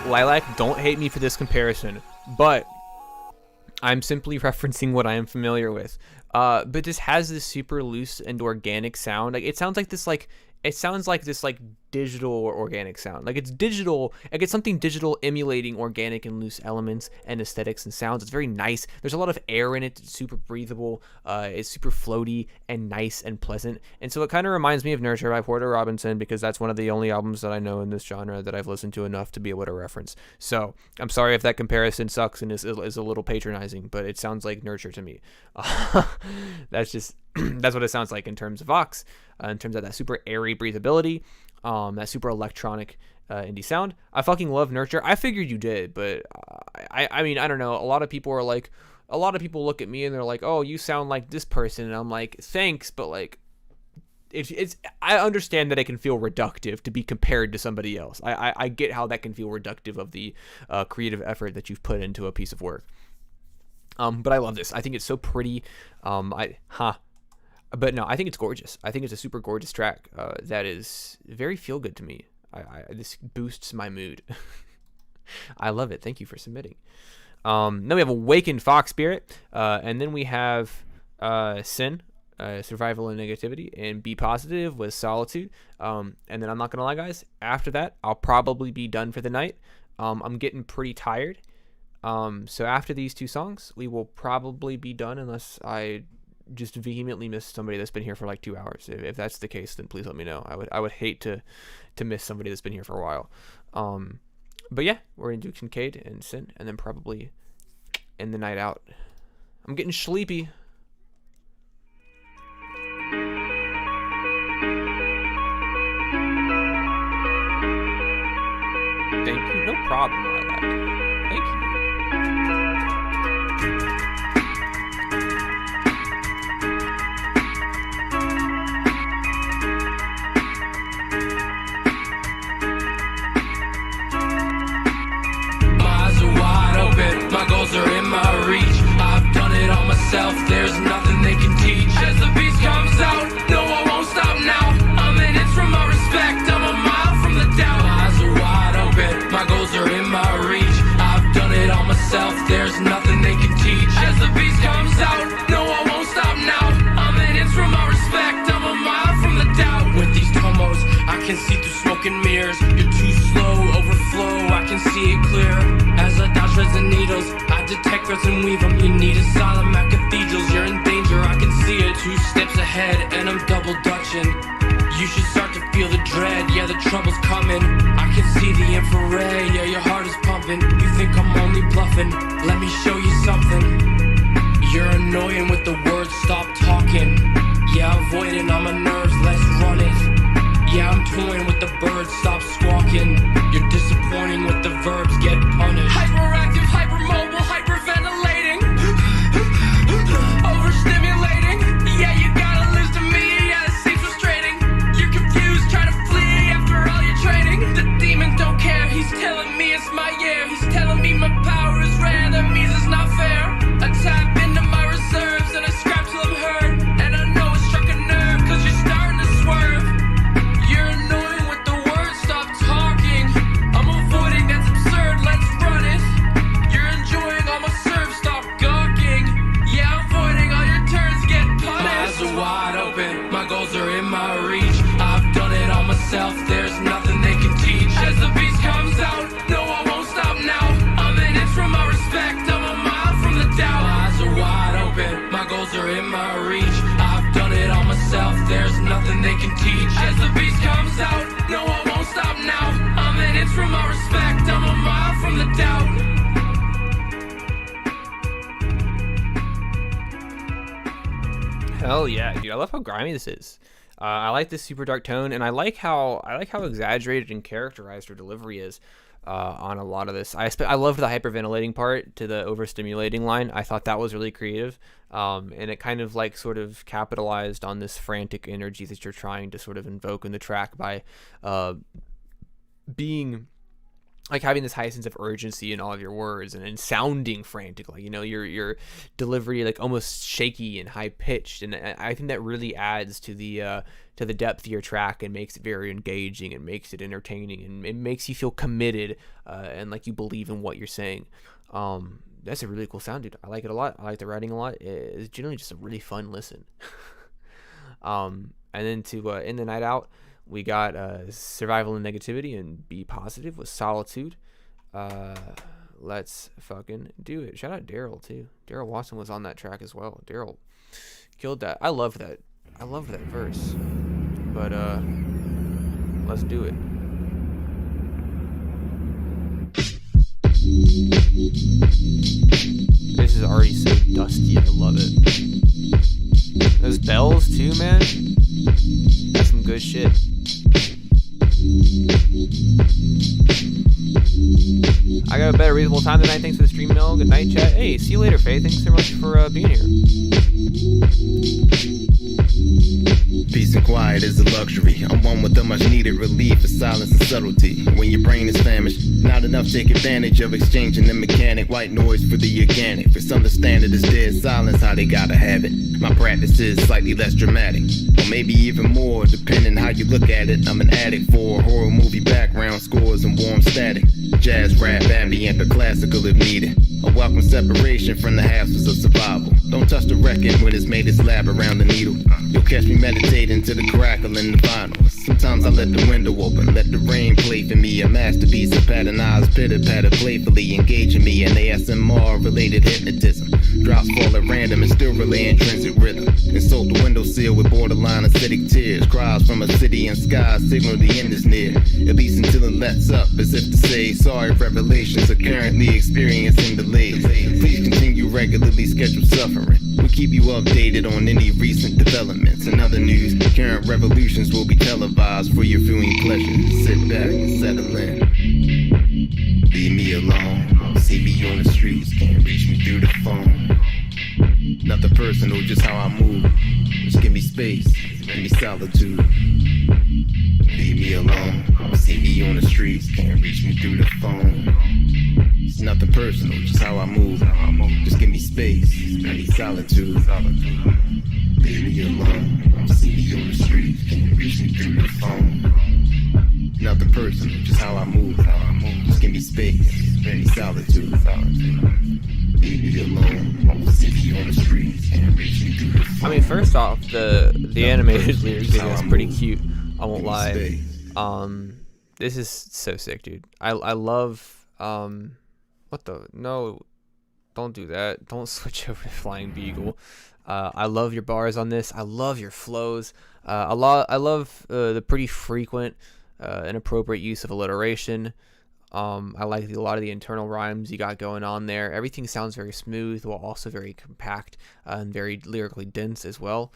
Lilac, don't hate me for this comparison, but I'm simply referencing what I am familiar with. But this has this super loose and organic sound. Like it sounds like this digital or organic sound. Like it's digital, like it's something digital emulating organic and loose elements and aesthetics and sounds. It's very nice. There's a lot of air in it. It's super breathable. It's super floaty and nice and pleasant. And so it kind of reminds me of Nurture by Porter Robinson, because that's one of the only albums that I know in this genre that I've listened to enough to be able to reference. So I'm sorry if that comparison sucks and is a little patronizing, but it sounds like Nurture to me. That's just that's what it sounds like in terms of Vox, in terms of that super airy breathability, that super electronic indie sound. I fucking love Nurture. I figured you did, but I mean, I don't know. A lot of people look at me and they're like, oh, you sound like this person, and I'm like, thanks, but like it's I understand that it can feel reductive to be compared to somebody else. I get how that can feel reductive of the creative effort that you've put into a piece of work. But I love this. I think it's so pretty. But no, I think it's gorgeous. I think it's a super gorgeous track that is very feel good to me. This boosts my mood. I love it. Thank you for submitting. Then we have Awakened Fox Spirit, and then we have Sin, Survival and Negativity, and Be Positive with Solitude. And then I'm not gonna lie, guys. After that, I'll probably be done for the night. I'm getting pretty tired. So after these two songs, we will probably be done unless I just vehemently miss somebody that's been here for like 2 hours. If that's the case, then please let me know. I would hate to miss somebody that's been here for a while. But yeah, we're gonna do Kincaid and Sin, and then probably end the night out. I'm getting sleepy. Thank you. No problem, Lilac. Thank you. My goals are in my reach. I've done it all myself. There's nothing they can teach. As the beast comes out, no, I won't stop now. I'm in it from my respect. I'm a mile from the doubt. My eyes are wide open. My goals are in my reach. I've done it all myself. There's nothing they can teach. As the beast comes out, no, I won't stop now. I'm in it from my respect. I'm a mile from the doubt. With these tomos, I can see through smoke and mirrors. You're too slow, overflow. I can see it clear. As I dodge threads and needles, I detect threads and weave them. You need asylum at cathedrals. You're in danger, I can see it. 2 steps ahead, and I'm double dutching. You should start to feel the dread. Yeah, the trouble's coming. I can see the infrared. Yeah, your heart is pumping. You think I'm only bluffing? Let me show you something. You're annoying with the words. Stop talking. Yeah, avoiding on my nerves. Let's run it. Yeah, I'm toying with the birds, stop squawking. You're disappointing with the verbs, get punished. Hyperactive, hypermobile, hyperventilating. Overstimulating. Yeah, you gotta listen to me. Yeah, it seems frustrating. You're confused, try to flee after all your training. The demon don't care, he's telling me it's my year. He's telling me my power is rare, that means it's not fair. I tap into my reserves and I scrap till I'm hurt. And I know it struck a nerve, cause you're starting to swerve. You're annoying with the words, stop talking. I'm avoiding, that's absurd, let's run it. You're enjoying all my serves, stop gawking. Yeah, avoiding all your turns, get punished. My eyes are wide open, my goals are in my reach. I've done it all myself, there's nothing they can teach. As the beast comes out, no, I won't stop now. I'm in it from my respect, I'm a mile from the doubt. My eyes are wide open, my goals are in my reach. I've done it all myself, there's nothing they can teach. As the beast comes out, no, I won't stop now. I'm in it from my respect, I'm a mile from the doubt. Hell yeah, dude! I love how grimy this is. I like this super dark tone, and I like how exaggerated and characterized her delivery is on a lot of this. I loved the hyperventilating part to the overstimulating line. I thought that was really creative, and it kind of like sort of capitalized on this frantic energy that you're trying to sort of invoke in the track by being like having this high sense of urgency in all of your words and sounding frantic, like, you know, your delivery like almost shaky and high pitched, and I think that really adds to the depth of your track and makes it very engaging and makes it entertaining and it makes you feel committed and like you believe in what you're saying. That's a really cool sound, dude. I like it a lot. I like the writing a lot. It's generally just a really fun listen. And then to end the night out, we got Survival and Negativity and Be Positive with Solitude. Let's fucking do it. Shout out Daryl too. Daryl Watson was on that track as well. Daryl killed that. I love that verse. But let's do it. This is already so dusty. I love it. Those bells too, man. That's some good shit. I got a better reasonable time tonight. Thanks for the stream, Mel. Good night, chat. Hey, see you later, Faye. Thanks so much for being here. Peace and quiet is a luxury. I'm one with the much needed relief of silence and subtlety. When your brain is famished, not enough take advantage of exchanging the mechanic. White noise for the organic. For some, the standard is dead silence, how they gotta have it. My practice is slightly less dramatic, or maybe even more, depending how you look at it. I'm an addict for horror movie background scores and warm static. Jazz, rap, ambient, or classical if needed. A welcome separation from the hassles of survival. Don't touch the record when it's made its lab around the needle. You'll catch me meditating to the crackle in the vinyl. Sometimes I let the window open, let the rain play for me. A masterpiece of patternized pitter-patter playfully engaging me in ASMR-related hypnotism. Drops fall at random and still relay intrinsic rhythm. Insult the windowsill with borderline acidic tears. Cries from a city and sky signal the end is near. At least until it lets up, as if to say, sorry, revelations are currently experiencing delays. Please continue regularly scheduled suffering. We'll keep you updated on any recent developments. In other news, current revolutions will be televised for your viewing pleasure. Sit back and settle in. Leave me alone. See me on the streets, can't reach me through the phone. Nothing personal, just how I move. Just give me space, give me solitude. Leave me alone. See me on the streets, can't reach me through the phone. It's nothing personal, just how I move. Just give me space, give me solitude. Leave me alone. See me on the streets, can't reach me through the phone. Nothing personal, just how I move. Just give me space, give me solitude. Leave me alone. See me on the streets, can't reach me through the phone. I mean, first off, the animated lyric video is pretty cute. I won't lie. This is so sick, dude. I love what the no, don't do that. Don't switch over to Flying Beagle. I love your bars on this. I love your flows. I love the pretty frequent and appropriate use of alliteration. I like a lot of the internal rhymes you got going on there. Everything sounds very smooth while also very compact and very lyrically dense as well.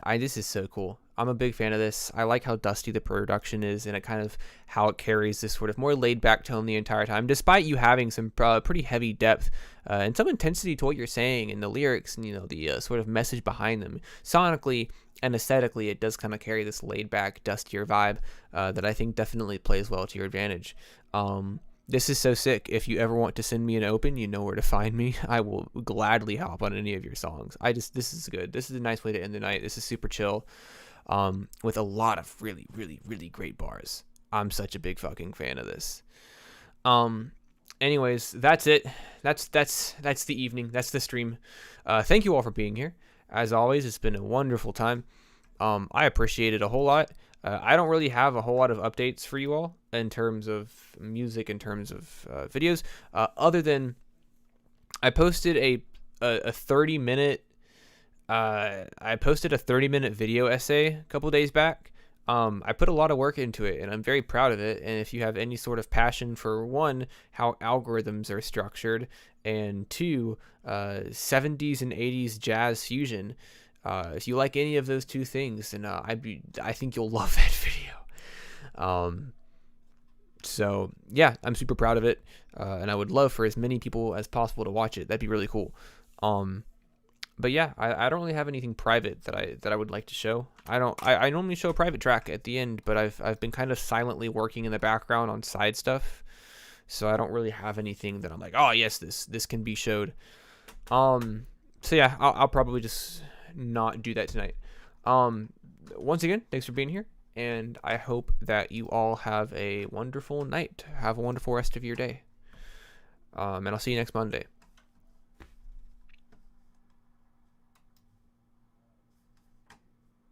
This is so cool. I'm a big fan of this. I like how dusty the production is and it kind of how it carries this sort of more laid back tone the entire time, despite you having some pretty heavy depth and some intensity to what you're saying in the lyrics and, you know, the sort of message behind them. Sonically and aesthetically, it does kind of carry this laid back, dustier vibe that I think definitely plays well to your advantage. This is so sick. If you ever want to send me an open, you know where to find me. I will gladly hop on any of your songs. This is good. This is a nice way to end the night. This is super chill. With a lot of really, really, really great bars. I'm such a big fucking fan of this. Anyways, that's it. That's the evening. That's the stream. Thank you all for being here. As always, it's been a wonderful time. I appreciate it a whole lot. I don't really have a whole lot of updates for you all in terms of music, in terms of videos, other than I posted a 30-minute I posted a 30-minute video essay a couple days back. I put a lot of work into it, and I'm very proud of it. And if you have any sort of passion for, one, how algorithms are structured, and two, 70s and 80s jazz fusion, if you like any of those two things, then I think you'll love that video. So yeah, I'm super proud of it, and I would love for as many people as possible to watch it. That'd be really cool. But yeah, I don't really have anything private that I would like to show. I normally show a private track at the end, but I've been kind of silently working in the background on side stuff, so I don't really have anything that I'm like, oh yes, this can be showed. So yeah, I'll probably just not do that tonight. Once again, thanks for being here, and I hope that you all have a wonderful night. Have a wonderful rest of your day. And I'll see you next Monday.